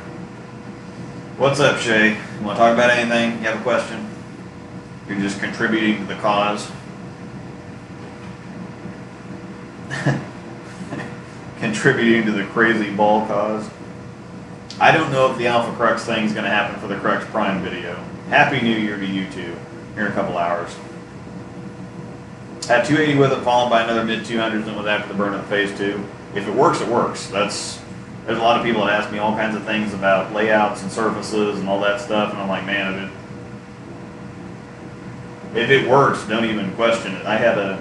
What's up, Shay? You want to talk about anything? You have a question? You're just contributing to the cause. Contributing to the crazy ball cause. I don't know if the Alpha Crux thing is going to happen for the Crux Prime video. Happy New Year to you two. Here in a couple hours. Had 280 with it, followed by another mid 200s, and was after the burn of the Phase 2. If it works, it works. There's a lot of people that ask me all kinds of things about layouts and surfaces and all that stuff, and I'm like, man, if it works, don't even question it. I had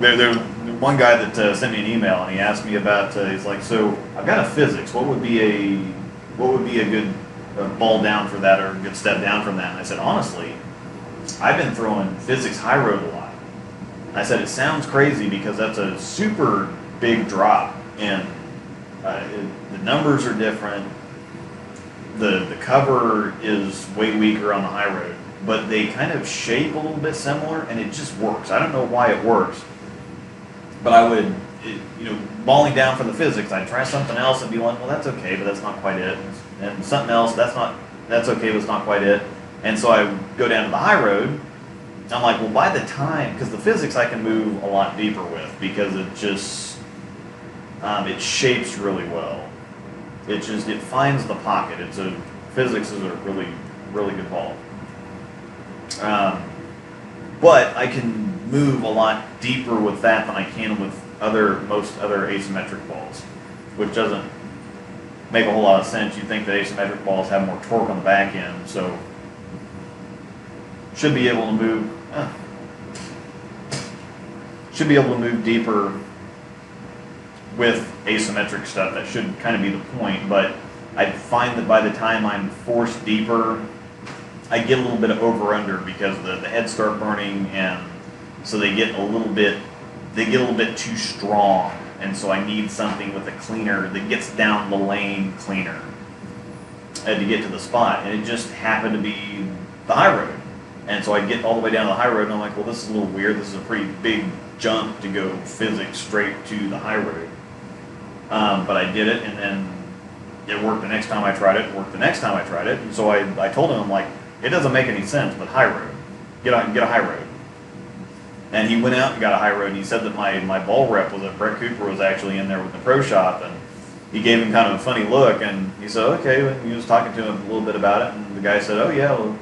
there's one guy that sent me an email, and he asked me about, he's like, so I've got a physics. What would be what would be a good ball down for that or a good step down from that? And I said, honestly, I've been throwing physics high road a lot. I said, it sounds crazy because that's a super big drop, and the numbers are different. The cover is way weaker on the high road, but they kind of shape a little bit similar, and it just works. I don't know why it works, but I would, balling down for the physics, I'd try something else and be like, well, that's okay, but that's not quite it. And something else, that's okay, but it's not quite it. And so I would go down to the high road. I'm like, well, by the time, because the physics I can move a lot deeper with, because it just, it shapes really well. It finds the pocket. Physics is a really, really good ball. But I can move a lot deeper with that than I can with most other asymmetric balls, which doesn't make a whole lot of sense. You'd think that asymmetric balls have more torque on the back end, so should be able to move deeper with asymmetric stuff. That should kind of be the point, but I find that by the time I'm forced deeper, I get a little bit of over-under because the heads start burning, and so they get a little bit too strong, and so I need something with a cleaner that gets down the lane cleaner to get to the spot, and it just happened to be the high road. And so I'd get all the way down to the high road, and I'm like, well, this is a little weird. This is a pretty big jump to go physics straight to the high road. But I did it, and then it worked the next time I tried it. It worked the next time I tried it. And so I told him, I'm like, it doesn't make any sense, but high road. Get a high road. And he went out and got a high road, and he said that my ball rep was Brett Cooper was actually in there with the pro shop, and he gave him kind of a funny look, and he said, okay, and he was talking to him a little bit about it, and the guy said, oh yeah, well,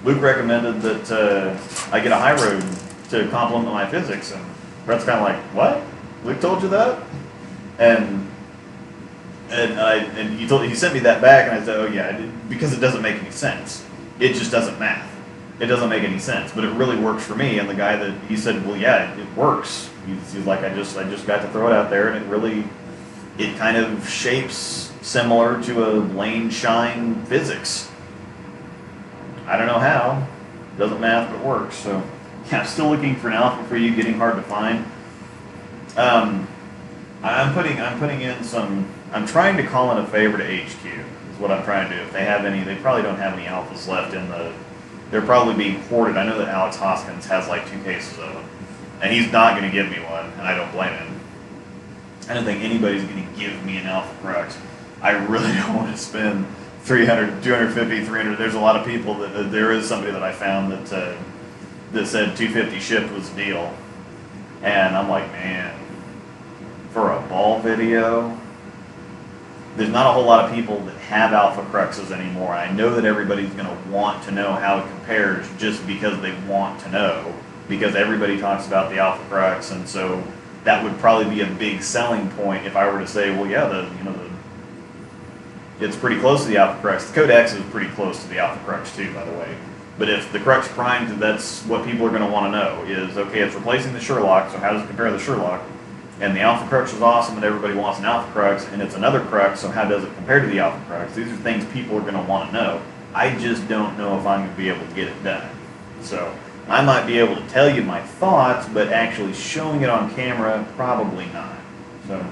Luke recommended that I get a high road to complement my physics, and Brett's kind of like, what? Luke told you that? And he sent me that back, and I said, oh yeah, because it doesn't make any sense. It just doesn't math. It doesn't make any sense, but it really works for me. And the guy he said, well, yeah, it works. He's like, I just got to throw it out there, and it kind of shapes similar to a lane shine physics. I don't know how. It doesn't math, but it works. So, yeah, I'm still looking for an alpha for you. Getting hard to find. I'm putting in some. I'm trying to call in a favor to HQ. Is what I'm trying to do. If they have any, they probably don't have any alphas left in the. They're probably being hoarded. I know that Alex Hoskins has like 2 cases of them, and he's not going to give me one, and I don't blame him. I don't think anybody's going to give me an alpha Crux. I really don't want to spend 300, 250, 300. There's a lot of people there is somebody that I found that said 250 shipped was the deal, and I'm like, man, for a ball video, there's not a whole lot of people that have alpha Cruxes anymore. I know that everybody's going to want to know how it compares just because they want to know, because everybody talks about the alpha Crux, and so that would probably be a big selling point if I were to say, well, yeah, it's pretty close to the alpha Crux. The Codex is pretty close to the alpha Crux too, by the way. But if the Crux primed, that's what people are going to want to know is, okay, it's replacing the Sherlock, so how does it compare to the Sherlock? And the alpha Crux is awesome, and everybody wants an alpha Crux, and it's another Crux, so how does it compare to the alpha Crux? These are things people are going to want to know. I just don't know if I'm going to be able to get it done. So I might be able to tell you my thoughts, but actually showing it on camera, probably not. So,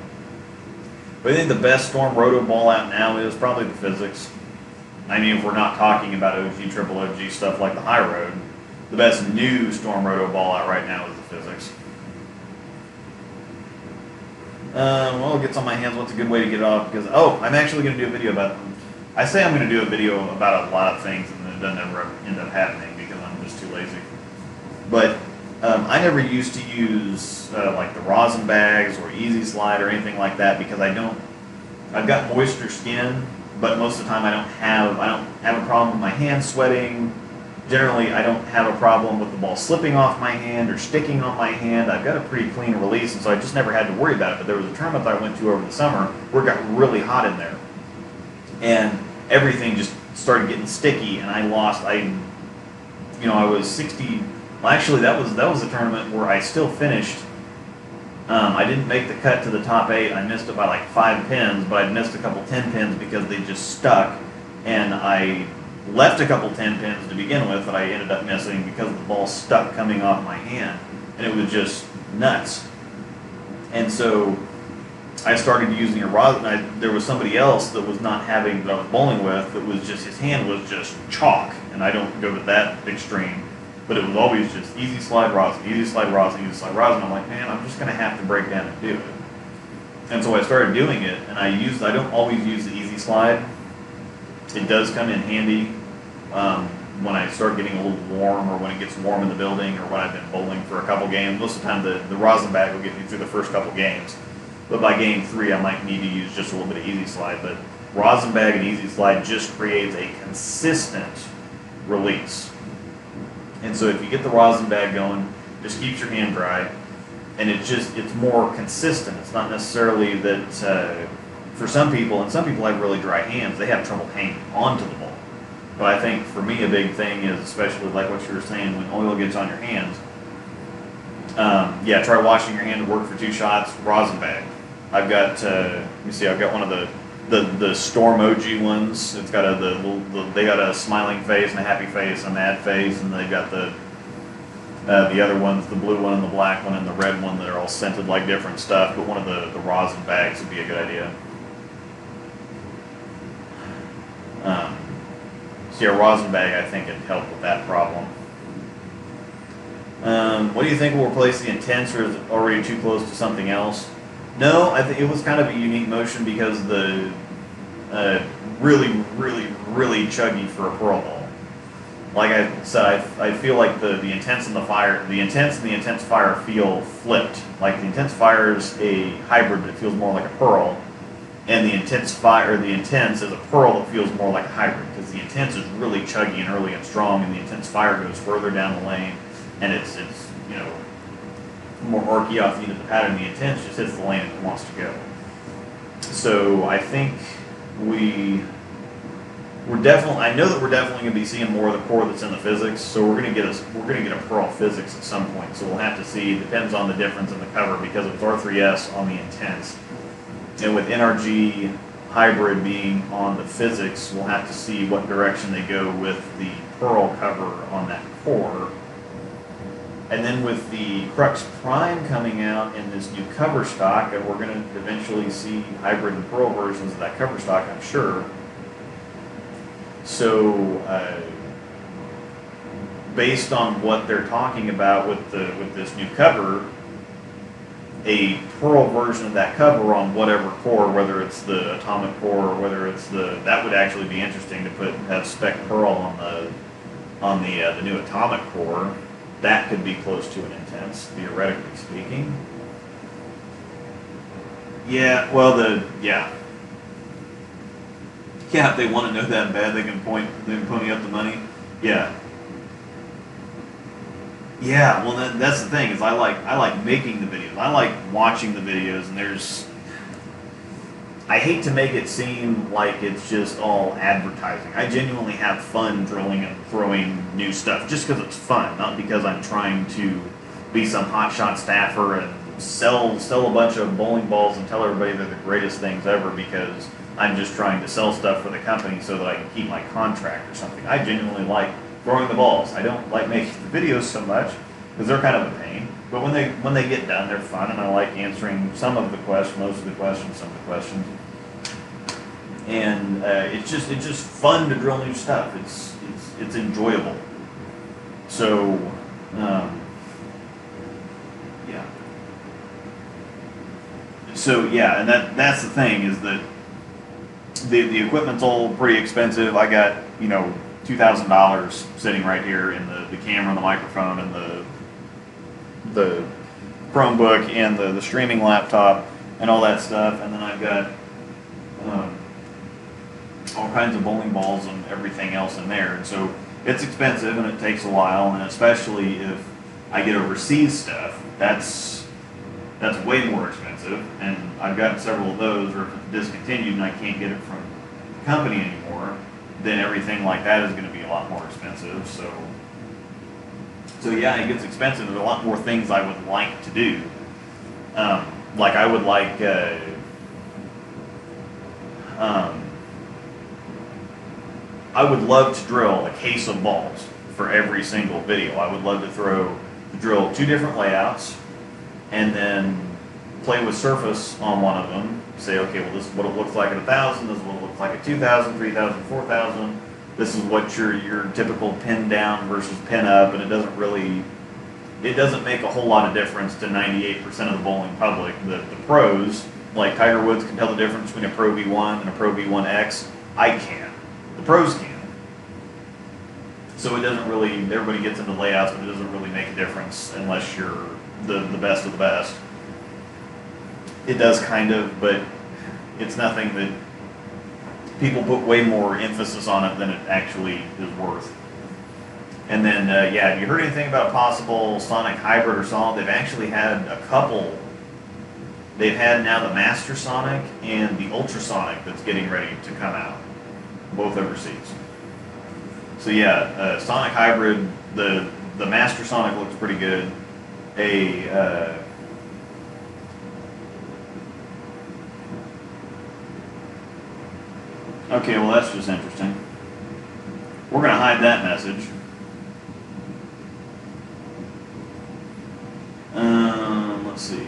but I think the best Storm Roto ball out now is probably the physics. I mean, if we're not talking about OG, triple OG stuff like the high road, the best new Storm Roto ball out right now is the physics. Well, it gets on my hands. What's a good way to get it off? Because, I'm actually going to do a video about them. I say I'm going to do a video about a lot of things, and then it doesn't ever end up happening because I'm just too lazy. But I never used to use like the rosin bags or Easy Slide or anything like that because I've got moisture skin, but most of the time I don't have a problem with my hands sweating. Generally, I don't have a problem with the ball slipping off my hand or sticking on my hand. I've got a pretty clean release, and so I just never had to worry about it. But there was a tournament that I went to over the summer where it got really hot in there, and everything just started getting sticky, and I was 60. Well, actually, that was a tournament where I still finished I didn't make the cut to the top 8. I missed it by like 5 pins, but I missed a couple 10 pins because they just stuck. And I left a couple 10 pins to begin with that I ended up missing because the ball stuck coming off my hand. And it was just nuts. And so I started using a rosin. There was somebody else that was not having, that I was bowling with, that was just, his hand was just chalk. And I don't go to that extreme. But it was always just easy slide rosin, easy slide rosin, easy slide rosin. I'm like, man, I'm just going to have to break down and do it. And so I started doing it, and I don't always use the easy slide. It does come in handy when I start getting a little warm, or when it gets warm in the building, or when I've been bowling for a couple games. Most of the time the rosin bag will get me through the first couple games. But by game 3, I might need to use just a little bit of easy slide. But rosin bag and easy slide just creates a consistent release. And so if you get the rosin bag going, just keeps your hand dry, and it's more consistent. It's not necessarily that for some people, and some people have really dry hands, they have trouble hanging onto the ball. But I think for me a big thing is, especially like what you were saying, when oil gets on your hands, yeah, try washing your hand to work for 2 shots, rosin bag. I've got, let me see, I've got one of the Stormoji ones. It's got they got a smiling face and a happy face, a mad face, and they've got the other ones, the blue one and the black one and the red one that are all scented like different stuff. But one of the rosin bags would be a good idea. So yeah, rosin bag I think would help with that problem. What do you think will replace the intense, or is it already too close to something else? No, I think it was kind of a unique motion because the really chuggy for a pearl ball. Like I said, I feel like the intense and the fire, the intense and the intense fire feel flipped. Like the intense fire is a hybrid that feels more like a pearl, and the intense is a pearl that feels more like a hybrid, because the intense is really chuggy and early and strong, and the intense fire goes further down the lane, and it's you know, more archy off the end of the pattern. The intense just hits the lane it wants to go. So I think we're definitely, I know that we're definitely going to be seeing more of the core that's in the physics. So we're going to get a pearl physics at some point. So we'll have to see. It depends on the difference in the cover, because it was R3S on the intense, and with NRG hybrid being on the physics, we'll have to see what direction they go with the pearl cover on that core. And then with the Crux Prime coming out in this new cover stock, and we're going to eventually see hybrid and pearl versions of that cover stock, I'm sure. So, based on what they're talking about with this new cover, a pearl version of that cover on whatever core, whether it's the atomic core or whether it's that would actually be interesting to have spec pearl on the new atomic core. That could be close to an intense, theoretically speaking. Yeah, well, yeah, if they want to know that bad, they can pony up the money. Yeah. Yeah, well, that's the thing, is I like making the videos. I like watching the videos, and I hate to make it seem like it's just all advertising. I genuinely have fun drilling and throwing new stuff just because it's fun, not because I'm trying to be some hotshot staffer and sell a bunch of bowling balls and tell everybody they're the greatest things ever, because I'm just trying to sell stuff for the company so that I can keep my contract or something. I genuinely like throwing the balls. I don't like making the videos so much because they're kind of a pain. But when they get done, they're fun, and I like answering some of the questions, most of the questions, some of the questions. And it's just fun to drill new stuff. It's enjoyable. So yeah. So yeah, and that's the thing, is that the equipment's all pretty expensive. I got $2,000 sitting right here in the camera, the microphone, and the Chromebook, and the streaming laptop, and all that stuff. And then I've got all kinds of bowling balls and everything else in there. And so it's expensive, and it takes a while, and especially if I get overseas stuff, that's way more expensive. And I've gotten several of those, or if it's discontinued and I can't get it from the company anymore, then everything like that is going to be a lot more expensive. So yeah, it gets expensive. There's a lot more things I would like to do. Like I would like, um, I would love to drill a case of balls for every single video. I would love to drill 2 different layouts, and then play with surface on one of them. Say, okay, well, this is what it looks like at 1,000. This is what it looks like at 2,000, 3,000, 4,000. This is what your typical pin down versus pin up, and it doesn't make a whole lot of difference to 98% of the bowling public. The pros, like Tiger Woods, can tell the difference between a Pro V1 and a Pro V1X. I can't. The pros can. So it doesn't really, everybody gets into layouts, but it doesn't really make a difference unless you're the best of the best. It does kind of, but it's nothing that people put way more emphasis on it than it actually is worth. And then, yeah, have you heard anything about a possible Sonic hybrid or solid? They've actually had a couple. They've had now the Master Sonic and the Ultrasonic that's getting ready to come out, both overseas. So yeah, Sonic hybrid, the Master Sonic looks pretty good. Okay, well that's just interesting. We're gonna hide that message. Let's see.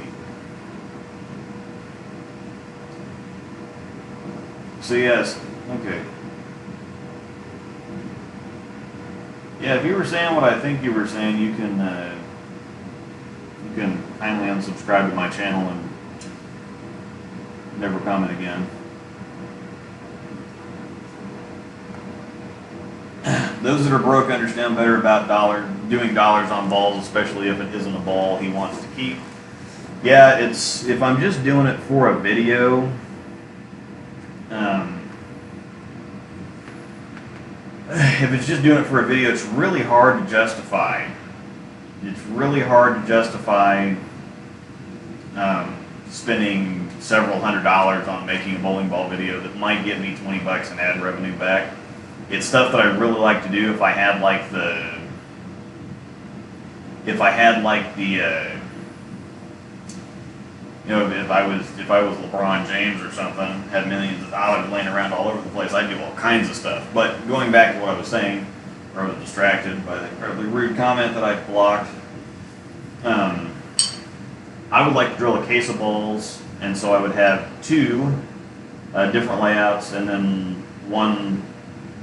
So yes, okay. Yeah, if you were saying what I think you were saying, you can kindly unsubscribe to my channel and never comment again. Those that are broke understand better about doing dollars on balls, especially if it isn't a ball he wants to keep. Yeah, it's if I'm just doing it for a video. If it's just doing it for a video, it's really hard to justify. It's really hard to justify spending several $100s on making a bowling ball video that might get me 20 bucks in ad revenue back. It's stuff that I really like to do if I had like the you know, if I was LeBron James or something, had millions of dollars laying around all over the place, I'd do all kinds of stuff. But going back to what I was saying, or I was distracted by the incredibly rude comment that I blocked, I would like to drill a case of balls, and so I would have 2 different layouts, and then one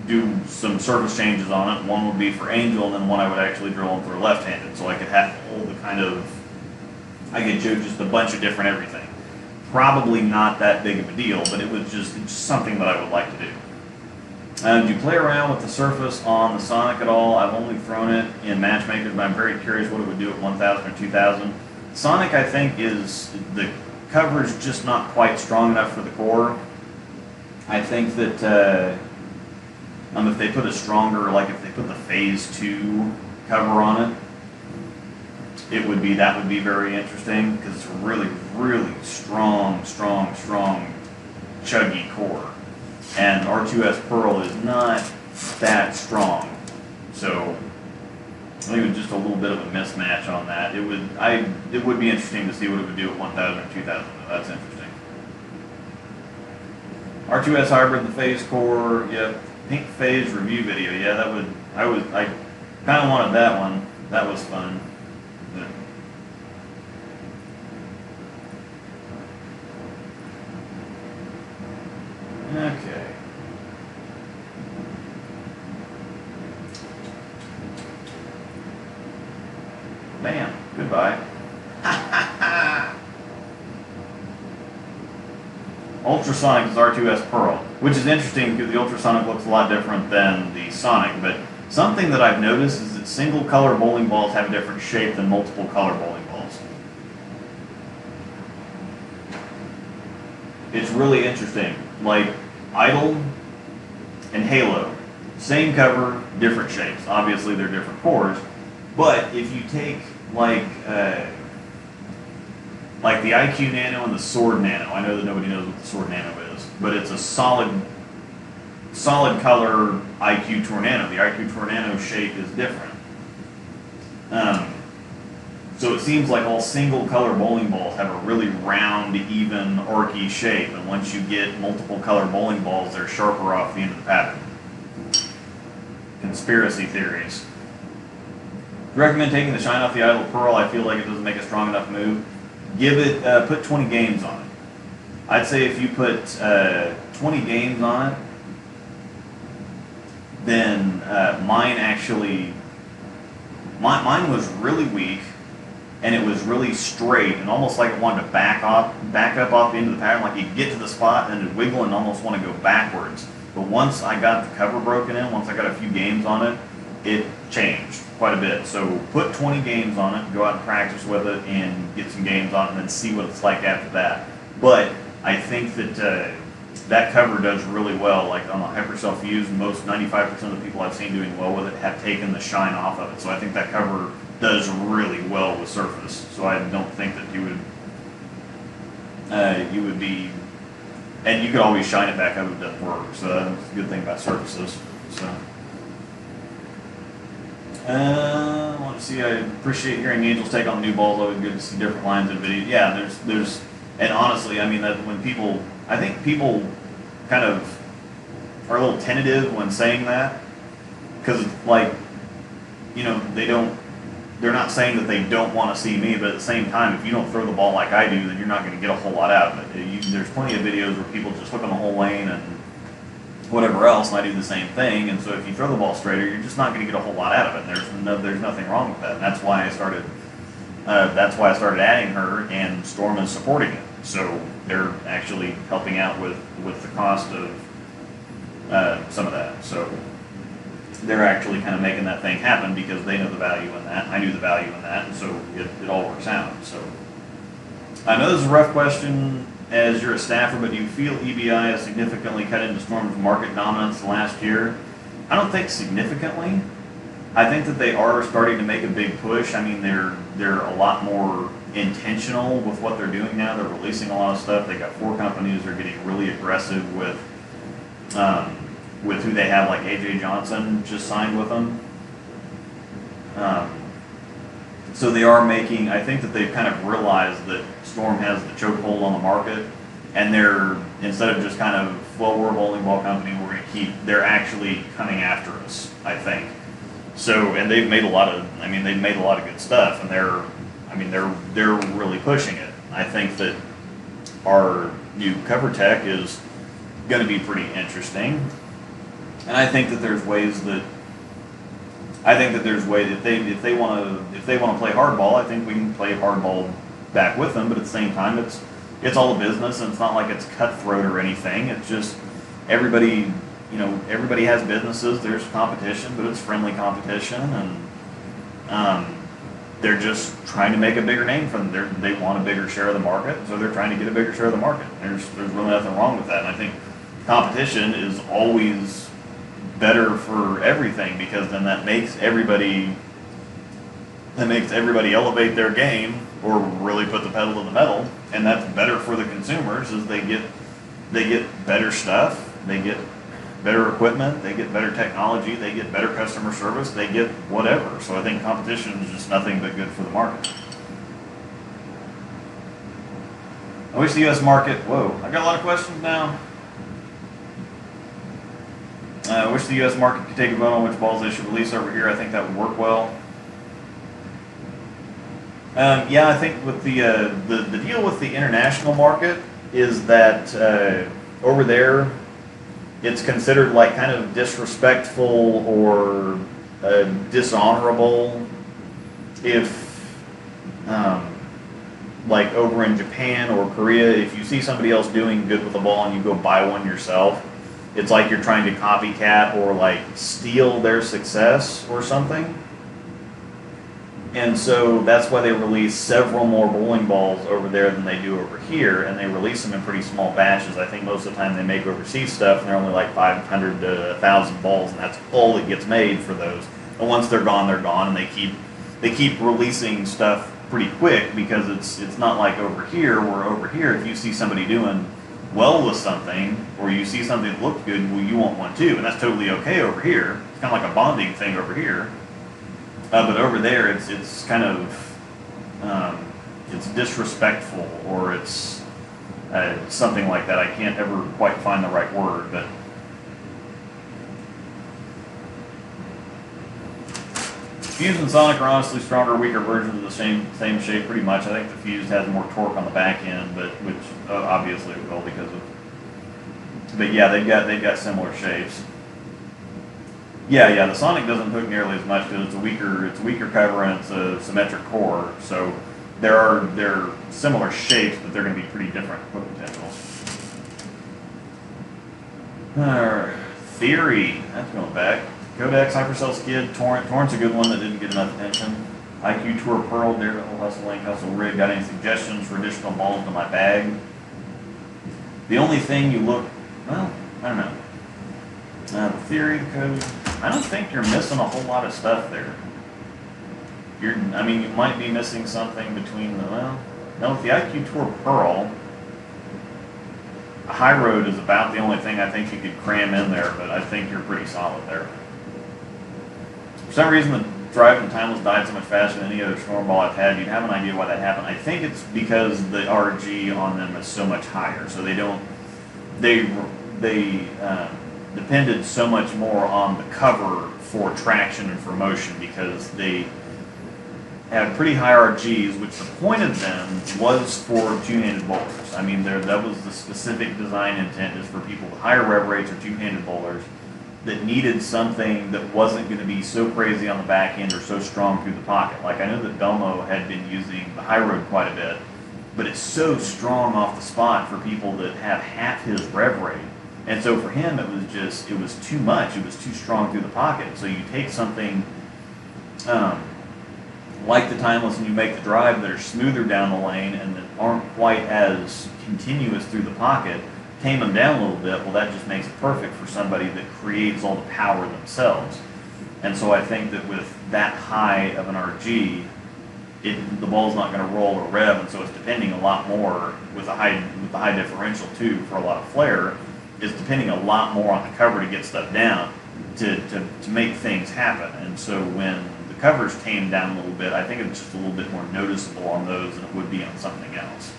do some surface changes on it. One would be for Angel, and then one I would actually drill in for left-handed, so I could have all the kind of, I could do just a bunch of different everything. Probably not that big of a deal, but it's just something that I would like to do. Do you play around with the surface on the Sonic at all? I've only thrown it in matchmakers, but I'm very curious what it would do at 1,000 or 2,000. Sonic, I think, is the coverage just not quite strong enough for the core. I think that if they put a stronger, like if they put the Phase 2 cover on it, that would be very interesting, because it's a really, really strong, chuggy core. And R2S Pearl is not that strong. So I think it was just a little bit of a mismatch on that. It would be interesting to see what it would do at 1,000 or 2,000. That's interesting. R2S Hybrid, the Phase core, yeah, Pink Phase review video. Yeah, I kind of wanted that one. That was fun. Okay. Bam. Goodbye. Ultrasonic is R2S Pearl, which is interesting because the Ultrasonic looks a lot different than the Sonic, but something that I've noticed is that single color bowling balls have a different shape than multiple color bowling balls. It's really interesting. Like Idol and Halo, same cover, different shapes. Obviously they're different cores, but if you take like the IQ Nano and the Sword Nano, I know that nobody knows what the Sword Nano is, but it's a solid color IQ Tornado. The IQ Tornado shape is different. So it seems like all single color bowling balls have a really round, even, archy shape, and once you get multiple color bowling balls, they're sharper off the end of the pattern. Conspiracy theories. Recommend taking the shine off the idle pearl. I feel like it doesn't make a strong enough move. Give it, put 20 games on it. I'd say if you put 20 games on it, then mine was really weak, and it was really straight, and almost like it wanted to back up off the end of the pattern, like you get to the spot and it'd wiggle and almost want to go backwards. But once I got the cover broken in, once I got a few games on it, it changed quite a bit. So put 20 games on it, go out and practice with it, and get some games on it, and then see what it's like after that. But I think that that cover does really well. Like on the hypercell fuse, most 95% of the people I've seen doing well with it have taken the shine off of it. So I think that cover does really well with surface. So I don't think that you would be, and you could always shine it back up if it doesn't work. So that's a good thing about surfaces. So I want to see. I appreciate hearing Angel's take on the new balls. Always good to see different lines in video. Yeah, there's, and honestly, I mean that when people, I think people kind of are a little tentative when saying that, because like, you know, they're not saying that they don't want to see me, but at the same time, if you don't throw the ball like I do, then you're not going to get a whole lot out of it. There's plenty of videos where people just hook on the whole lane and whatever else, and I do the same thing. And so if you throw the ball straighter, you're just not going to get a whole lot out of it. And there's nothing wrong with that. And that's why I started. Adding her, and Storm is supporting it. So they're actually helping out with the cost of some of that. So they're actually kind of making that thing happen because they know the value in that. I knew the value in that, and so it all works out. So I know this is a rough question as you're a staffer, but do you feel EBI has significantly cut into Storm's market dominance last year? I don't think significantly. I think that they are starting to make a big push. I mean, they're a lot more intentional with what they're doing now. They're releasing a lot of stuff. They got 4 companies. They're getting really aggressive with who they have, like AJ Johnson just signed with them. So they are making. I think that they've kind of realized that Storm has the chokehold on the market, and they're, instead of just kind of, well, we're a bowling ball company, we're going to keep. They're actually coming after us, I think. So, and they've made a lot of good stuff, and they're really pushing it. I think that our new cover tech is going to be pretty interesting, and I think that there's ways that if they want to play hardball, I think we can play hardball back with them. But at the same time, it's all a business, and it's not like it's cutthroat or anything. It's just everybody. You know, everybody has businesses. There's competition, but it's friendly competition, and they're just trying to make a bigger name for them. They want a bigger share of the market, so they're trying to get a bigger share of the market. There's really nothing wrong with that. And I think competition is always better for everything, because then that makes everybody elevate their game or really put the pedal to the metal, and that's better for the consumers. Is they get better stuff, they get better equipment, they get better technology, they get better customer service, they get whatever. So I think competition is just nothing but good for the market. I wish the U.S. market, whoa, I got a lot of questions now. I wish the U.S. market could take a vote on which balls they should release over here. I think that would work well. Yeah, I think with the deal with the international market is that over there, it's considered like kind of disrespectful or dishonorable if, like over in Japan or Korea, if you see somebody else doing good with the ball and you go buy one yourself, it's like you're trying to copycat or like steal their success or something. And so that's why they release several more bowling balls over there than they do over here, and they release them in pretty small batches. I think most of the time they make overseas stuff, and they're only like 500 to 1,000 balls, and that's all that gets made for those. And once they're gone, and they keep releasing stuff pretty quick, because it's not like over here, where over here, if you see somebody doing well with something, or you see something that looks good, well, you want one too, and that's totally okay over here. It's kind of like a bonding thing over here. But over there, it's kind of, it's disrespectful, or it's something like that. I can't ever quite find the right word, but Fuse and Sonic are honestly stronger, weaker versions of the same shape, pretty much. I think the Fuse has more torque on the back end, but which obviously it will because of. But yeah, they've got similar shapes. Yeah. The Sonic doesn't hook nearly as much because it's a weaker cover and it's a symmetric core. So they're similar shapes, but they're going to be pretty different hook potentials. Theory, that's going back. Codex, Hypercell Skid, Torrent. Torrent's a good one that didn't get enough attention. IQ Tour Pearl, Daredevil, Hustle Link, Hustle Rig. Got any suggestions for additional balls to my bag? The only thing you look, well, I don't know. The theory, the code, I don't think you're missing a whole lot of stuff there. You might be missing something between the, no, with the IQ Tour Pearl, High Road is about the only thing I think you could cram in there, but I think you're pretty solid there. For some reason, the drive and Timeless died so much faster than any other Stormball I've had. You'd have an idea why that happened. I think it's because the RG on them is so much higher, so they depended so much more on the cover for traction and for motion because they had pretty high RGs, which the point of them was for two-handed bowlers. I mean, that was the specific design intent, is for people with higher rev rates or two-handed bowlers that needed something that wasn't going to be so crazy on the back end or so strong through the pocket. Like, I know that Belmo had been using the High Road quite a bit, but it's so strong off the spot for people that have half his rev rate. And so for him, it was too much. It was too strong through the pocket. So you take something like the Timeless and you make the drive that are smoother down the lane and that aren't quite as continuous through the pocket, tame them down a little bit. Well, that just makes it perfect for somebody that creates all the power themselves. And so I think that with that high of an RG, the ball's not going to roll or rev, and so it's depending a lot more with the high differential too for a lot of flare. Is depending a lot more on the cover to get stuff down to make things happen. And so when the cover's tamed down a little bit, I think it's just a little bit more noticeable on those than it would be on something else.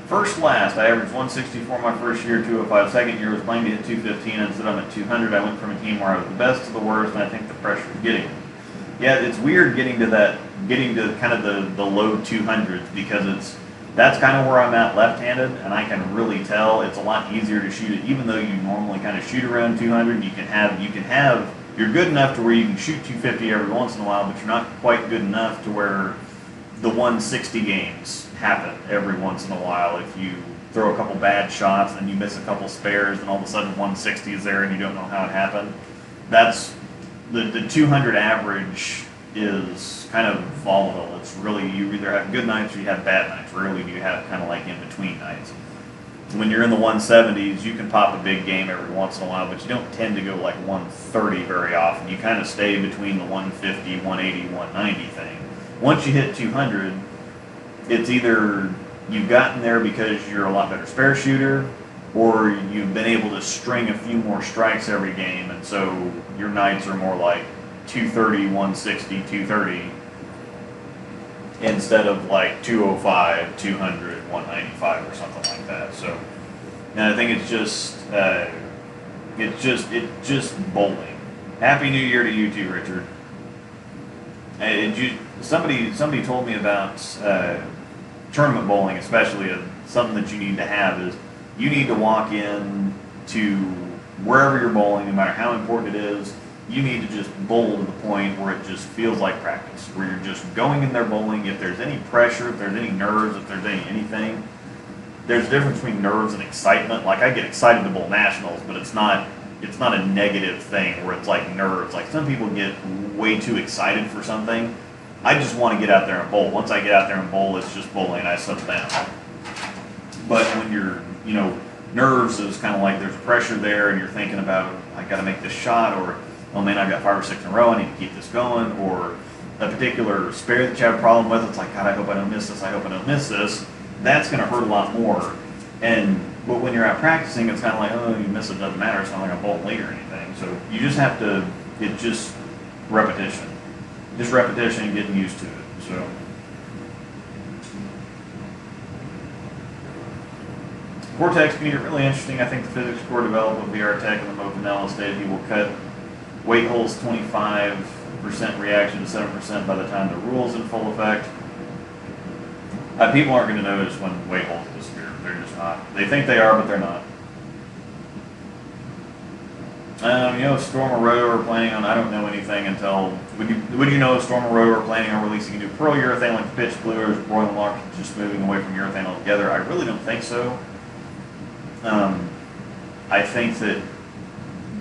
First last, I averaged 164 my first year, 205. Second year was playing to hit 215, and said I'm at 200. I went from a team where I was the best to the worst, and I think the pressure is getting me. Yeah, it's weird getting to kind of the low 200s because that's kind of where I'm at left-handed, and I can really tell it's a lot easier to shoot it. Even though you normally kind of shoot around 200, you're good enough to where you can shoot 250 every once in a while, but you're not quite good enough to where the 160 games happen every once in a while. If you throw a couple bad shots and you miss a couple spares, and all of a sudden 160 is there and you don't know how it happened. That's the 200 average is kind of volatile. It's really, you either have good nights or you have bad nights. Rarely do you have kind of like in between nights. When you're in the 170s, you can pop a big game every once in a while, but you don't tend to go like 130 very often. You kind of stay between the 150, 180, 190 thing. Once you hit 200, it's either you've gotten there because you're a lot better spare shooter, or you've been able to string a few more strikes every game, and so your nights are more like 230, 160, 230, instead of like 205, 200, 195 or something like that. So, and I think it's just bowling. Happy New Year to you too, Richard. And somebody told me about tournament bowling, especially something that you need to have is you need to walk in to wherever you're bowling, no matter how important it is. You need to just bowl to the point where it just feels like practice, where you're just going in there bowling. If there's any pressure, if there's any nerves, if there's anything, there's a difference between nerves and excitement. Like, I get excited to bowl nationals, but it's not a negative thing where it's like nerves. Like, some people get way too excited for something. I just want to get out there and bowl. Once I get out there and bowl, it's just bowling and I settle down. But when you're, nerves is kind of like there's pressure there and you're thinking about, I got to make this shot, or, oh man, I've got 5 or 6 in a row, I need to keep this going, or a particular spare that you have a problem with, it's like, God, I hope I don't miss this, I hope I don't miss this. That's going to hurt a lot more. And But when you're out practicing, it's kind of like, oh, you miss it, doesn't matter. It's not like a bolt lead or anything. So you just have to, it just repetition. Just repetition and getting used to it. So. Cortex can get really interesting. I think the physics core developed with VR Tech and the Mocanella stated he will cut weight holds 25% reaction to 7% by the time the rule's in full effect. People aren't going to notice when weight holds disappear. They're just not. They think they are, but they're not. Storm or Roto are planning on, I don't know anything until, would you know if Storm or Roto are planning on releasing a new pearl urethane like the Pitch Blue, or is Royal Lark just moving away from urethane altogether? I really don't think so. I think that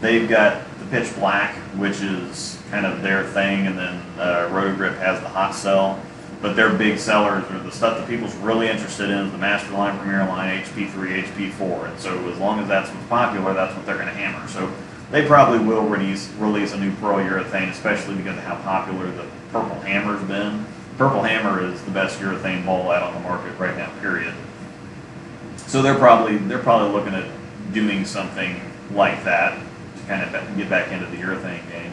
they've got the Pitch Black, which is kind of their thing, and then Rotogrip has the hot cell. But their big sellers, or the stuff that people's really interested in, is the Master Line, Premier Line, HP3, HP4. And so as long as that's what's popular, that's what they're going to hammer. So they probably will release a new pearl urethane, especially because of how popular the Purple Hammer's been. Purple Hammer is the best urethane ball out on the market right now, period. So they're probably looking at doing something like that to kind of get back into the urethane game.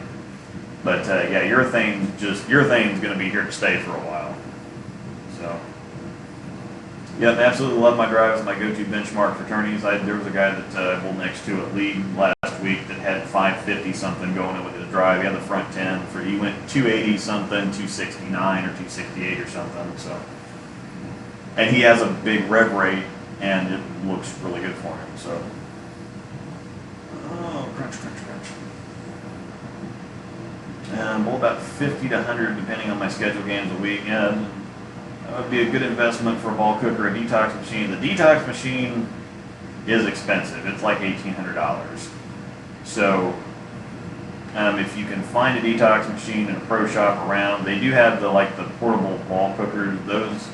But yeah, urethane's going to be here to stay for a while. So, yep, absolutely love my drives. My go-to benchmark for tourneys. There was a guy that I pulled next to at League last week that had 550 something going in with his drive. He had the front 10 he went 280 something, 269 or 268 or something. So, and he has a big rev rate, and it looks really good for him. So, oh, crunch. Well, about 50 to 100, depending on my schedule games a week. Yeah, that would be a good investment for a ball cooker, a detox machine. The detox machine is expensive. It's like $1,800. So, if you can find a detox machine in a pro shop around, they do have the portable ball cookers. Those,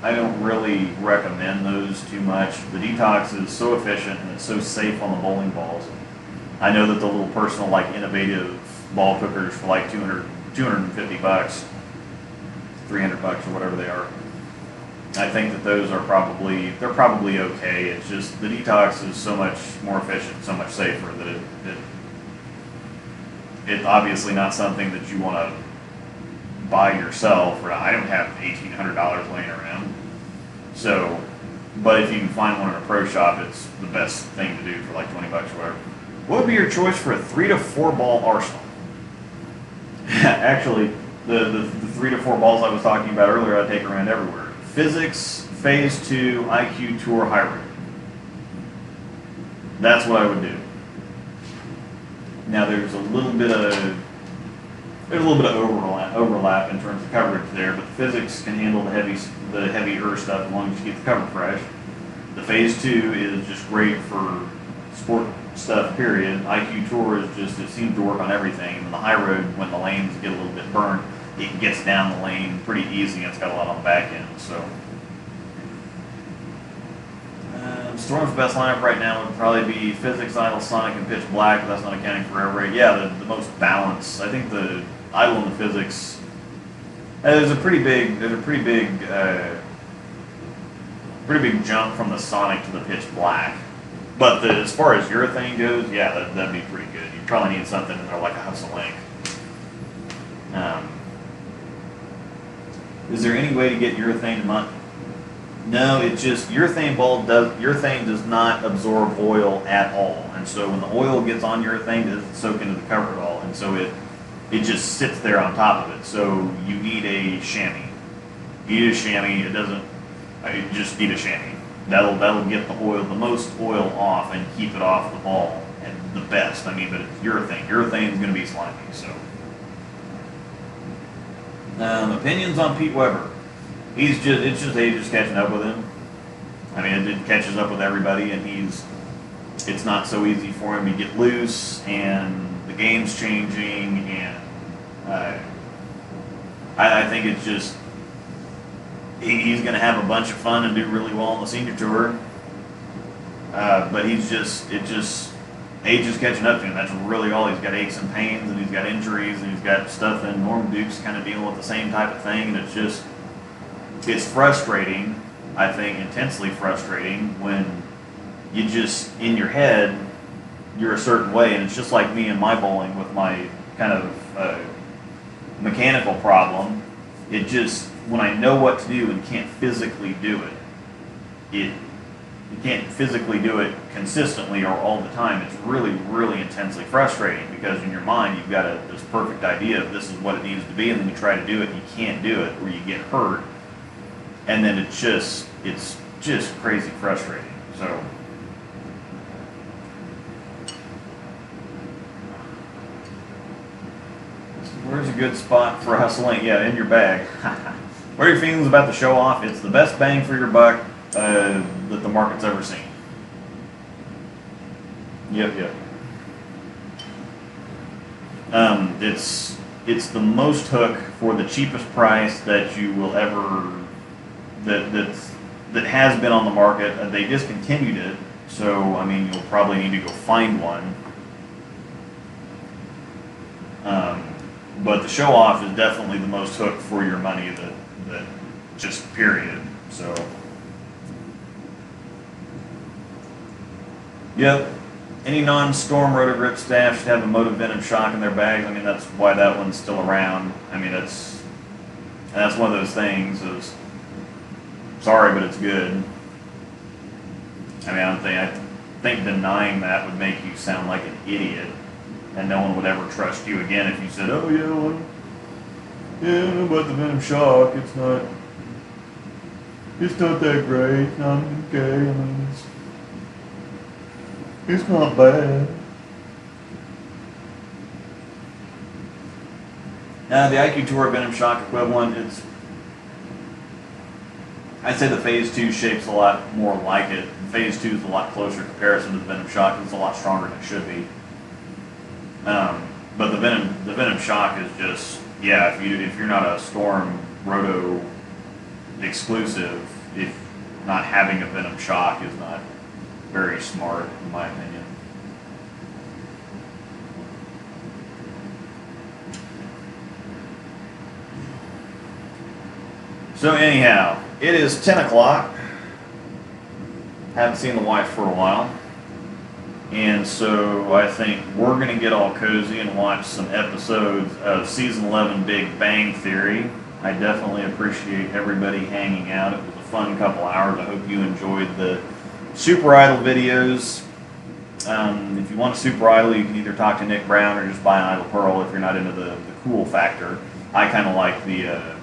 I don't really recommend those too much. The detox is so efficient and it's so safe on the bowling balls. I know that the little personal, innovative ball cookers for like $250, $300 or whatever they are. I think that those are probably okay. It's just the detox is so much more efficient, so much safer that it's obviously not something that you want to buy yourself. Or I don't have $1,800 laying around. So, but if you can find one in a pro shop, it's the best thing to do for like $20 or whatever. What would be your choice for a 3 to 4 ball arsenal? Actually, the 3 to 4 balls I was talking about earlier, I take around everywhere. Physics, Phase 2, IQ Tour Hybrid. That's what I would do. Now there's a little bit of overlap in terms of coverage there, but the physics can handle the heavier stuff as long as you keep the cover fresh. The Phase 2 is just great for sport stuff, period. IQ Tour is just, it seems to work on everything. And the high road, when the lanes get a little bit burnt, it gets down the lane pretty easy, and it's got a lot on the back end. So, Storm's best lineup right now would probably be Physics, Idle, Sonic, and Pitch Black, but that's not accounting for air rate. Yeah, the most balanced. I think the Idle and the Physics. There's a pretty big jump from the Sonic to the Pitch Black. But as far as urethane goes, yeah, that'd be pretty good. You probably need something in there like a Hustle Link. Is there any way to get urethane to mud? No, it's just urethane does not absorb oil at all, and so when the oil gets on urethane, it doesn't soak into the cover at all, and so it just sits there on top of it. So you need a chamois. You need a chamois. You just need a chamois. That'll get the most oil off and keep it off the ball, and the best. I mean, but it's urethane. Urethane's going to be slimy. So, opinions on Pete Weber. It's just age is catching up with him. I mean, it catches up with everybody, and it's not so easy for him to get loose, and the game's changing, and I think it's just. He's going to have a bunch of fun and do really well on the senior tour, but age is catching up to him. That's really all. He's got aches and pains, and he's got injuries, and he's got stuff. And Norm Duke's kind of dealing with the same type of thing, and it's frustrating. I think intensely frustrating when you just, in your head, you're a certain way, and it's just like me and my bowling with my kind of mechanical problem. It just, when I know what to do and can't physically do it, you can't physically do it consistently or all the time. It's really, really intensely frustrating because in your mind you've got this perfect idea of this is what it needs to be, and then you try to do it and you can't do it, or you get hurt, and then it's just crazy frustrating. So where's a good spot for hustling? Yeah, in your bag. What are your feelings about the show off? It's the best bang for your buck that the market's ever seen. Yep. It's the most hook for the cheapest price that you will ever that has been on the market. They discontinued it, so I mean you'll probably need to go find one. But the show off is definitely the most hook for your money that just period. So yep. Any non-storm rotor grip staff should have a motive venom shock in their bags. I mean, that's why that one's still around. I mean, that's one of those things. Is sorry, but it's good. I mean, I think denying that would make you sound like an idiot, and no one would ever trust you again if you said, "Oh yeah, well, yeah, but the venom shock, it's not that great. It's not okay. I mean, it's not bad." The IQ Tour Venom Shock equivalent, I'd say the Phase 2 shape's a lot more like it. Phase 2 is a lot closer comparison to the Venom Shock. It's a lot stronger than it should be. But the Venom Shock is just, yeah, if you're not a Storm Roto exclusive, if not having a Venom Shock is not very smart, in my opinion. So anyhow, it is 10 o'clock. Haven't seen the wife for a while. And so I think we're going to get all cozy and watch some episodes of Season 11 Big Bang Theory. I definitely appreciate everybody hanging out. It was a fun couple hours. I hope you enjoyed the Super Idol videos. If you want a Super Idol, you can either talk to Nick Brown or just buy an Idol Pearl if you're not into the cool factor. I kind of like the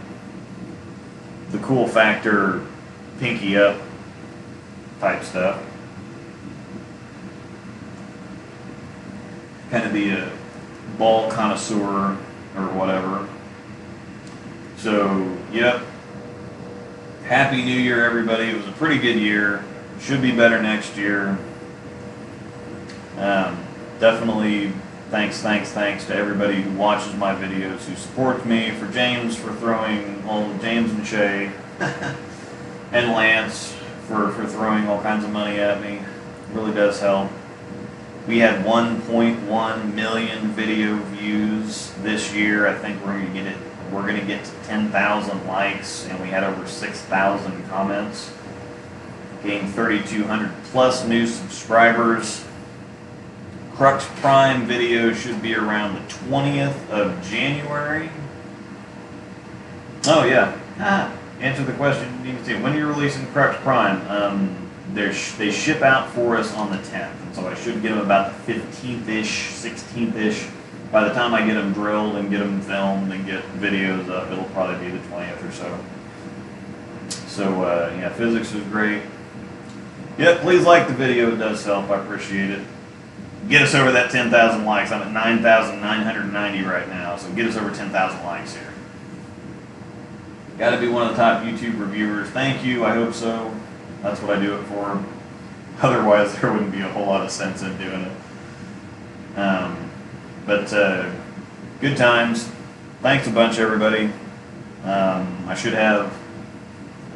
cool factor, pinky up type stuff. Kind of the ball connoisseur or whatever. So, yep. Happy New Year, everybody. It was a pretty good year. Should be better next year. Definitely thanks to everybody who watches my videos, who supports me, for James for throwing, James and Shay, and Lance for throwing all kinds of money at me. It really does help. We had 1.1 million video views this year. I think we're gonna get to 10,000 likes, and we had over 6,000 comments. Gained 3,200 plus new subscribers. Crux Prime video should be around the 20th of January. Oh yeah. Answer the question. You can see when you're releasing Crux Prime. They ship out for us on the 10th, and so I should get them about the 15th-ish, 16th-ish. By the time I get them drilled and get them filmed and get videos up, it'll probably be the 20th or so. So yeah, physics is great. Yeah, please like the video. It does help. I appreciate it. Get us over that 10,000 likes. I'm at 9,990 right now, so get us over 10,000 likes here. Got to be one of the top YouTube reviewers. Thank you. I hope so. That's what I do it for. Otherwise, there wouldn't be a whole lot of sense in doing it. But good times. Thanks a bunch, everybody. I should have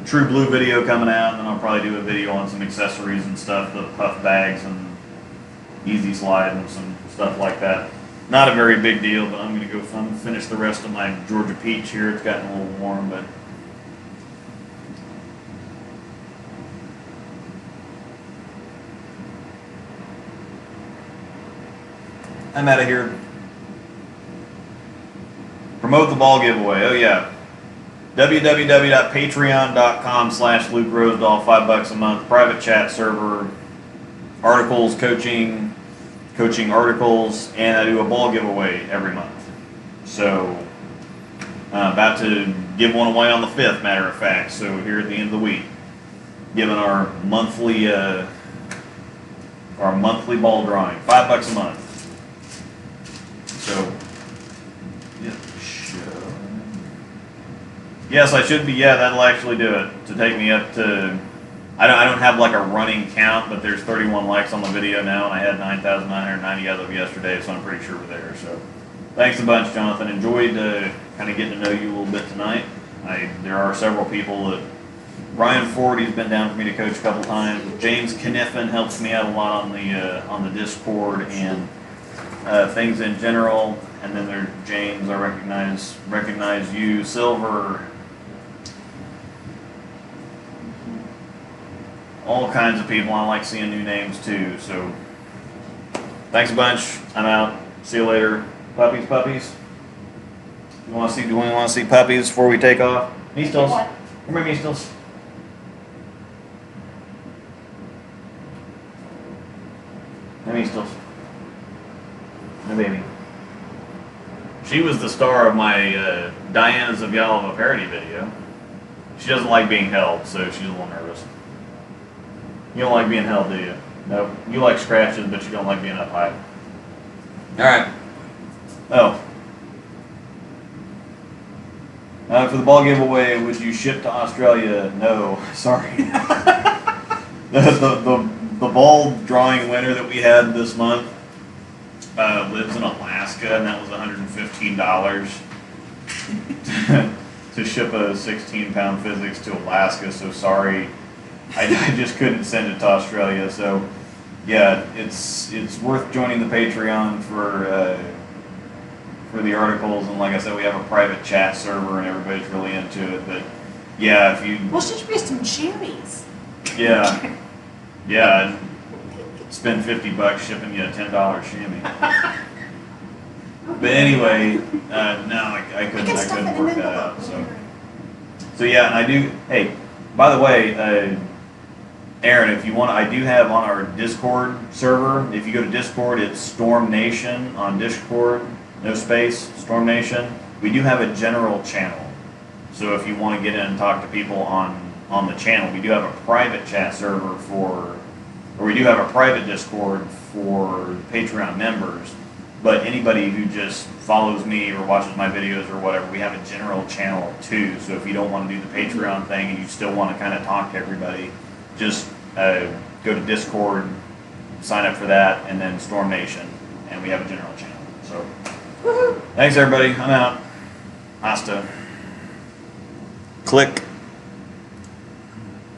a True Blue video coming out, and then I'll probably do a video on some accessories and stuff, the puff bags and easy slide and some stuff like that. Not a very big deal, but I'm going to go finish the rest of my Georgia peach here. It's gotten a little warm, but I'm out of here. Promote the ball giveaway. Oh yeah. www.patreon.com/Luke Rosdahl, $5 a month, private chat server, articles, coaching articles, and I do a ball giveaway every month. So, about to give one away on the 5th, matter of fact. So here at the end of the week, giving our monthly ball drawing, $5 a month. So, yeah. Yes, I should be. Yeah, that'll actually do it to take me up to. I don't have like a running count, but there's 31 likes on the video now, and I had 9,990 as of yesterday, so I'm pretty sure we're there. So, thanks a bunch, Jonathan. Enjoyed kind of getting to know you a little bit tonight. There are several people that. Brian Ford, he's been down for me to coach a couple times. James Kniffen helps me out a lot on the Discord and things in general. And then there's James. I recognize you, Silver. All kinds of people. I like seeing new names too. So thanks a bunch. I'm out. See you later. Puppies. Do we want to see puppies before we take off? Meastles. Come here, Meastles. Hey, Meastles. No baby. She was the star of my Diana Zavjalova parody video. She doesn't like being held, so she's a little nervous. You don't like being held, do you? Nope. You like scratches, but you don't like being up high. Alright. Oh. For the ball giveaway, would you ship to Australia? No. Sorry. the ball drawing winner that we had this month lives in Alaska, and that was $115 to ship a 16-pound physics to Alaska, so sorry. I just couldn't send it to Australia, so yeah, it's worth joining the Patreon for the articles, and like I said, we have a private chat server, and everybody's really into it. But yeah, if you should be some cherries. Yeah, I'd spend $50 shipping you a $10 chamois. But anyway, no, I couldn't work that out. So yeah, and I do. Hey, by the way, Aaron, if you want, I do have on our Discord server. If you go to Discord, it's Storm Nation on Discord. No space, Storm Nation. We do have a general channel. So if you want to get in and talk to people on the channel, we do have a private chat server or we do have a private Discord for Patreon members. But anybody who just follows me or watches my videos or whatever, we have a general channel too. So if you don't want to do the Patreon thing and you still want to kind of talk to everybody, just go to Discord, sign up for that, and then Storm Nation, and we have a general channel. So, thanks everybody. I'm out. Hasta. Click.